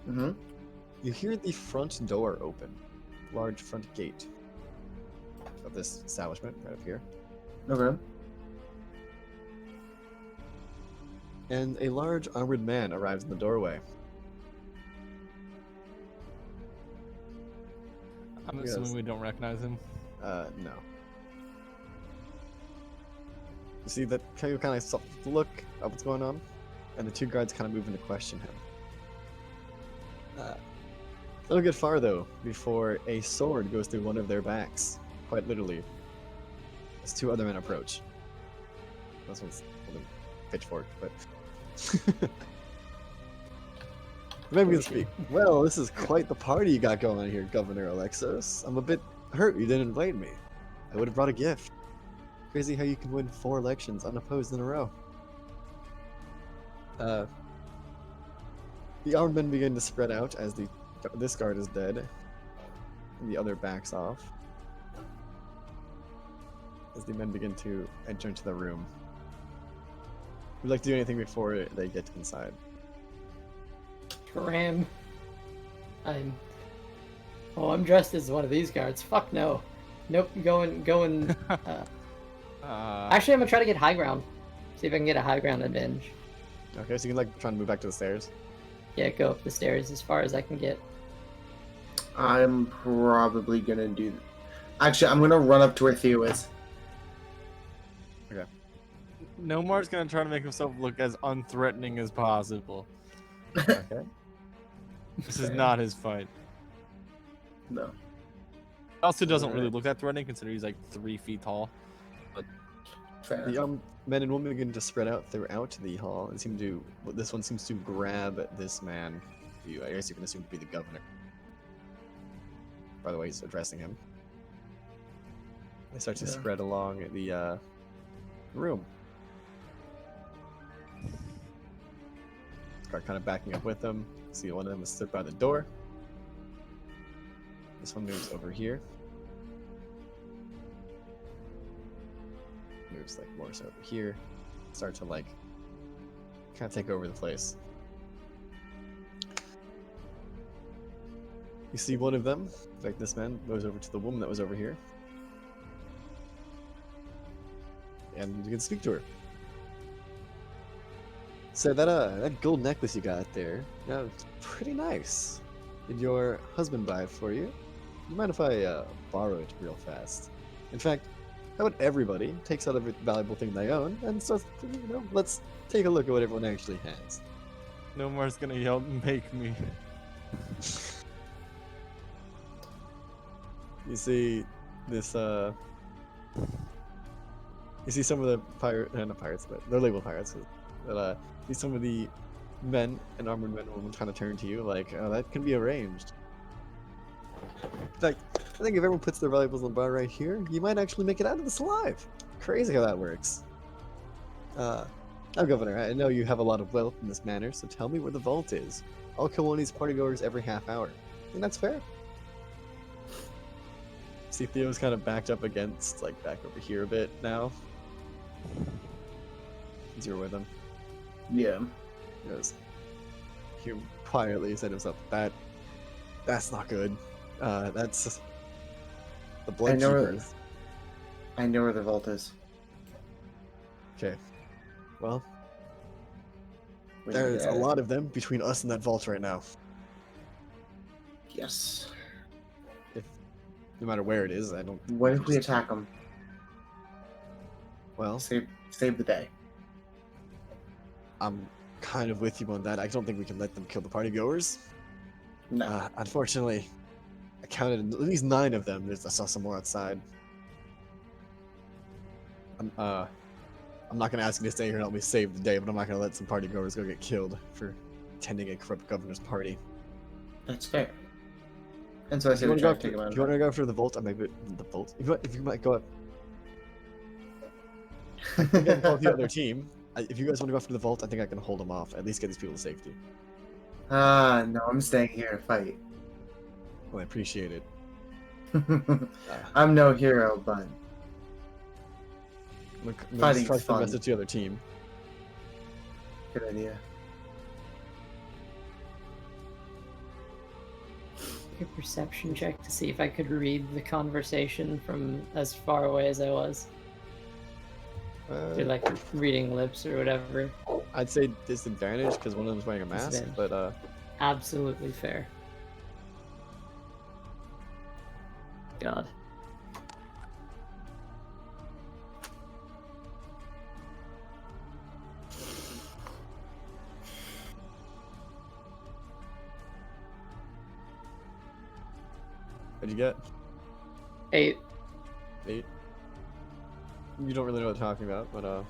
Mm-hmm. you hear the front door open, large front gate of this establishment right up here, Okay. and a large armored man arrives in the doorway. I'm Yes. assuming we don't recognize him. No. You see that you kind of look at what's going on, and the two guards kind of move in to question him. They don't get far though before a sword goes through one of their backs, quite literally. As two other men approach. This one's holding a pitchfork, but maybe we can speak. Well, this is quite the party you got going on here, Governor Alexos. I'm a bit hurt you didn't invite me. I would have brought a gift. Crazy how you can win 4 elections unopposed in a row. The armed men begin to spread out as this guard is dead, and the other backs off. As the men begin to enter into the room. Would you like to do anything before they get inside? Graham. I'm dressed as one of these guards. Fuck no. Nope, going. Actually, I'm gonna try to get high ground. See if I can get a high ground advantage. Okay, so you can like try and move back to the stairs. Yeah, go up the stairs as far as I can get. I'm probably gonna do. Actually, I'm gonna run up to where Theo is. Nomar's gonna try to make himself look as unthreatening as possible. Okay. This is not his fight. No. Also doesn't really Alright. look that threatening considering he's like 3 feet tall. Fair. The men and women begin to spread out throughout the hall and this one seems to grab this man, who I guess you can assume to be the governor. By the way, he's addressing him. They start to Yeah. spread along the room. Start kind of backing up with them. See, one of them is stood by the door. This one moves over here. Moves like more so over here. Start to like kind of take over the place. You see one of them, in fact this man, goes over to the woman that was over here. And you can speak to her. So that gold necklace you got there, it's pretty nice. Did your husband buy it for you? You mind if I borrow it real fast? In fact, how about everybody takes out every valuable thing they own and starts, let's take a look at what everyone actually has. Nomar's gonna yell, "Make me." You see this, you see some of the not pirates, but they're labeled pirates. But you see some of the men and armored men and women kind of turn to you like, oh, that can be arranged. In fact, I think if everyone puts their valuables in the bar right here, you might actually make it out of this alive. Crazy how that works. Now, Governor, I know you have a lot of wealth in this manor, so tell me where the vault is. I'll kill one of these partygoers every half hour. And that's fair. See, Theo's kind of backed up against, like, back over here a bit now. Since you're with him. Yeah. He quietly said to himself, that's not good. That's the blood know where- keepers. I know where the vault is. Okay. Well, We there's a got it. lot of them between us and that vault right now. Yes. no matter where it is. I don't. What if we attack them? Well, Save the day. I'm kind of with you on that. I don't think we can let them kill the party goers. No. Unfortunately, I counted at least 9 of them. I saw some more outside. I'm not gonna ask you to stay here and help me save the day, but I'm not gonna let some party goers go get killed for attending a corrupt governor's party. That's fair. And so I If say you we want to try go to take after, them out. if you want to go after the vault, I might the vault. If you might go up, I can call the other team. If you guys want to go after the vault, I think I can hold them off. At least get these people to safety. No, I'm staying here to fight. Well, I appreciate it. I'm no hero, but I'm gonna Fighting's try to fun. message the other team. good idea. A perception check to see if I could read the conversation from as far away as I was. Do like reading lips or whatever. I'd say disadvantage because one of them's wearing a mask, Disadvantage. but Absolutely fair. God. what'd you get? 8. 8. You don't really know what they're talking about, but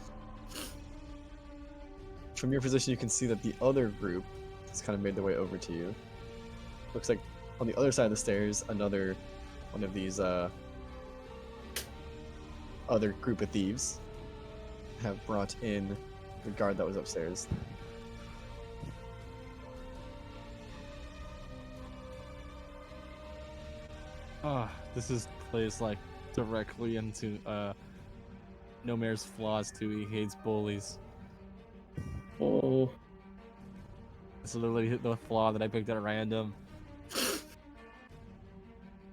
from your position, you can see that the other group has kind of made their way over to you. Looks like on the other side of the stairs, another one of these other group of thieves have brought in the guard that was upstairs. This plays like directly into No Mare's flaws too. He hates bullies. Oh. It's literally the flaw that I picked at random.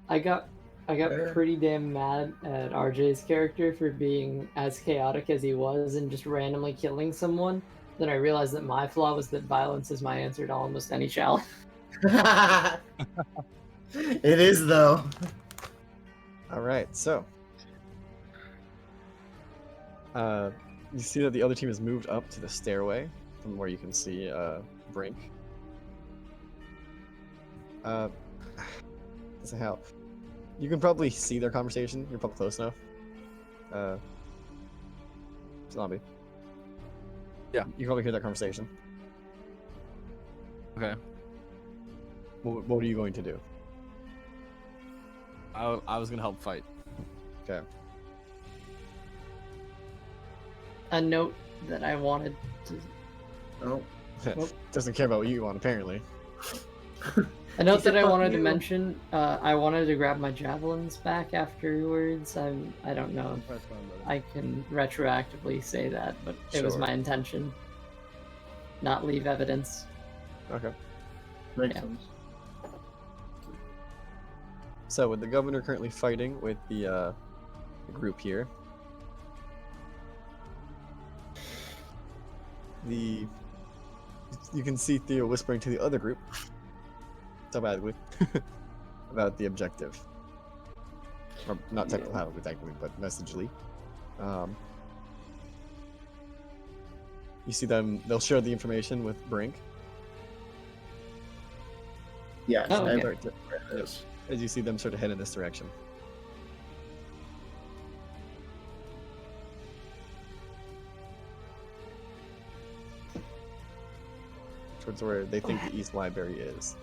I got pretty damn mad at RJ's character for being as chaotic as he was and just randomly killing someone. Then I realized that my flaw was that violence is my answer to almost any challenge. It is though. All right, so you see that the other team has moved up to the stairway from where you can see Brink. As a hell, you can probably see their conversation. You're probably close enough. Zombie. Yeah, you can probably hear that conversation. Okay. What are you going to do? I was gonna help fight. Okay. A note that I wanted to Oh. Doesn't care about what you want, apparently. A note said, that I "Fuck wanted to you." mention, I wanted to grab my javelins back afterwards. I don't know if I can retroactively say that, but it was Sure. my intention. Not leave evidence. Okay. Makes Yeah. sense. So, with the governor currently fighting with the group here, you can see Theo whispering to the other group, telepathically, about the objective. Or not technically, but messagely. You see them; they'll share the information with Brink. Yes. Oh, okay. Start to- Yes. as you see them sort of head in this direction. Towards where they think the East Library is.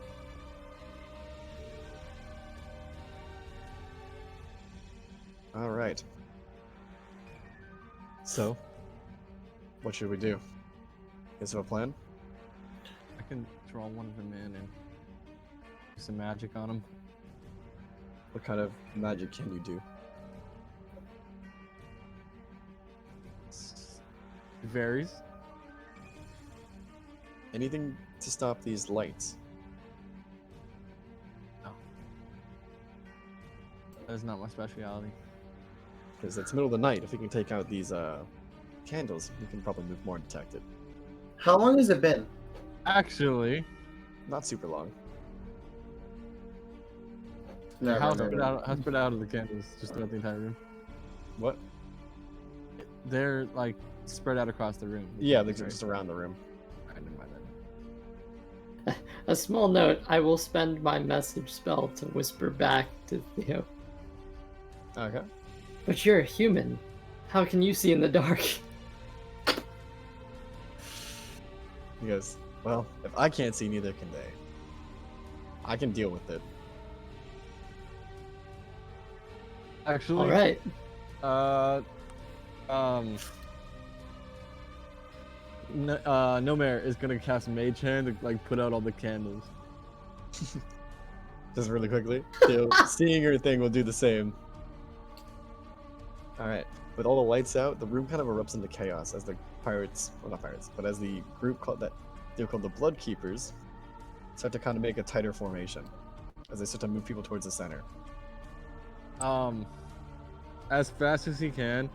All right. So, what should we do? Is there a plan? I can draw one of them in and do some magic on him. What kind of magic can you do? It varies. Anything to stop these lights? That is not my specialty. Because it's middle of the night. If we can take out these candles, we can probably move more undetected. How long has it been? Actually, Not super long. Never, How never. spread out of the candles just throughout the entire room? What? They're like spread out across the room. Yeah, they're Right. just around the room. Alright, never mind that. A small note, I will spend my message spell to whisper back to Theo. Okay. But you're a human. How can you see in the dark? He goes, well, if I can't see, neither can they. I can deal with it. Actually, Alright. Nomer is gonna cast Mage Hand to like put out all the candles. Just really quickly. Theo, seeing your thing will do the same. Alright. With all the lights out, the room kind of erupts into chaos as the pirates, well not pirates, but as the group called that they're called the Blood Keepers start to kind of make a tighter formation as they start to move people towards the center. As fast as he can,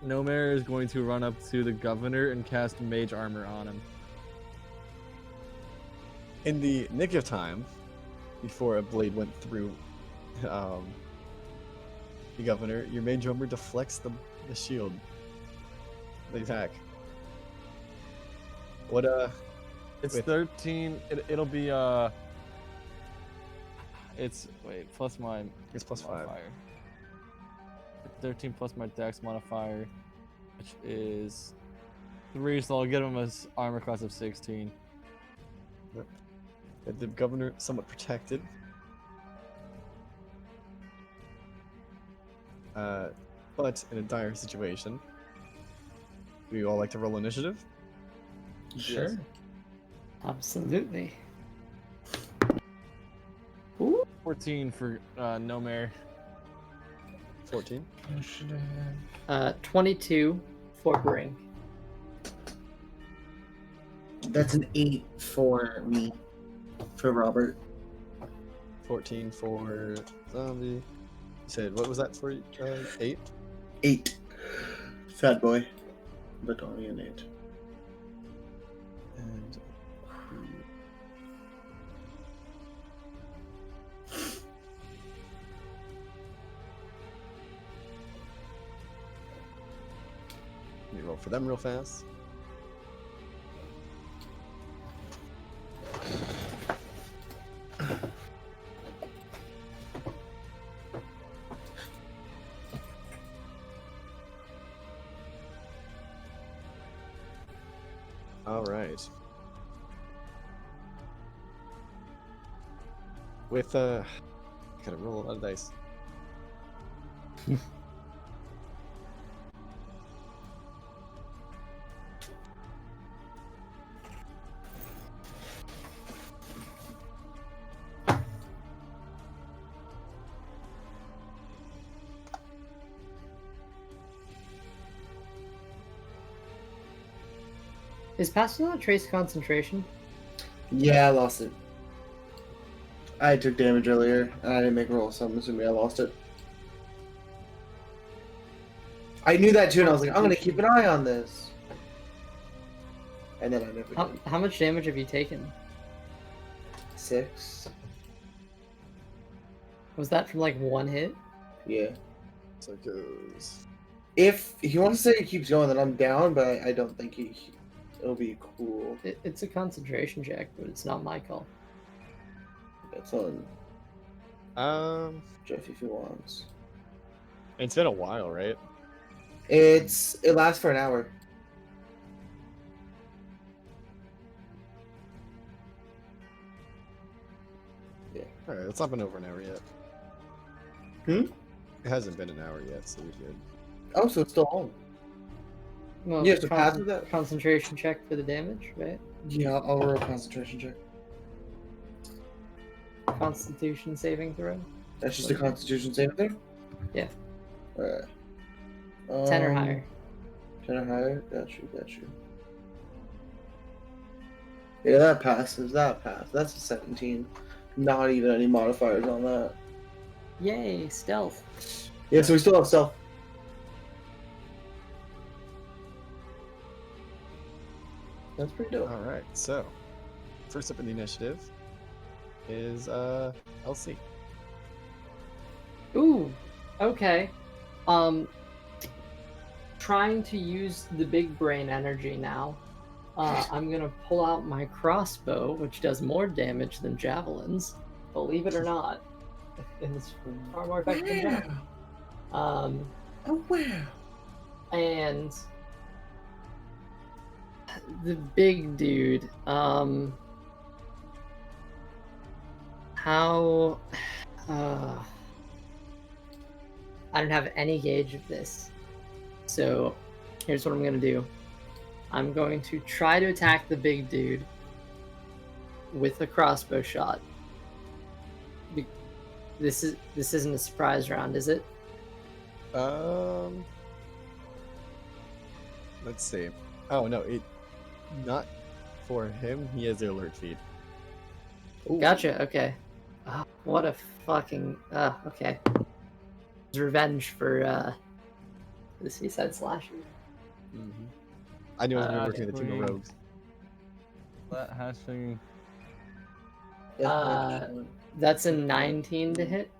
Nomer is going to run up to the governor and cast Mage Armor on him. In the nick of time, before a blade went through the governor, your mage armor deflects the shield. The attack. What It's Wait. 13. It'll be It's wait plus my it's +5. modifier. 13 plus my Dex modifier, which is 3. So I'll give him a armor class of 16. The governor somewhat protected. But in a dire situation, do you all like to roll initiative? Sure. Absolutely. 14 for Nomer. 14. 22 for Brink. That's an 8 for me. For Robert. 14 for zombie. You said, what was that for you? 8? 8. Fat boy. But only an 8. And let me roll for them real fast. All right. With gotta roll a lot of dice. Is Pass Without Trace concentration? Yeah, I lost it. I took damage earlier, and I didn't make a roll, so I'm assuming I lost it. I knew that too, and I was like, I'm gonna keep an eye on this. And then I never did. How much damage have you taken? 6. Was that from like one hit? Yeah. So it goes. If he wants to say he keeps going, then I'm down, but I don't think it'll be cool. It's a concentration check, but it's not my call. It's on Jeffy if he wants. It's been a while, right? It lasts for an hour. Yeah. All right, it's not been over an hour yet. Hmm? It hasn't been an hour yet, so you're good. Oh, so it's still on. Well, Yeah, so Pass Without. concentration check for the damage, right? Yeah, I'll roll a concentration check. Constitution saving throw. That's just a Constitution saving throw. Yeah. Alright. 10 or higher. 10 or higher. Got you. Yeah, that passes. That's a 17. Not even any modifiers on that. Yay, stealth. Yeah, so we still have stealth. That's pretty dope. All right, so first up in the initiative is LC. Ooh, okay. Trying to use the big brain energy now. I'm gonna pull out my crossbow, which does more damage than javelins. Believe it or not, it's far more effective than javelins. Oh wow. And the big dude. How? I don't have any gauge of this, so here's what I'm gonna do. I'm going to try to attack the big dude with a crossbow shot. This isn't a surprise round, is it? Let's see. Oh no, it not for him. He has the alert feed. Gotcha. Okay. Oh, what a fucking. Okay. It's revenge for the Seaside Slasher. Mm-hmm. I knew I was gonna be working with a team of Actually- rogues. That hashing. That's a 19 to hit.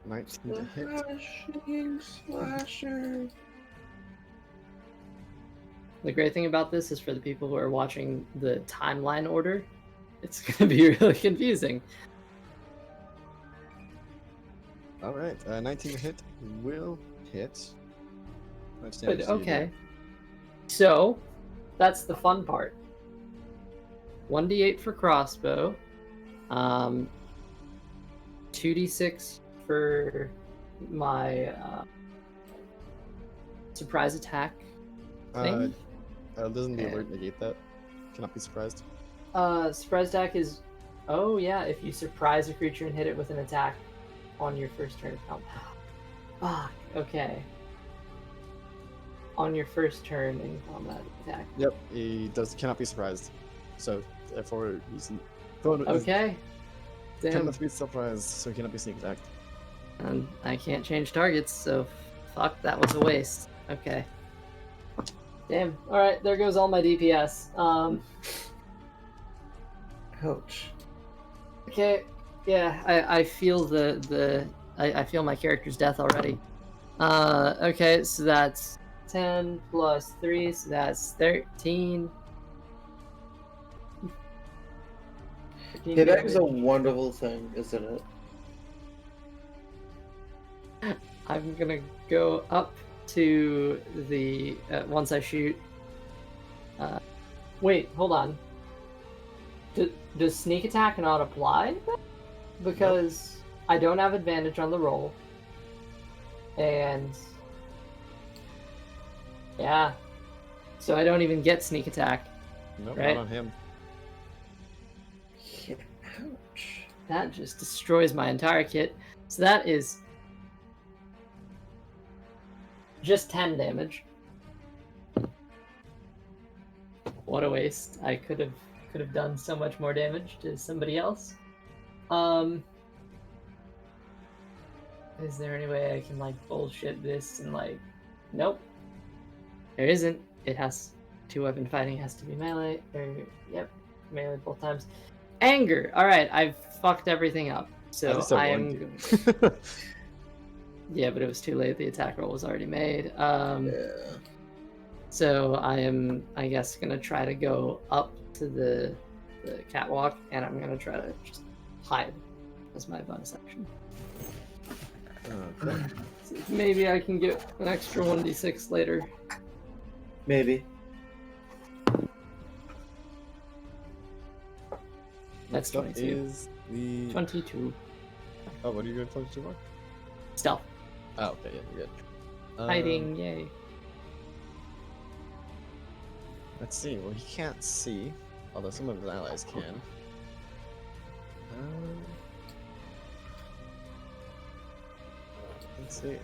19 to hit. Slashing slasher. The great thing about this is for the people who are watching the timeline order, it's gonna be really confusing. All right, 19 to hit will hit. Much But damage do you do? okay. So, that's the fun part. 1d8 for crossbow. 2d6 for my surprise attack thing. Doesn't the And- alert negate that? Cannot be surprised. Surprise attack is... Oh, yeah, if you surprise a creature and hit it with an attack on your first turn of combat. Fuck, okay. On your first turn in combat attack. Yep, he cannot be surprised. So therefore, he's Okay. Damn. cannot be surprised. So he cannot be sneak attacked. And I can't change targets, so fuck, that was a waste. Okay. Damn. Alright, there goes all my DPS. Ouch. Okay. Yeah, I feel I feel my character's death already. Okay, so that's 10 plus 3, so that's 13. 13 Payback is a damage. wonderful thing, isn't it? I'm gonna go up to the once I shoot. Wait, hold on. Does sneak attack not apply? Because I don't have advantage on the roll, and yeah, so I don't even get sneak attack. Nope, Right. not on him. Yeah, ouch. That just destroys my entire kit. So that is just 10 damage. What a waste. I could have done so much more damage to somebody else. Is there any way I can like bullshit this and like nope. There isn't. It has 2-weapon fighting has to be melee. Yep, melee both times. Anger. Alright, I've fucked everything up. So just said I one, am dude. Yeah, but it was too late. The attack roll was already made. Yeah. So I am, I guess, gonna try to go up to the catwalk, and I'm gonna try to just hide as my bonus action. Okay. So maybe I can get an extra 1d6 later. Maybe. That's Next up 22. is the 22. Oh, what are you going to 22 for? Stealth. Oh, okay, yeah, you're good. Hiding, yay. Let's see. Well, he can't see, although some of his allies can. Let's see.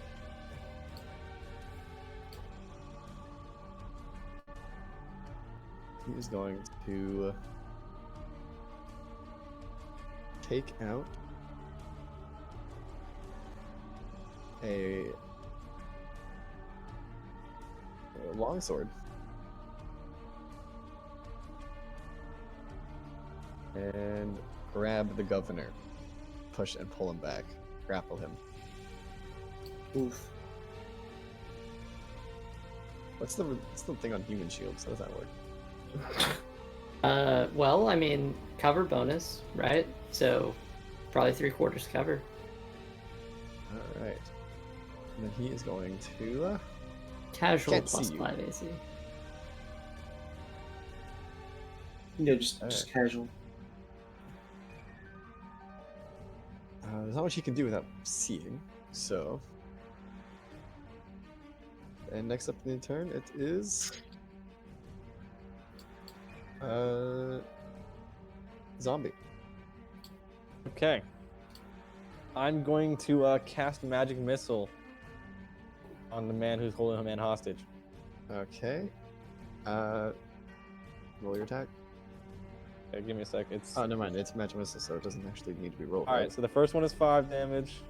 He's going to take out a longsword. And grab the governor, push and pull him back, grapple him. Oof. What's the thing on human shields? How does that work? Well, I mean, cover bonus, right? So probably 3/4 cover. All right. And then he is going to. Casual Can't see plus you. 5 AC. Yeah, just Alright. casual. There's not much he can do without seeing, so. And next up in the turn, it is. Zombie. Okay. I'm going to cast Magic Missile on the man who's holding a man hostage. Okay. Roll your attack. Okay, give me a sec. It's Oh, never mind. It's magic missile, so it doesn't actually need to be rolled. all right. So the first one is 5 damage.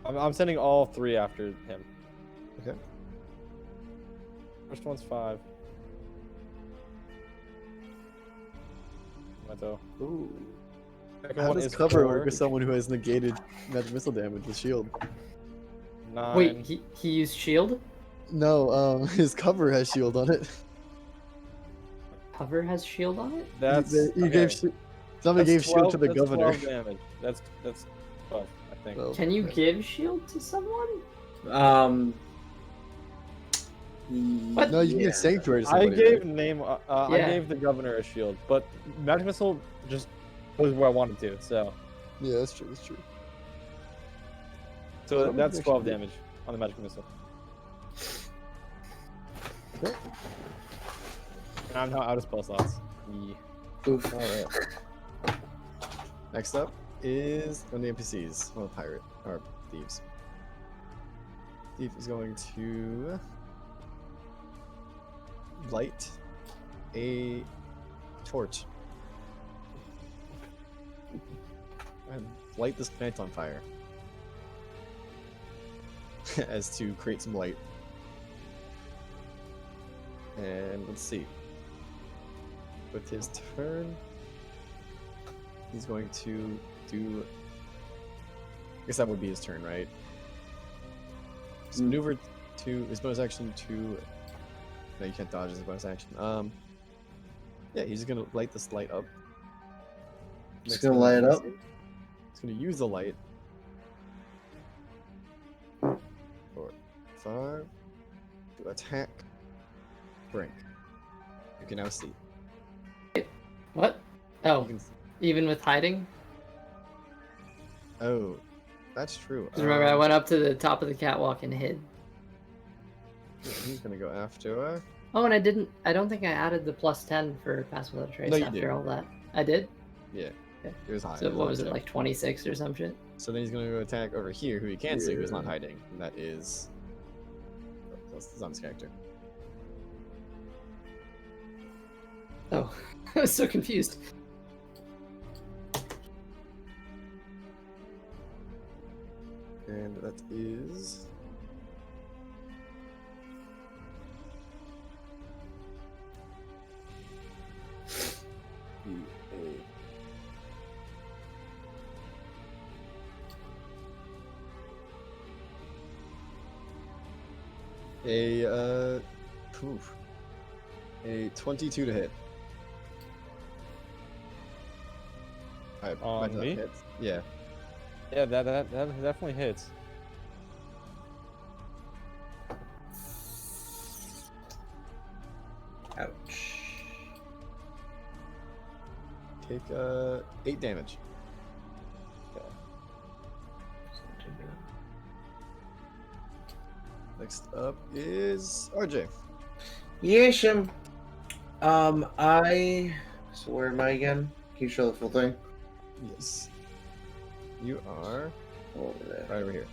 I'm sending all 3 after him. Okay. First one's 5. Meto. Ooh. Second How one does is cover 4. work with someone who has negated magic missile damage with shield? 9. Wait, he used shield? No, his cover has shield on it. Cover has shield on it? That's You okay. gave somebody That's gave shield to 12 the that's governor. 12 damage. That's 12, I think. Well, Can you give shield to someone? What? No, you can yeah. get sanctuary to I somebody. gave right? name. I Yeah. gave the governor a shield, but magic missile just was where I wanted to. So Yeah, that's true. That's true. so What that's would 12 actually- damage on the magic missile. Okay. And I'm now out of spell slots. Yeah. Oof. All right. Next up is one of the NPCs, one of the pirate or thieves. Thief is going to light a torch and light this plant on fire as to create some light. And let's see. With his turn, he's going to do. I guess that would be his turn, right? His maneuver to his bonus action to. No, you can't dodge his bonus action. Yeah, he's just gonna light this light up. Just Next gonna thing light it he's- up? He's gonna use the light. 4, 5 to attack Brink. You can now see. What? You Oh, can, even with hiding? oh, that's true. 'Cause remember, I went up to the top of the catwalk and hid. He's gonna go after. Oh, and I don't think I added the +10 for Pass Without a Trace No, you after did. all that. I did? Yeah, Okay. it was high. So what was it, high like 26 or some shit? So then he's gonna go attack over here, who he can see, who's not Yeah. hiding, and that is. That's the zombie's character. Oh, I was so confused. And that is. Poof. A 22 to hit. Alright, On mine's not me? hit. Yeah. Yeah, that definitely hits. Ouch. Take 8 damage. Next up is RJ. Yeshim. So where am I again? Can you show the full thing? Yes. You are Over there. right over here.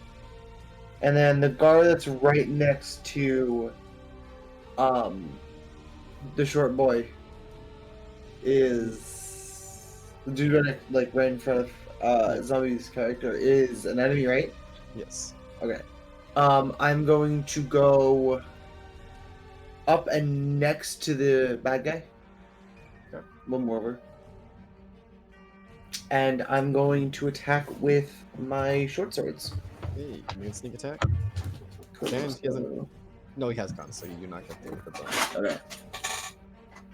And then the guard that's right next to the short boy is the dude right in front of Zombie's character is an enemy, right? Yes. Okay. I'm going to go up and next to the bad guy. Okay. One more over. and I'm going to attack with my short swords. Hey, you can sneak attack. And he hasn't. No, he has gone, so you do not get the bonus. Okay.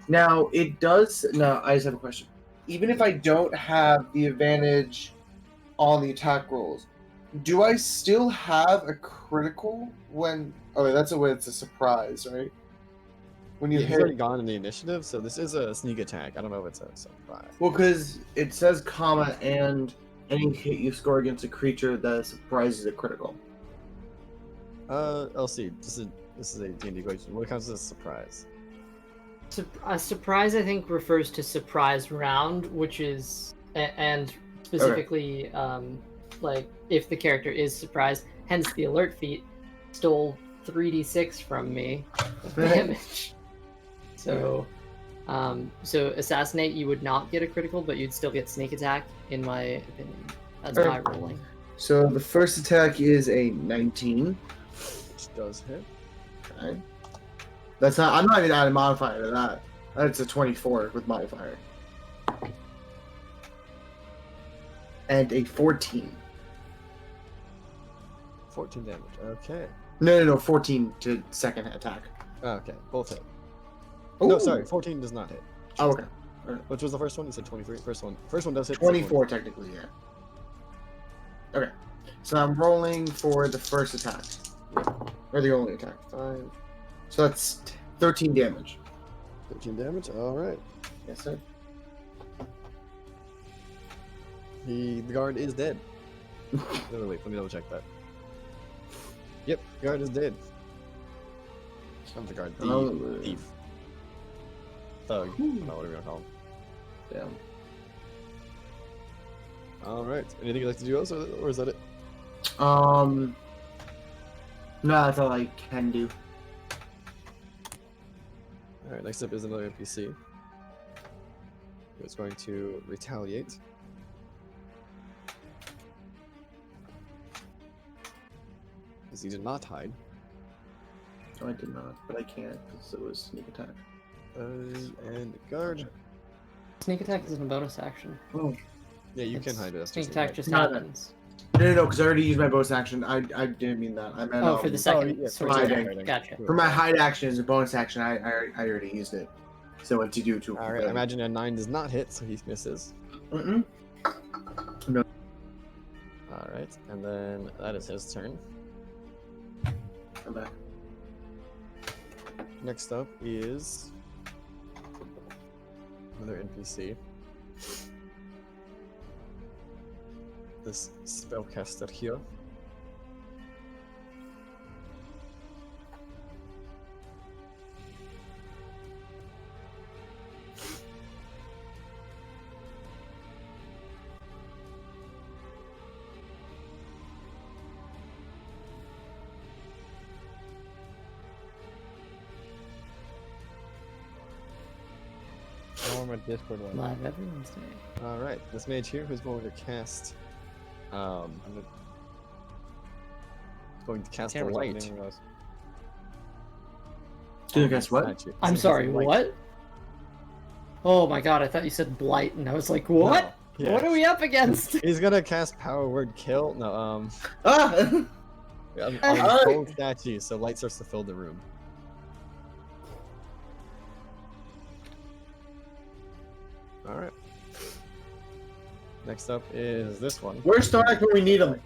Now it does. Now I just have a question. Even if I don't have the advantage on the attack rolls, do I still have a critical when? Oh, that's a way. It's a surprise, right? When you Yeah, he's hit. already gone in the initiative, so this is a sneak attack. I don't know if it's a surprise. Well, because it says comma and any hit you score against a creature that surprises a critical. LC, this is a D&D question. What counts as a surprise? A surprise, I think, refers to surprise round, which is and specifically, like if the character is surprised. Hence, the alert feat stole 3d6 from me of damage. So, so assassinate, you would not get a critical, but you'd still get sneak attack, in my opinion. That's my rolling. So the first attack is a 19. Which does hit. Okay. That's not. I'm not even adding modifier to that. That's a 24 with modifier. And a 14. 14 damage. Okay. No. 14 to second attack. Okay, both hit. Ooh. No, sorry, 14 does not hit. Oh, okay. Which was the first one? You said 23? First one does hit. 24 technically, yeah. Okay. So I'm rolling for the first attack. Or the only attack. 5. So that's 13 damage. 13 damage? Alright. Yes, sir. The guard is dead. Wait, let me double check that. Yep, the guard is dead. Not the guard, the thief. Thug. I don't know what we're gonna call him. Damn. Alright. Anything you'd like to do else, or is that it? No, that's all I can do. Alright, next up is another NPC. Who's going to retaliate. Because he did not hide. No, I did not, but I can't because it was sneak attack. And guard. Sneak attack isn't a bonus action. Oh. Yeah, you can hide it. Sneak attack just No. happens. No, because I already used my bonus action. I didn't mean that. I meant For the second yeah, sword hiding. attack. Gotcha. for my hide action as a bonus action. I already used it. So what to do to? Alright, I imagine a 9 does not hit, so he misses. Mm-mm. Alright, and then that is his turn. I'm back. Next up is another NPC. This spellcaster here. Oh, my Discord one. Live every Wednesday. Alright, this mage here who's going to cast going to cast a Camera's on, I light. didn't realize. Dude, guess what? Statue. I'm It's sorry, a light. what? Oh my god, I thought you said blight, and I was like, what? No. Yeah. What are we up against? He's gonna cast power word kill. No, Ah! on Alright. cold statue, so light starts to fill the room. Alright. Next up is this one. Where's Stark when we need him?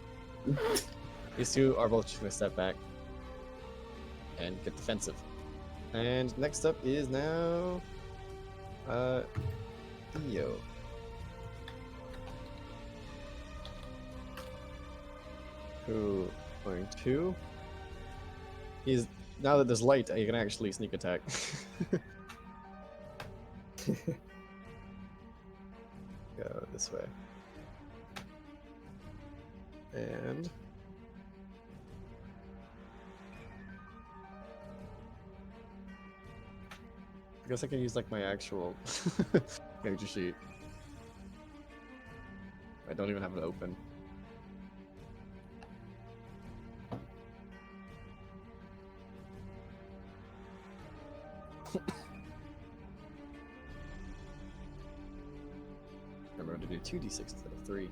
These two are both just gonna step back and get defensive. And next up is now Theo. Who going to he's now that there's light, you can actually sneak attack. Go this way. And I guess I can use like my actual character sheet. I don't even have it open. Remember to to do 2d6 instead of 3.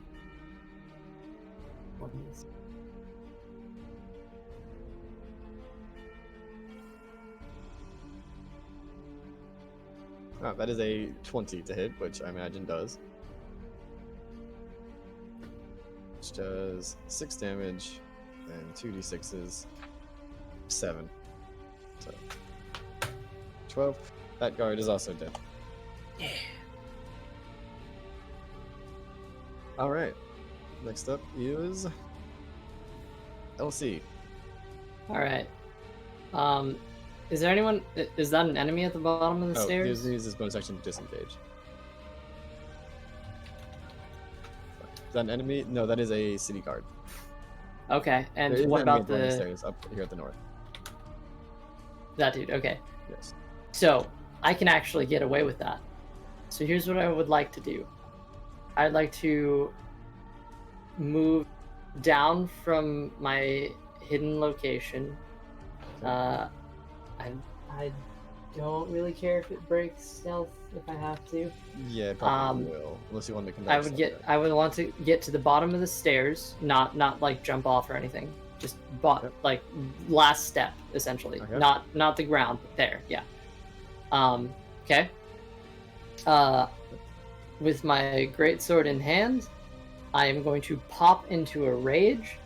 Oh, that is a 20 to hit, which I imagine does. Which does 6 damage, and 2d6s, 7. So, 12. That guard is also dead. Yeah. Alright. Next up is LC. All right. Is there anyone? Is that an enemy at the bottom of the Oh, stairs? use this bonus action to disengage. Is that an enemy? No, that is a city guard. Okay. And There is what an enemy about at the the stairs up here at the north? that dude? Okay. Yes. So I can actually get away with that. So here's what I would like to do. I'd like to move down from my hidden location. I don't really care if it breaks stealth if I have to. Yeah, it probably will. Unless you want to come back. I would want to get to the bottom of the stairs, not like jump off or anything. Just Yep. like last step essentially. Okay. Not the ground, but there, yeah. Okay. With my greatsword in hand, I am going to pop into a rage,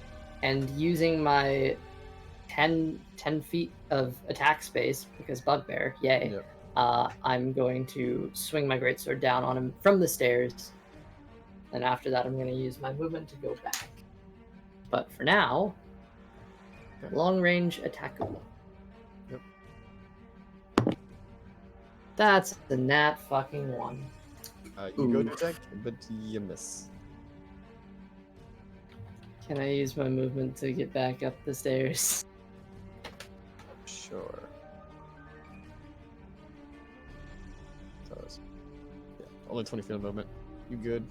and using my 10 feet of attack space, because bugbear, yay, Yep. I'm going to swing my greatsword down on him from the stairs, and after that I'm going to use my movement to go back. But for now, Okay. long range attack. Yep. That's the nat fucking 1. You go to attack, but you miss. Can I use my movement to get back up the stairs? Sure. So it's, yeah, only 20 feet of movement. You good?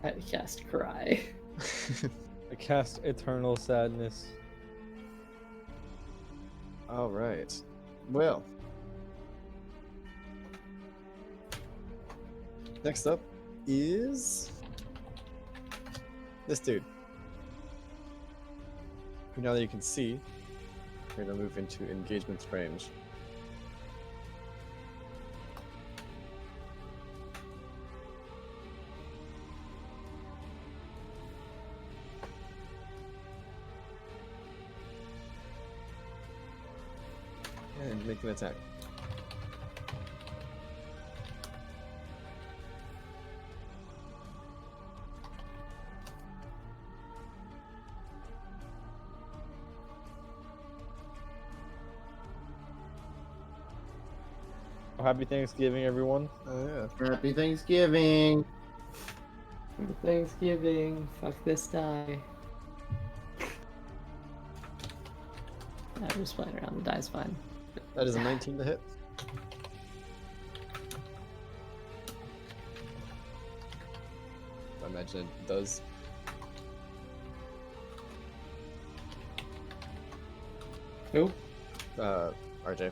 I cast Cry. I cast Eternal Sadness. All right. Well. Next up is this dude. Who, now that you can see, we're going to move into engagement range. And make an attack. Happy Thanksgiving, everyone. Oh, yeah. Happy Thanksgiving. Thanksgiving. Fuck this die. I'm just playing around. The die's fine. That is a 19 to hit. I imagine it does. Who? RJ.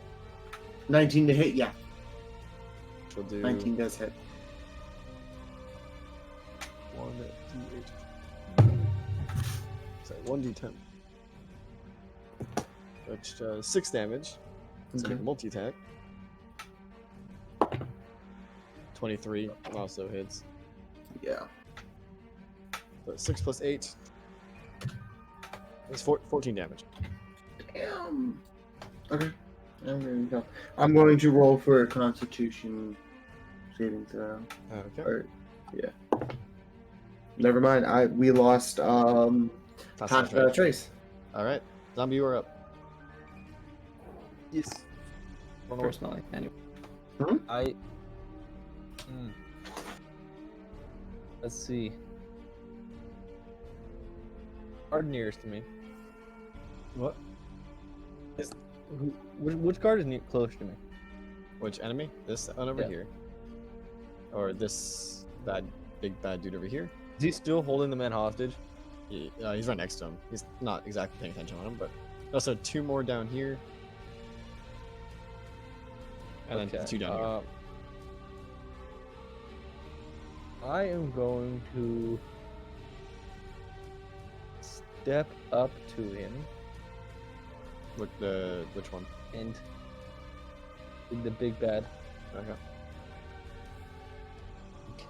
19 to hit, yeah. She'll do 19 does hit. 1d8. Sorry, 1d10. Which does 6 damage. So Okay. multi attack. 23 also hits. Yeah. So 6 plus 8 is 14 damage. Damn. Okay. I'm going to roll for a Constitution saving throw. Okay. Or, yeah. Never mind. We lost Trace. Alright. Zombie, you are up. Yes. Personally, anyway. I. Let's see. Guard nearest to me. What? Which guard is close to me? Which enemy? This one over Yeah. here? Or this big bad dude over here? Is he still holding the man hostage? He's right next to him. He's not exactly paying attention on him, but also 2 more down here. And then 2 down here. I am going to step up to him Which one? and in the big bad Okay.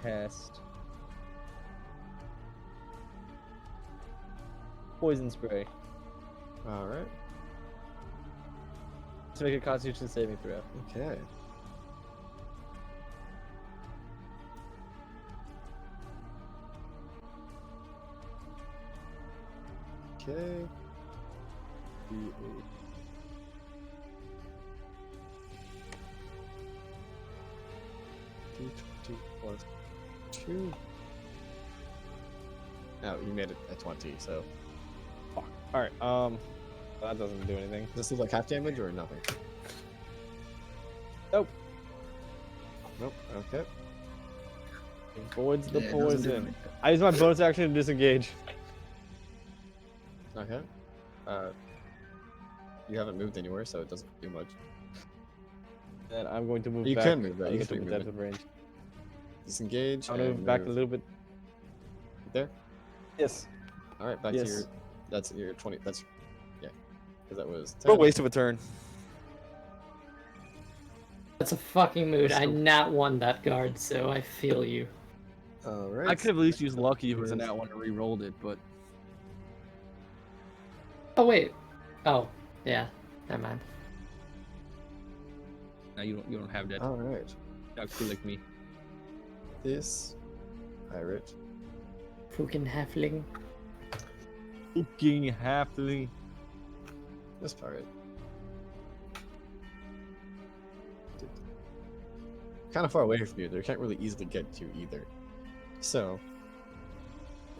cast poison spray All right. to make a Constitution saving throw. Okay. Okay. D8. D20 plus 2. No, you made it at 20, so. Fuck. All right. That doesn't do anything. Does this look like half damage or nothing? Nope. Nope. Okay. Avoids the Yeah, it doesn't do poison. anything. I use my bonus action to disengage. Okay. You haven't moved anywhere, so it doesn't do much. And I'm going to move You back. can move that, I you get can to move depth of range. Disengage. I'm gonna and move back a move little bit. there. Yes. All right, back to Yes. your. That's your 20. That's yeah. Because that was. What a 10. waste of a turn. That's a fucking mood. I So- nat won that guard, so I feel you. All right. I could have at least used lucky if it was a Yours. nat one and re-rolled it, but Oh wait. Oh, yeah. Never mind. now you don't have that. All right. Not cool like me. This pirate. Fucking halfling. Fucking halfling. This pirate. Kind of far away from you. They can't really easily get to you either. So,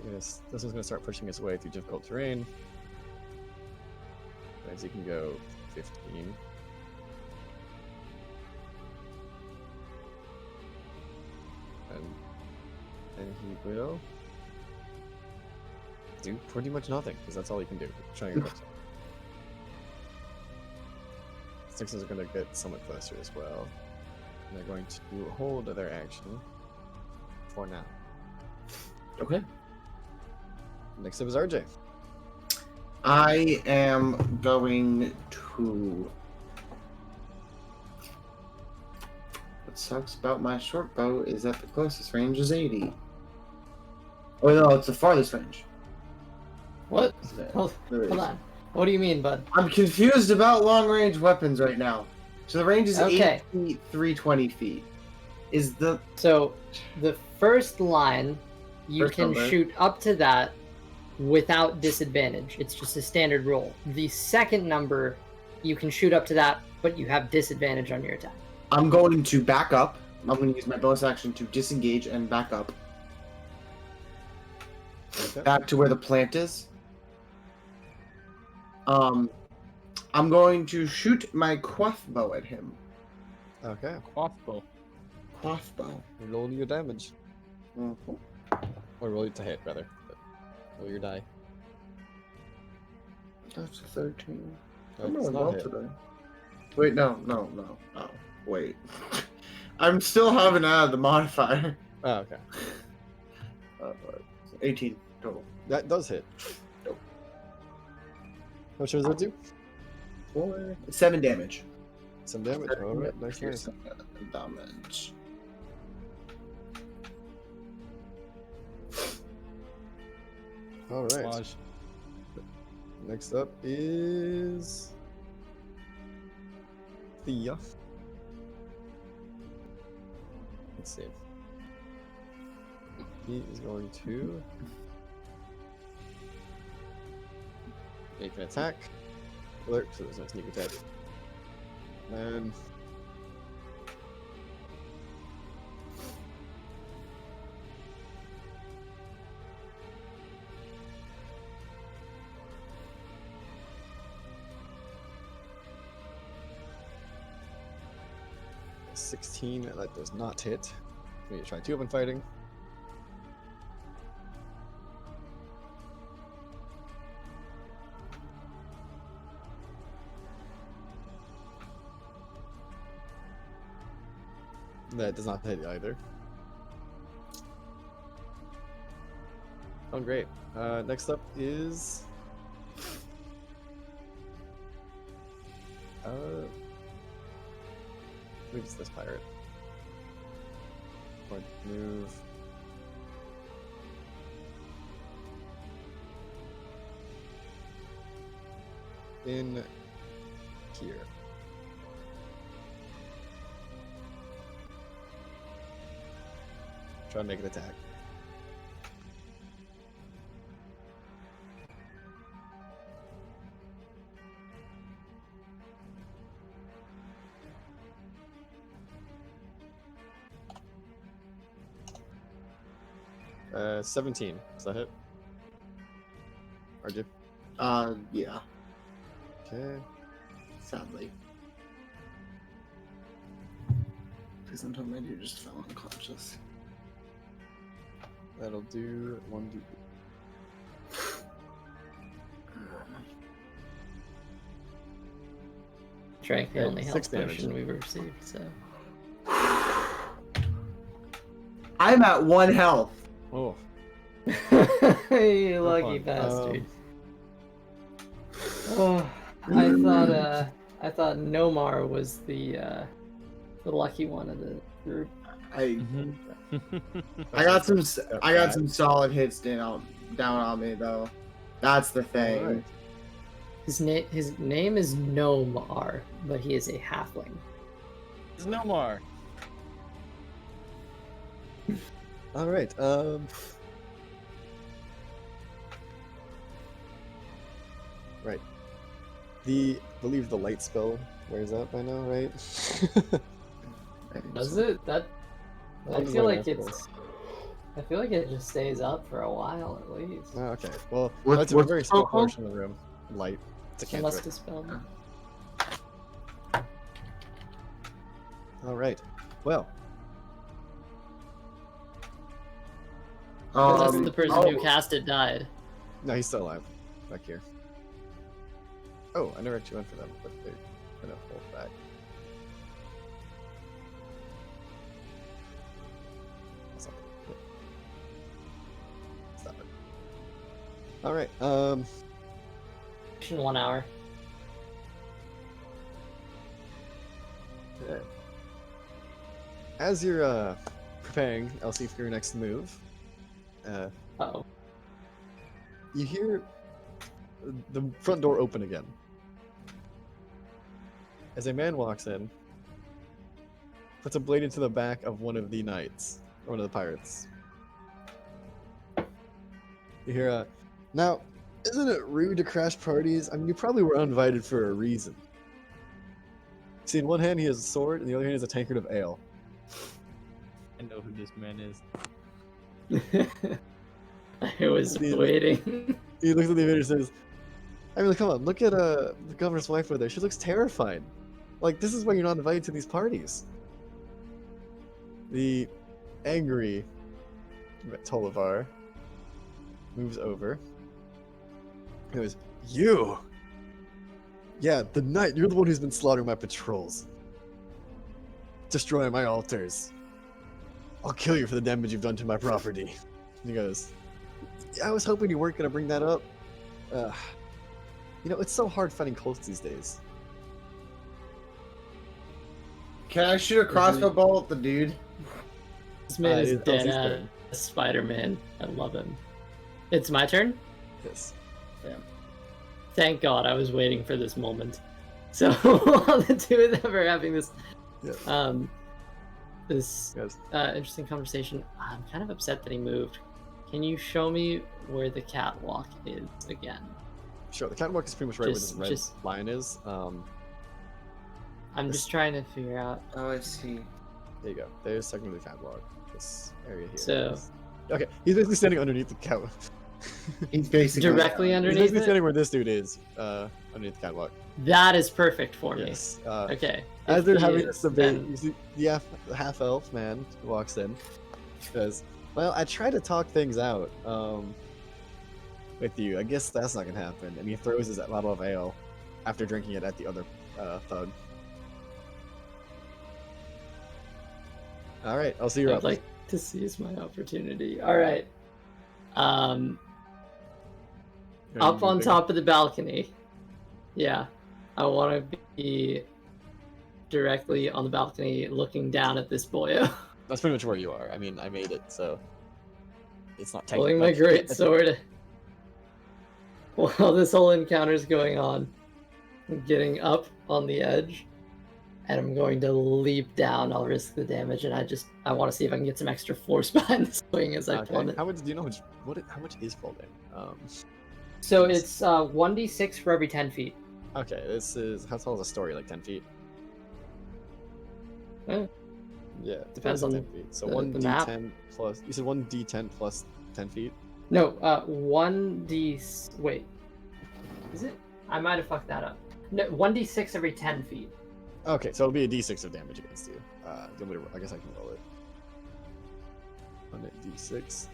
I guess this is going to start pushing its way through difficult terrain. As you can go 15. And he will do pretty much nothing, because that's all he can do. Trying to Sixes are going to get somewhat closer as well. And they're going to hold their action for now. Okay. Next up is RJ. I am going to. What sucks about my short bow is that the closest range is 80. Oh no, it's the farthest range. What? There- Hold, there it hold is. on. What do you mean, bud? I'm confused about long range weapons right now. So the range is Okay. 8 feet, 320 feet. Is the So, the first line, you First can number. shoot up to that without disadvantage. It's just a standard roll. The second number, you can shoot up to that, but you have disadvantage on your attack. I'm going to back up. I'm going to use my bonus action to disengage and back up. Okay. Back to where the plant is. I'm going to shoot my quaff bow at him. Okay. Crossbow. Quaff bow. Roll your damage. Mhm. Or roll it to hit, rather. But roll your die. That's a 13. No, I'm it's rolling not well hit. today. Wait, no. Wait. I'm still having add the modifier. Oh, okay. 18 total. That does hit. Nope. How much does that do? 7 damage. Some damage. Alright, nice. Damage. Alright. Watch. Next up is Theo. Let's see. He is going to make an attack. Alert, so there's no sneak attack. And a 16, that does not hit. We need to try 2 open fighting. That does not hit either. Oh, great. Next up is. I believe it's this pirate. Going to move. In here. Try and make an attack. Uh, 17. Does that hit? RJ? Yeah, Okay. sadly. Please don't tell me you just fell unconscious. That'll do 1d. Drank the Okay, only 6 health damage. potion we've received, so. I'm at 1 health. Oh. You lucky fun. bastard. Oh, I thought Nomar was the lucky one of the group. I Mm-hmm. got some solid hits down on me though. That's the thing. Alright. His name is Nomar, but he is a halfling. There's no more. Alright, Right. I believe the light spell wears out by now, right? Does it? That I What is feel my like math it's. I feel like it just stays up for a while at least. Oh, okay. Well, What- that's a what's very the spell small called? portion of the room. Light. It's a Unless cantrip. dispelled. Alright. Well, Unless the person who oh, cast it died. no, he's still alive. Back here. Oh, I never actually went for them, but they're gonna hold back. Stop it. Stop it. Alright, In 1 hour. okay. As you're preparing, Elsie, for your next move, Uh-oh. you hear the front door open again. As a man walks in, puts a blade into the back of one of the knights, or one of the pirates. You hear, now, isn't it rude to crash parties? I mean, you probably were uninvited for a reason. See, in one hand he has a sword, and the other hand is a tankard of ale. I know who this man is. I was waiting. He looks at the invader and says, I mean, come on, look at the governor's wife over there. She looks terrified. Like, this is why you're not invited to these parties. The angry Tolivar moves over. He goes, you! Yeah, the knight, you're the one who's been slaughtering my patrols. Destroying my altars. I'll kill you for the damage you've done to my property. And he goes, I was hoping you weren't going to bring that up. You know, it's so hard fighting cults these days. Can I shoot a crossbow bolt at the dude? This man is it's dead Elsie's ass turn. Spider-Man. I love him. It's my turn? Yes. Thank God I was waiting for this moment. So while the two of them are having this Yes. this Yes. interesting conversation, I'm kind of upset that he moved. Can you show me where the catwalk is again? Sure, the catwalk is pretty much right where this red Just- line is. I'm just trying to figure out. Oh, I see. There you go. There's technically the catwalk. This area here. So- Okay, he's basically standing underneath the catwalk. He's basically Directly He's underneath basically it? standing where this dude is, underneath the catwalk. That is perfect for me. Yes. Okay. As If they're he having is, this debate, then- you see the half-elf man who walks in. Says, well, I tried to talk things out with you. I guess that's not going to happen. And he throws his bottle of ale after drinking it at the other thug. All right, I'll see you I'd up. like to seize my opportunity. All right. Um, Are you up on moving? top of the balcony. Yeah, I want to be directly on the balcony, looking down at this boyo, That's pretty much where you are. I mean, I made it, so it's not holding technically. my great sword. While this whole encounter is going on, I'm getting up on the edge, and I'm going to leap down. I'll risk the damage, and I want to see if I can get some extra force behind the swing as I Okay. plummet. How much do you know? How much is folding? So Yes. it's 1d6 for every 10 feet. Okay. This is how tall is a story? Like 10 feet. Eh, Yeah, it Depends on on 10 feet. So the 1d10 map. plus. You said 1d10 plus 10 feet. No, 1d. Wait, is it? I might have fucked that up. No, 1d6 every 10 feet. Okay, so it'll be a d6 of damage against you. I guess I can roll it. 1d6.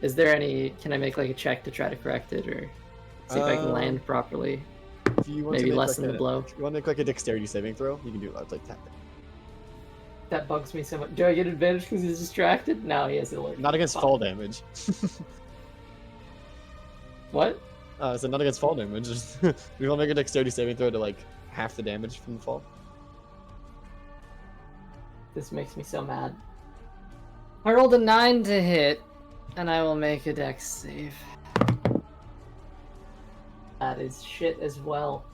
Is there any? Can I make like a check to try to correct it, or see if I can Um, land properly? If you want Maybe to make lessen like the blow. If you want to make like a dexterity saving throw, you can do like that. That bugs me so much. Do I get advantage because he's distracted? No, he has alert. Not against Fuck. fall damage. What? So not against fall damage. We want to make a dexterity saving throw to like half the damage from the fall. This makes me so mad. I rolled a 9 to hit, and I will make a dex save. That is shit as well.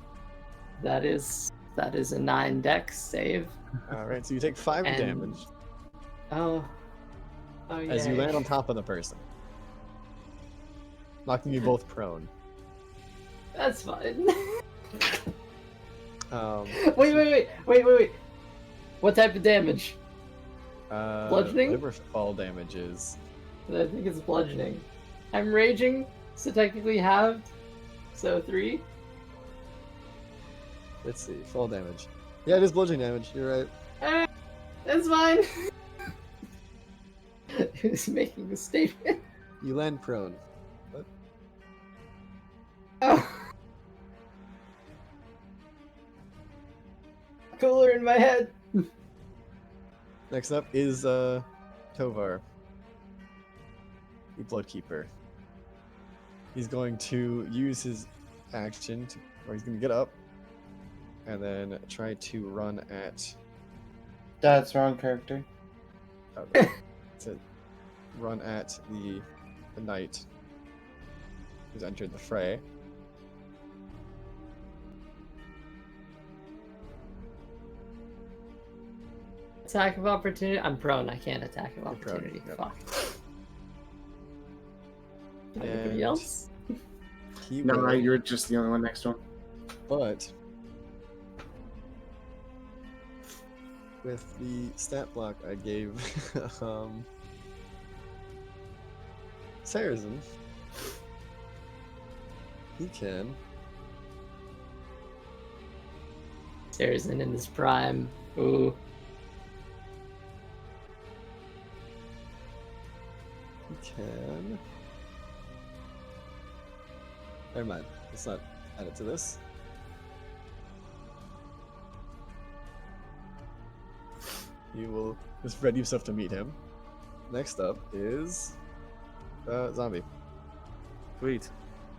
That is a 9 dex save. All right, so you take 5 And- damage Oh. Oh yeah. as you land on top of the person, knocking you both prone. That's fine. Um, Wait. What type of damage? Bludgeoning? Whatever fall damage is. I think it's bludgeoning. I'm raging, so technically halved. So 3. Let's see, fall damage. Yeah, it is bludgeoning damage. You're right. That's fine. Who's making a statement? You land prone. Oh. Cooler in my head. Next up is Tovar, the Bloodkeeper. He's going to use his action to, or he's going to get up and then try to run at. That's wrong character. To run at the knight who's entered the fray. Attack of opportunity. I'm prone. I can't attack of You're prone, opportunity. yep. Fuck. And Anybody else? He No, will, you're just the only one next door. but with the stat block I gave Sarazen, he can Sarazen in his prime. Ooh. He can. Never mind. Let's not add it to this. You will just ready yourself to meet him. Next up is zombie. Sweet.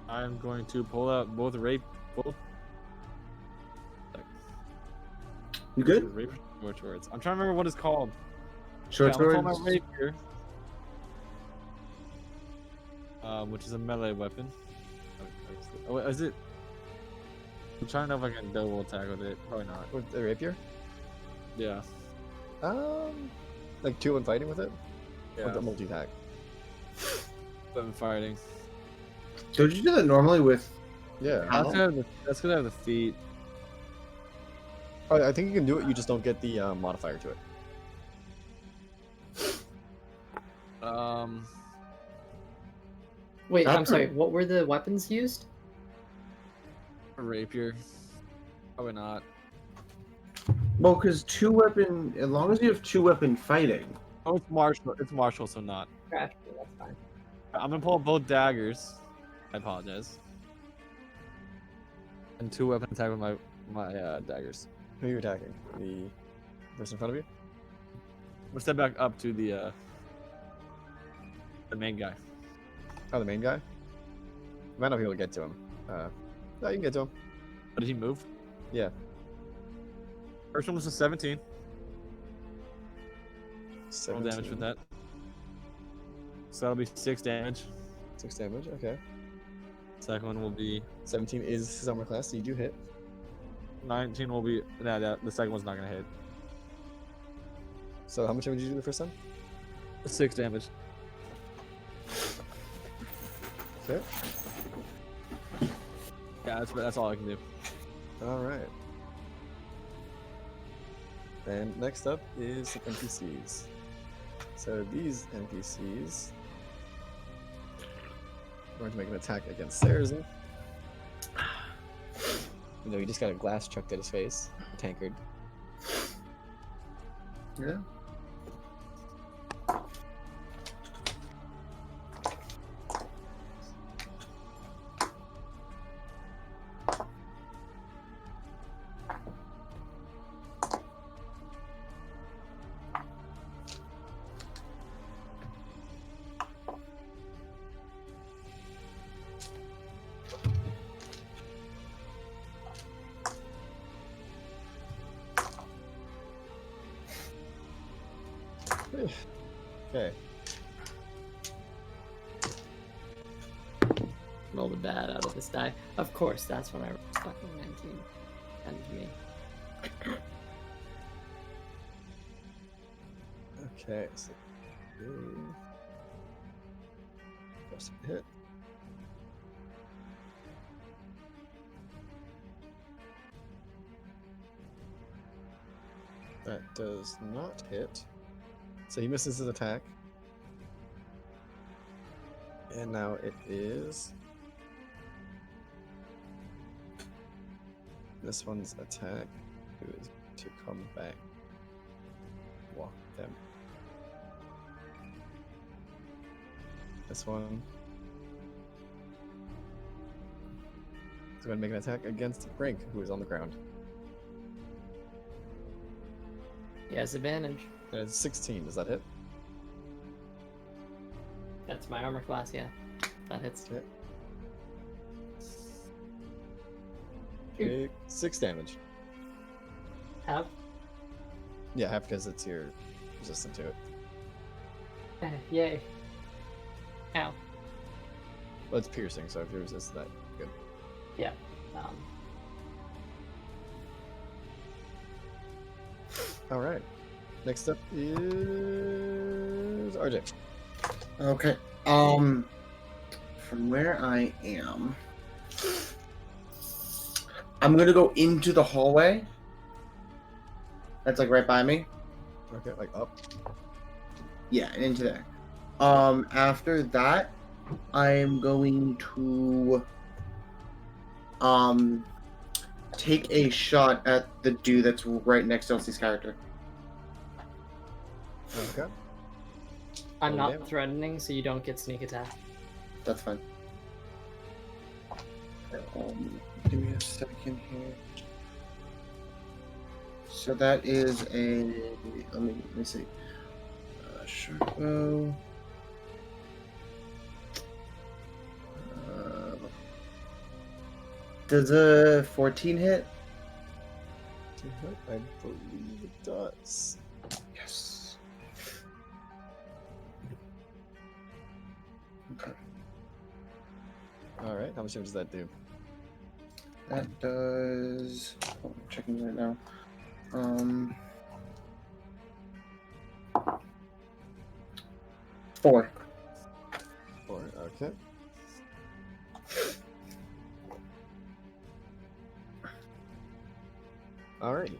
I'm going to pull out both You good? rapier short swords. I'm trying to remember what it's called. Short Okay, I'm gonna swords. pull my rapier, which is a melee weapon. Oh, wait, is it? I'm trying to know if I can double attack with it. Probably not. With the rapier? Yeah. Like 2-1 fighting with it? Or Yeah. the multi-attack? I'm fighting. Don't you do that normally with? Yeah. That's gonna have the feet. Oh, I think you can do it, you just don't get the modifier to it. Wait, I'm That's sorry. What were the weapons used? A rapier. Probably not. Well, because 2-weapon, as long as you have 2-weapon fighting. Oh, it's martial. It's martial, so not. Crash. That's fine. I'm gonna pull both daggers. I apologize. And 2-weapon attack with my daggers. Who are you attacking? The person in front of you? We'll step back up to the main guy. Oh, the main guy? Might not be able to get to him. No, you can get to him. But did he move? Yeah. First one was a 17. Roll damage 17. with that. So that'll be 6 damage. 6 damage, okay. Second one will be 17 is his armor class, so you do hit. 19. Will be the second one's not gonna hit. So how much damage did you do the first time? 6 damage. Okay. Yeah, that's all I can do. Alright. And next up is some NPCs. So these NPCs are going to make an attack against Sarazen. You know, he just got a glass chucked at his face, a tankard. Yeah. Okay. Roll the bad out of this die. Of course, that's when I rolled fucking 19. And me. Okay, so first hit. That does not hit. So he misses his attack. And now it is this one's attack, who is to come back, walk them. This one is going to make an attack against Brink, who is on the ground. He has advantage. That is 16. Does that hit? That's my armor class, yeah. That hits. Okay. Okay, 6 damage. Half? Yeah, half because it's your resistant to it. Yay. Ow. Well, it's piercing, so if you resist that, good. Yeah. Um, All right. Next up is RJ. Okay. From where I am, I'm gonna go into the hallway. That's like right by me. Okay, like up. Yeah, and into there. After that, I'm going to take a shot at the dude that's right next to Elsie's character. Okay. I'm Oh, not damn. threatening, so you don't get sneak attack. That's fine. Give me a second here. So that is a. Let me see. Short bow. Does a 14 hit? I believe it does. Yes. Okay. All right. How much damage does that do? That does. Oh, I'm checking right now. 4. 4. Okay. Alrighty.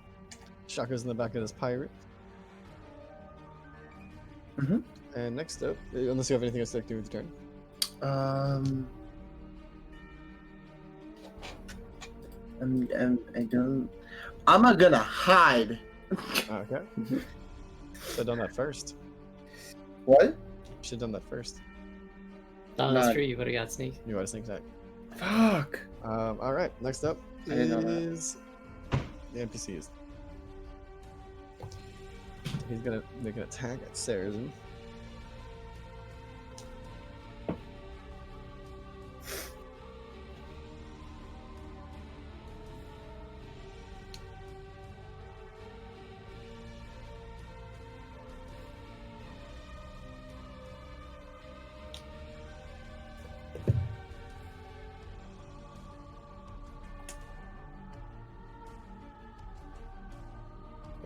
Shaka's in the back of this pirate. Mhm. And next up, unless you have anything else to do with your turn. I don't. I'm not gonna hide. Okay. Should have done that first. What? Should have done that first. No, that's Not- true. You would have got sneak. You want to sneak attack. Fuck. Alright. Next up I didn't know that. is the NPCs. He's gonna make an attack at Sarazen.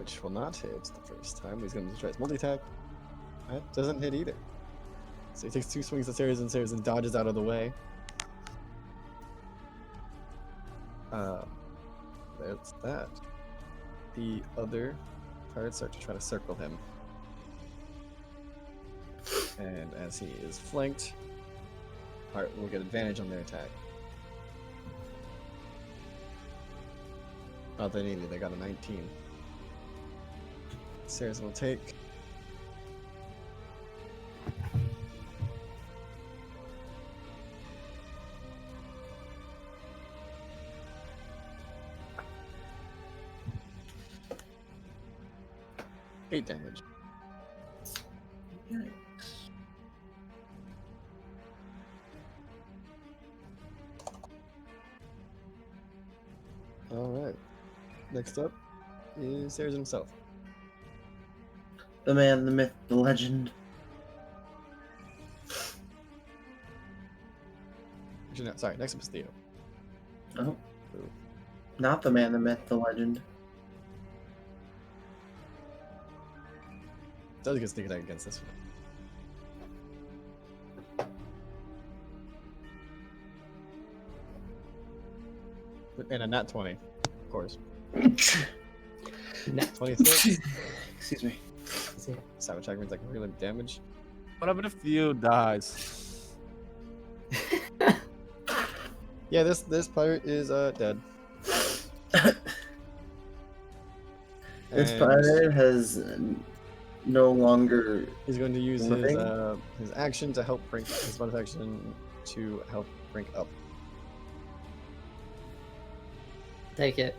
which will not hit the first time. He's going to try his multi-attack. That doesn't hit either. So he takes 2 swings at Sarazen, and Sarazen dodges out of the way. That's that. The other pirates start to try to circle him. And as he is flanked, pirate will get advantage on their attack. Oh, they needed. They got a 19. Sarazen will take. Eight damage. Alright. Next up is Sarazen himself. The man, the myth, the legend. Actually, no, sorry, next up is Theo. Oh. Not the man, the myth, the legend. Does get sneak attack against this one. And a nat 20, of course. Nat 26. Excuse me. Savage attack means like really damage. What happened if Theo dies? Yeah, this pirate is dead. This And pirate has no longer. he's going to use living? his action to help Brink. His bonus action to help Brink up. Take it.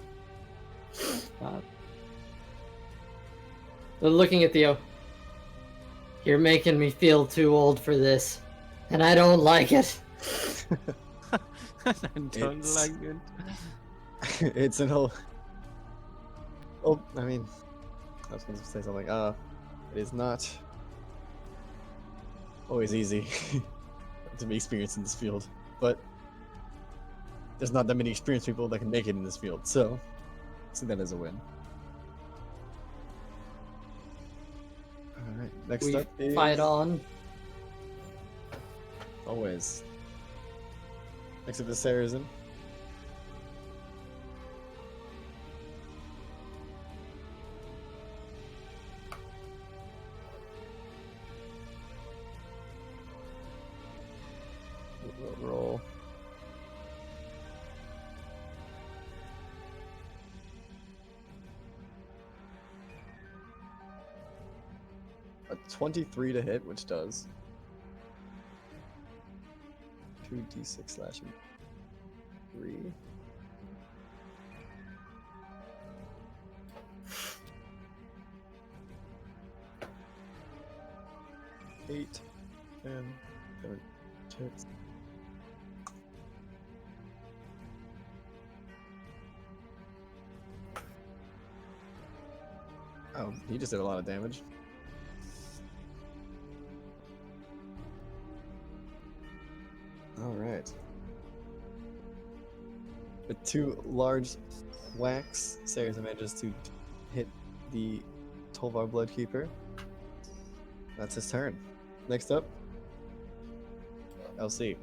Looking at Theo. You're making me feel too old for this, and I don't like it. I don't It's- like it. It's an whole. Oh, I mean, I was going to say something. It is not always easy to be experienced in this field, but there's not that many experienced people that can make it in this field, so I see that as a win. Alright, next We up is fight on. always. Next up is Sarazen. Roll. A 23 to hit, which does 2d6 slashing. 3. Eight, 10, 7, 6. Oh, he just did a lot of damage. Alright. With 2 large whacks, Sarazen manages to hit the Tolvar Bloodkeeper. That's his turn. Next up, LC.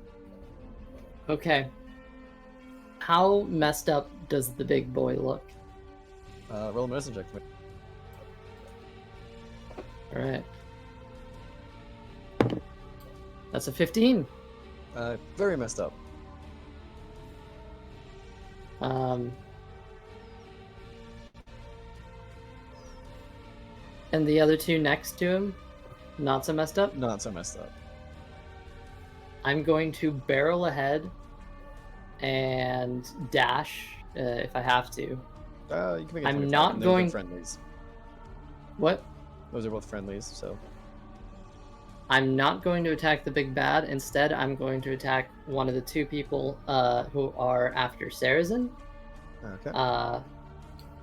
Okay. How messed up does the big boy look? Roll a medicine check for me. Alright. That's a 15. Very messed up. And the other two next to him, not so messed up. Not so messed up. I'm going to barrel ahead and dash if I have to. You can make a I'm 20 not attack, and those are going- friendlies. What? Those are both friendlies, so I'm not going to attack the big bad. Instead, I'm going to attack one of the two people who are after Sarazen. okay.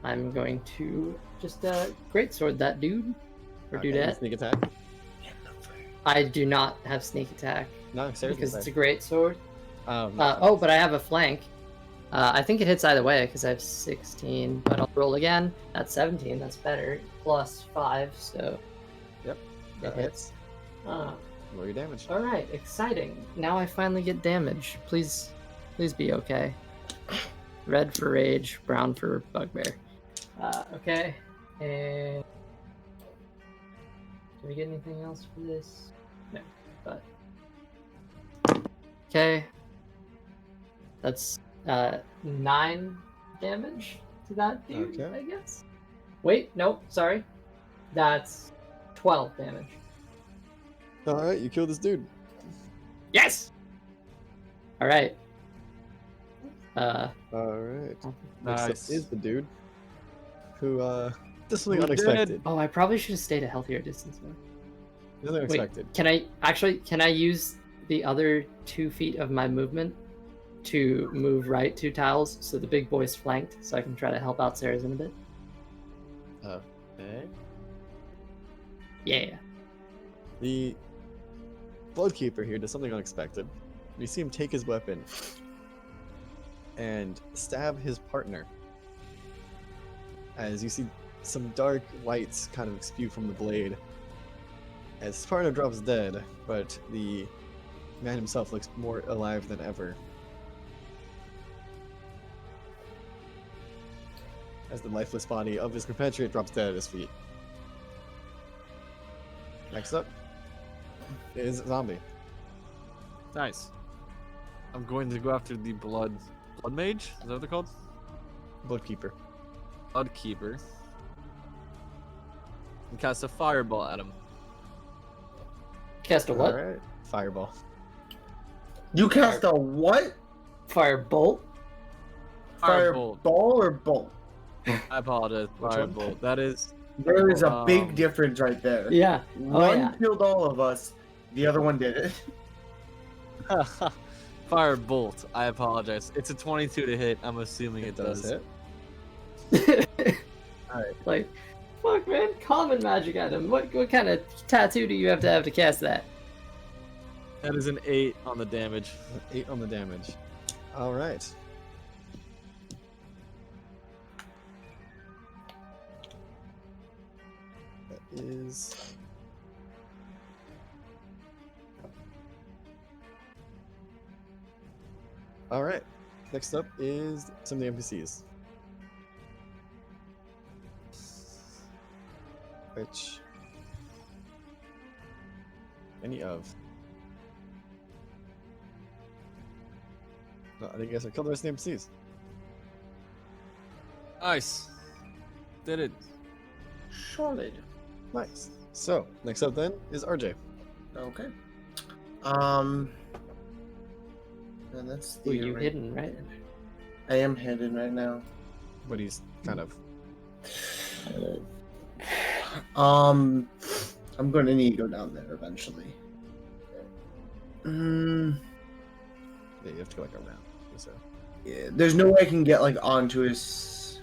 I'm going to just greatsword that dude or Okay, dudette. sneak attack. I do not have sneak attack No, Sarazen's because it's a attack. great sword. No. Oh, but I have a flank. I think it hits either way because I have 16, but I'll roll again. That's 17. That's better. Plus 5, so Yep. it That hits. hits. Uh, Roll your damage. all right, exciting. Now I finally get damage. Please be okay. Red for rage, brown for bugbear. Okay. And do we get anything else for this? No, but okay. That's 9 damage to that dude, Okay. I guess. Wait, nope, sorry. That's 12 damage. All right, you killed this dude. Yes. All right. All right. Next up Nice. is the dude who does something Who did? unexpected. Oh, I probably should have stayed a healthier distance though. Nothing Wait, unexpected. can I use the other 2 feet of my movement to move right 2 tiles so the big boy's flanked so I can try to help out Sarazen a bit? Okay. Yeah. The Bloodkeeper here does something unexpected. You see him take his weapon and stab his partner. As you see some dark lights kind of spew from the blade. As his partner drops dead, but the man himself looks more alive than ever. As the lifeless body of his compatriot drops dead at his feet. Next up is Zombie. Nice. I'm going to go after the blood mage. Is that what they're called? Bloodkeeper. Bloodkeeper. And cast a fireball at him. Cast a what? Alright. Fireball. You cast a what? Firebolt. Firebolt. Fireball or bolt? I apologize. Which one? Firebolt. That is. There is a big Um, difference right there. Yeah. One yeah. killed all of us, the other one did it. Firebolt. I apologize. It's a 22 to hit. I'm assuming it does. hit. Alright. Like, fuck man, common magic item. What kind of tattoo do you have to cast that? That is an 8 on the damage. 8 on the damage. Alright. That is. Alright. Next up is some of the NPCs. Which. Any of. No, I guess I killed the rest of the NPCs. Nice. Did it. Solid. Nice. So, next up then is RJ. Okay. And that's Ooh, the you hidden, right? I am hidden right now. But he's kind of. I'm gonna need to go down there eventually. Yeah, you have to go like around. So. Yeah, there's no way I can get like onto his.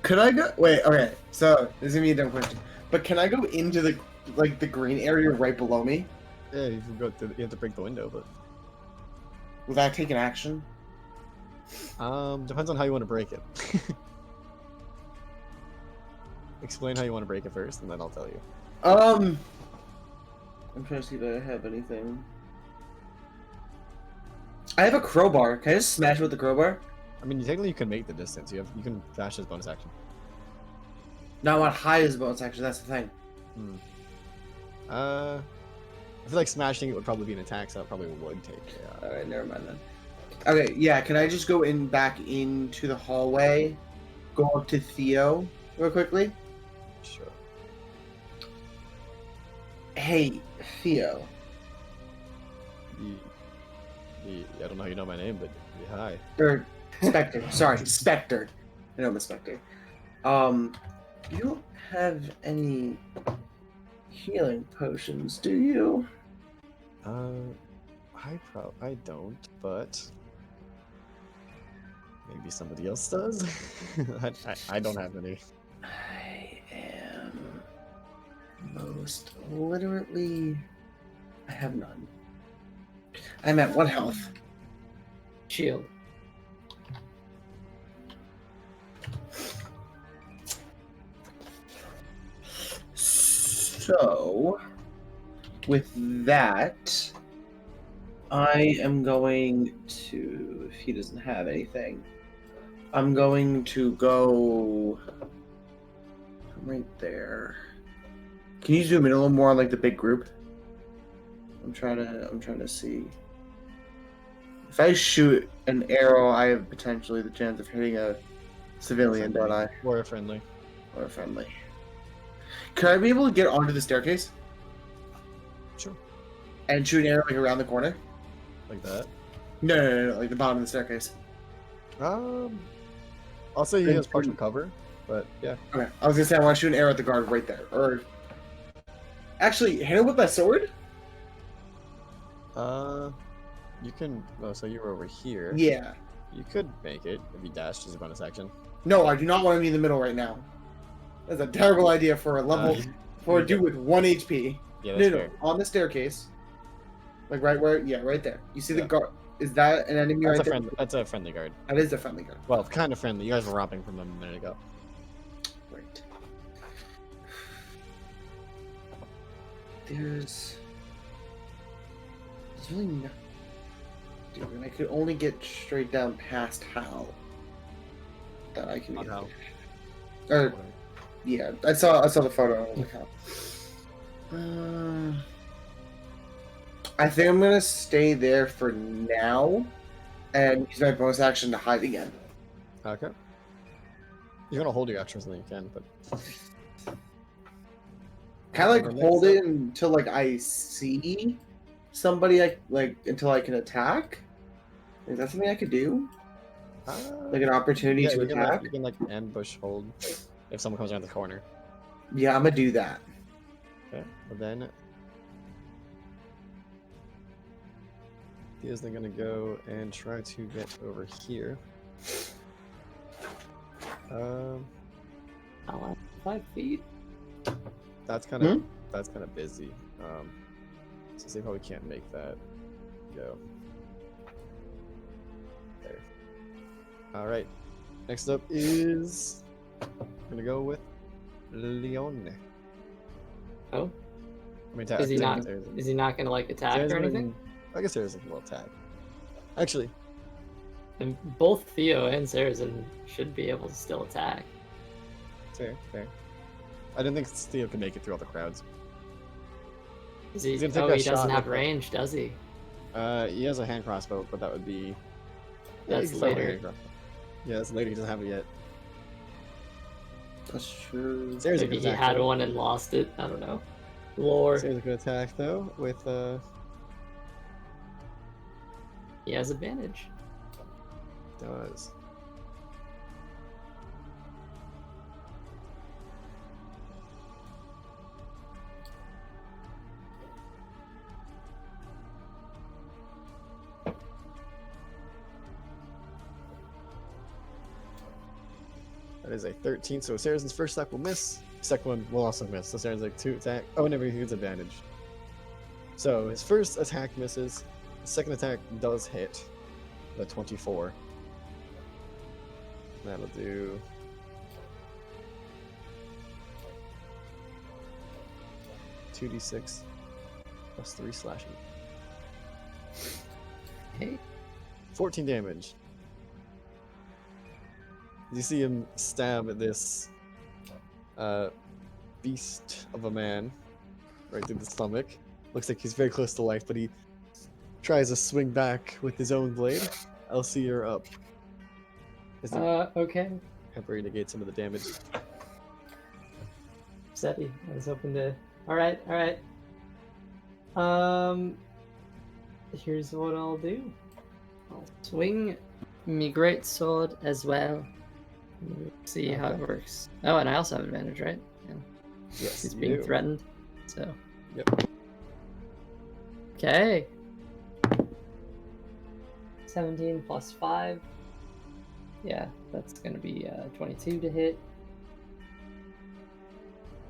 Could I go? Wait, okay. So this is gonna be a dumb question, but can I go into the green area right below me? Yeah, you can go. You have to break the window, but. Will that take an action? Depends on how you want to break it. Explain how you want to break it first, and then I'll tell you. I'm trying to see if I have anything. I have a crowbar. Can I just smash it with the crowbar? I mean, technically you can make the distance. You can dash as bonus action. No, I want high as bonus action. That's the thing. I feel like smashing it would probably be an attack, so that probably would take it. All right, never mind then. Okay, yeah. Can I just go back into the hallway, go up to Theo real quickly? Sure. Hey, Theo. I don't know how you know my name, but hi. Or Spectre. Sorry, Spectre. I know I'm a Spectre. You don't have any healing potions, do you? I don't, but Maybe somebody else does. I don't have any. I am most literally. I have none. I'm at 1 health. Shield. So, with that, I am going to. If he doesn't have anything, I'm going to go right there. Can you zoom in a little more on like the big group? I'm trying to see. If I shoot an arrow, I have potentially the chance of hitting a civilian, don't I? Or a friendly. Or a friendly. Could I be able to get onto the staircase Sure. and shoot an arrow like around the corner? Like that. No, like the bottom of the staircase. I'll say he has partial cover, but yeah. Okay, I was gonna say I want to shoot an arrow at the guard right there, or actually hit him with my sword. You can. Oh, so you were over here. Yeah. You could make it if you dashed as a bonus action. No, I do not want to be in the middle right now. That's a terrible idea for a level for a dude with 1 HP. Yeah, No, that's no, fair. on the staircase. Like right where? Yeah, right there. You see the Yeah. guard? Is that an enemy That's right a there? friendly. That's a friendly guard. That is a friendly guard. Well, kind of friendly. You guys were romping from them a minute ago. Right. There's really no. Dude, and I could only get straight down past Hal. That I can Not get. Hal. Or yeah, I saw the photo. I was like, Hal. I think I'm gonna stay there for now, and use my bonus action to hide again. Okay. You're gonna hold your actions and then you can, but Kind of like Next hold up. it until like I see somebody like until I can attack. Is that something I could do? Like an opportunity yeah, to attack? you can like ambush hold if someone comes around the corner. Yeah, I'm gonna do that. Okay. But then Theo's then gonna go and try to get over here. I'll have 5 feet. That's kind of busy. So they probably can't make that go. There. All right. Next up is I'm gonna go with Leone. Oh, I mean, attack. is he not? Sarazen. Is he not gonna like attack or Sarazen- anything? I guess Sarazen will attack. Actually, And both Theo and Sarazen should be able to still attack. fair. I didn't think Theo could make it through all the crowds. Is he? He's gonna take Oh, that he doesn't shot have with it. range, does he? He has a hand crossbow, but that would be. That's he can start with a later. hand crossbow. Yeah, that's later. He doesn't have it yet. That's true. Sarazen Maybe can he attack, had though. one and lost it. I don't know. Lore. Sarazen can attack though with He has advantage. does. That is a 13, so Sarazen's first attack will miss. Second one will also miss. So Sarazen's like 2 attack. Oh, never he gets advantage. So his first attack misses. His second attack does hit. The 24. That'll do. $2d6 plus 3 slashing. Hey. 14 damage. You see him stab at this beast of a man right through the stomach. Looks like he's very close to life, but he tries to swing back with his own blade. Elsie, you're up. Is it Okay. temporary negate some of the damage? Seti. I was hoping to. All right. Here's what I'll do. I'll swing me great sword as well. See how it Okay. works. Oh, and I also have advantage, right? Yeah. Yes, He's you being do. threatened. So. Yep. Okay. 17 plus 5. Yeah, that's gonna be 22 to hit.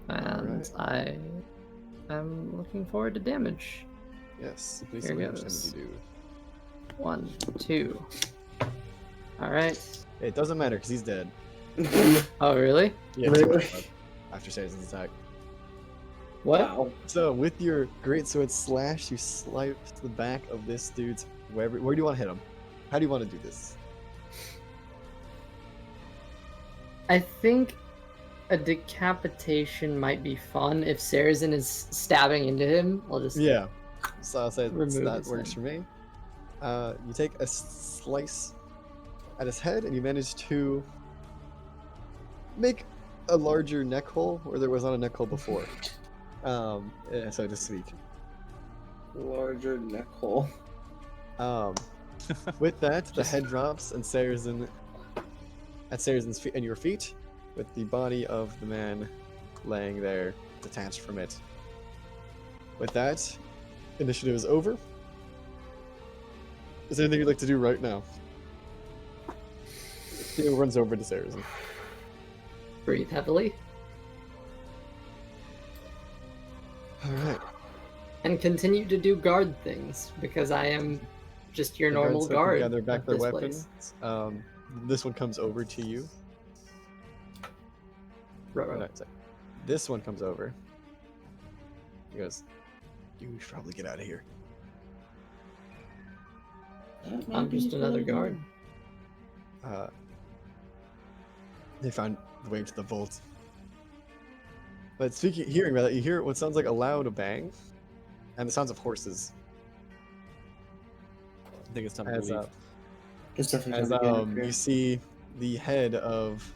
And I am looking forward to damage. Yes, please Here tell me how much damage goes. you do. 1, 2. All right. It doesn't matter because he's dead. Oh, really? Yeah, Really? after Sarazen's attack. What? Wow. So with your greatsword slash, you slice the back of this dude's where do you want to hit him? How do you want to do this? I think a decapitation might be fun if Sarazen is stabbing into him. I'll just Yeah. So I'll say Remove that his works head. for me. You take a slice at his head, and you manage to make a larger neck hole where there was not a neck hole before. So to speak. Larger neck hole. With that, the head drops, and Sarazen at Sarazen's feet and your feet, with the body of the man laying there, detached from it. With that, initiative is over. Is there anything you'd like to do right now? Theo runs over to Sarazen. breathe heavily Alright. and continue to do guard things because I am just your normal guard. Gather back of their this weapons. place. This one comes over to you. Ruh-roh. No, sorry. This one comes over. He goes, "You should probably get out of here." I'm just another guard. They found the way to the vault. But hearing that, you hear what sounds like a loud bang, and the sounds of horses. I think it's time to As leave. It's definitely As time to get in you here. see the head of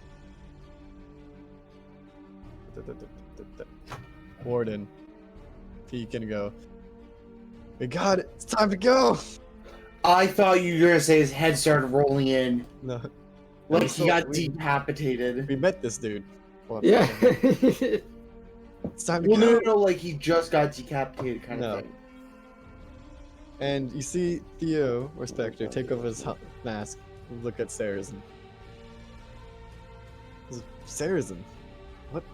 Warden peek and go, "We got it! It's time to go!" I thought you were gonna say his head started rolling in, No, like so he got we decapitated. met this dude. Well, Yeah. it's time to Well, go. no, like he just got decapitated, kind No. of thing. And you see Theo or Spectre take off his mask and look at Sarazen. Sarazen, what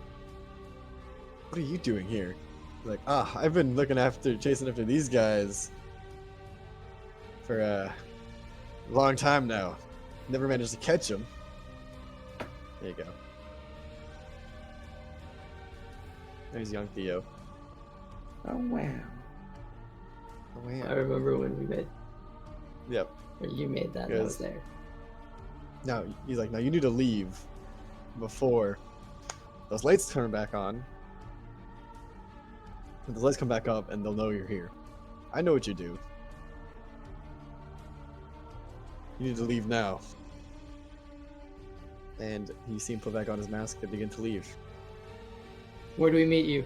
are you doing here? Like, I've been chasing after these guys for a long time now. Never managed to catch them. There you go. There's young Theo. Oh wow. Oh, I man. remember when we made, Yep. or you made that. I Yes. was there. Now, he's like, now you need to leave before those lights turn back on. And the lights come back up and they'll know you're here. I know what you do. You need to leave now. And you see him put back on his mask and begin to leave. Where do we meet you?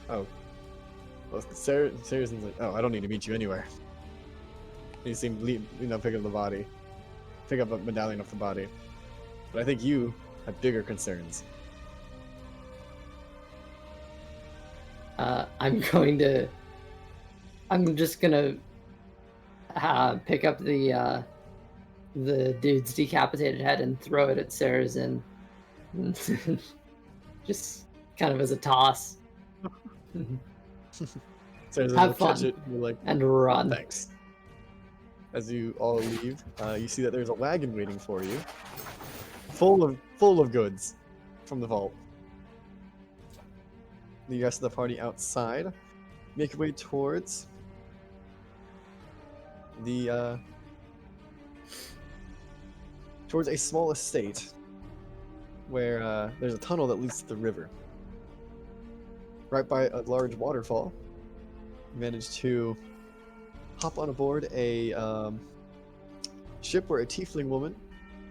Oh. Well, Sarazen's like, I don't need to meet you anywhere. And you see him pick up the body. Pick up a medallion off the body. But I think you have bigger concerns. I'm just gonna pick up the dude's decapitated head and throw it at Sarazen. Just kind of as a toss. Sarazen Have will catch fun. it. You're like, And run. thanks. As you all leave, you see that there's a wagon waiting for you, full of goods from the vault. The rest of the party outside make your way towards towards a small estate where there's a tunnel that leads to the river. Right by a large waterfall, you manage to hop on aboard a ship where a tiefling woman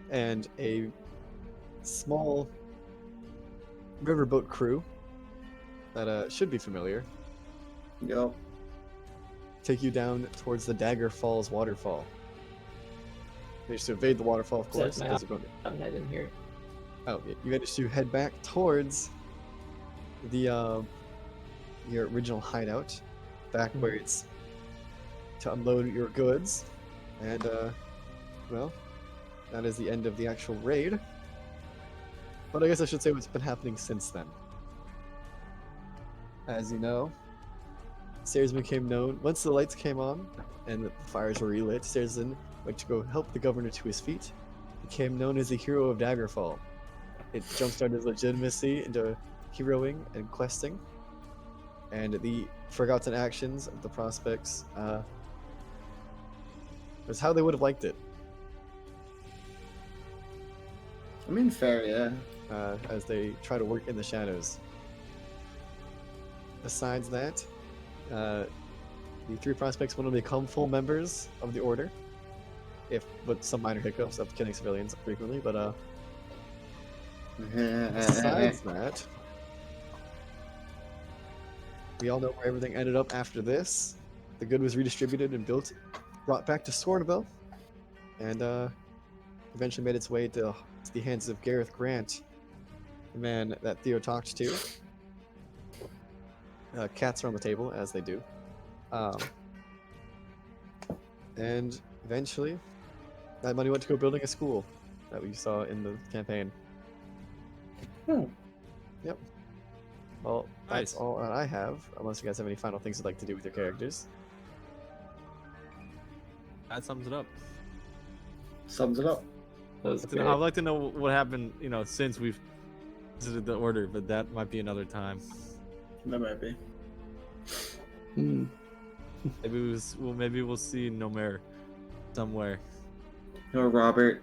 and a small riverboat crew that should be familiar Yo. take you down towards the Daggerfalls waterfall. You manage to evade the waterfall, of course. Says my because you're going I didn't hear it. Oh, yeah, you managed to head back towards the your original hideout, back where it's to unload your goods, and well, that is the end of the actual raid. But I guess I should say what's been happening since then. As you know, Sarazen became known once the lights came on and the fires were relit. Sarazen went to go help the governor to his feet, became known as the hero of Daggerfall. It jumpstarted his legitimacy into heroing and questing, and the forgotten actions of the prospects was how they would have liked it. I mean, fair, yeah. As they try to work in the shadows. Besides that, the three prospects want to become full members of the Order, with some minor hiccups of killing civilians frequently. But besides that, we all know where everything ended up after this. The good was redistributed and brought back to Scornabel, and eventually made its way to the hands of Gareth Grant, the man that Theo talked to. Cats are on the table, as they do. And eventually, that money went to go building a school that we saw in the campaign. Yep. Well, that's Nice. all that I have, unless you guys have any final things you'd like to do with your characters. That sums it up. Sums it up. That was I'd like to know what happened, since we've visited the Order, but that might be another time. That might be. Maybe we'll see Nomer somewhere. Or Robert.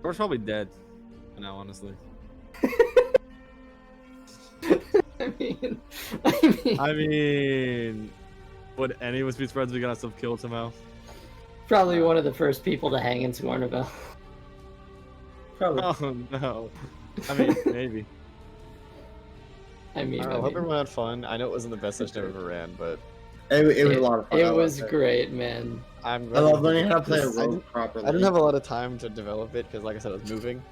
Robert's probably dead now, honestly. I mean, I mean, would any of us be surprised if we got ourselves killed somehow? probably one of the first people to hang in Scornabel. Probably. Oh no. I mean, maybe. I mean, I hope everyone had fun. I know it wasn't the best session I've ever ran, but It was a lot of fun. I It was loved great, man. I'm I glad love we learning did how to play a this. rogue properly. I didn't have a lot of time to develop it because, like I said, I was moving.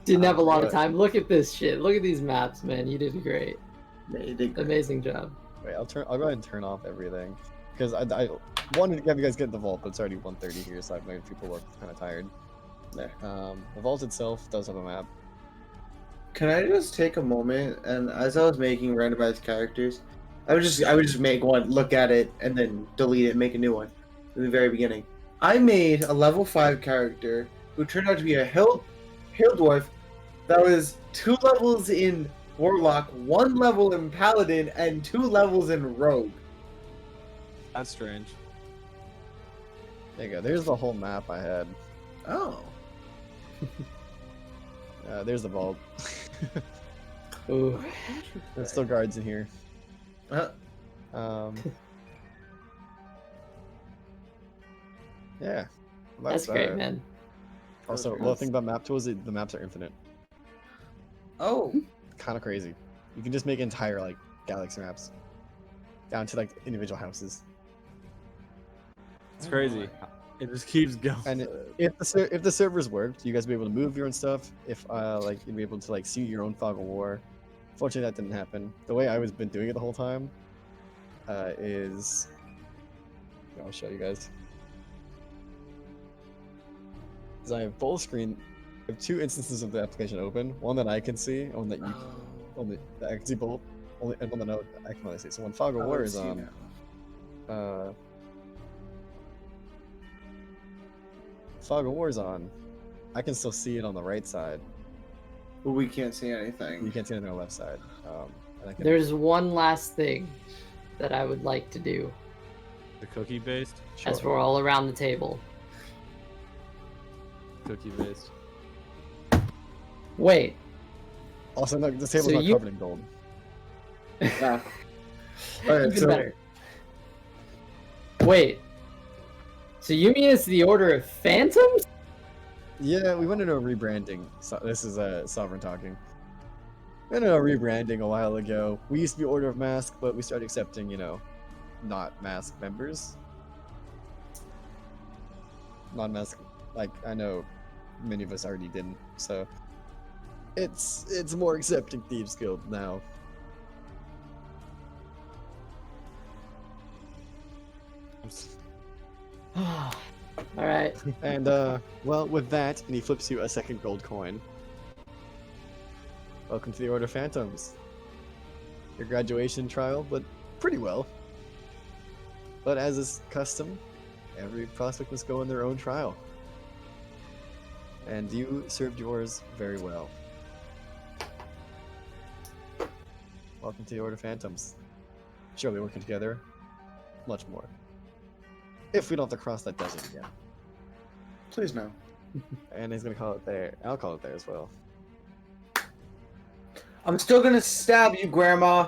Didn't have a lot of but- time. Look at this shit. Look at these maps, man. You did great. Yeah, you did great. Amazing job. Wait, I'll go ahead and turn off everything because I wanted to have you guys get in the vault, but it's already 1:30 here, so I know people are kind of tired. Yeah. The vault itself does have a map. Can I just take a moment and as I was making randomized characters, I would just make one, look at it, and then delete it and make a new one in the very beginning. I made a level 5 character who turned out to be a hill dwarf that was 2 levels in Warlock, 1 level in Paladin, and 2 levels in Rogue. That's strange. There you go. There's the whole map I had. Oh. There's the vault. Ooh. There's still guards in here. Uh, Yeah. That's great, man. Also, one thing about map tools, the maps are infinite. oh. Kind of crazy. You can just make entire like galaxy maps, down to like individual houses. It's crazy. It just keeps going. And if the servers worked, you guys would be able to move your own stuff. If like you'd be able to like see your own fog of war. Fortunately, that didn't happen. The way I was been doing it the whole time is, I'll show you guys. Is I have full screen. I have 2 instances of the application open. One that I can see, and one that you only that I can see both. And one that I can only see. So when fog of war is on, fog of war's on, I can still see it on the right side. But we can't see You anything. can't see it on the left side. And I can, There's one last thing that I would like to do The cookie based? as we're all around the table. Cookie based. Wait. Also, no, this table's So not you- covered in gold. Yeah. Alright, Even so better. Wait. So you mean it's the Order of Phantoms? Yeah, we went into a rebranding. So this is Sovereign talking. We went into a rebranding a while ago. We used to be Order of Mask, but we started accepting, not Mask members. Non-Mask, like I know many of us already didn't. So it's more accepting Thieves Guild now. All right. And well, with that, and he flips you a second gold coin. Welcome to the Order of Phantoms. Your graduation trial went pretty well. But as is custom, every prospect must go in their own trial. And you served yours very well. Welcome to the Order of Phantoms. Sure, we're working together much more. If we don't have to cross that desert again. Please no. And he's gonna call it there. I'll call it there as well. I'm still gonna stab you, Grandma.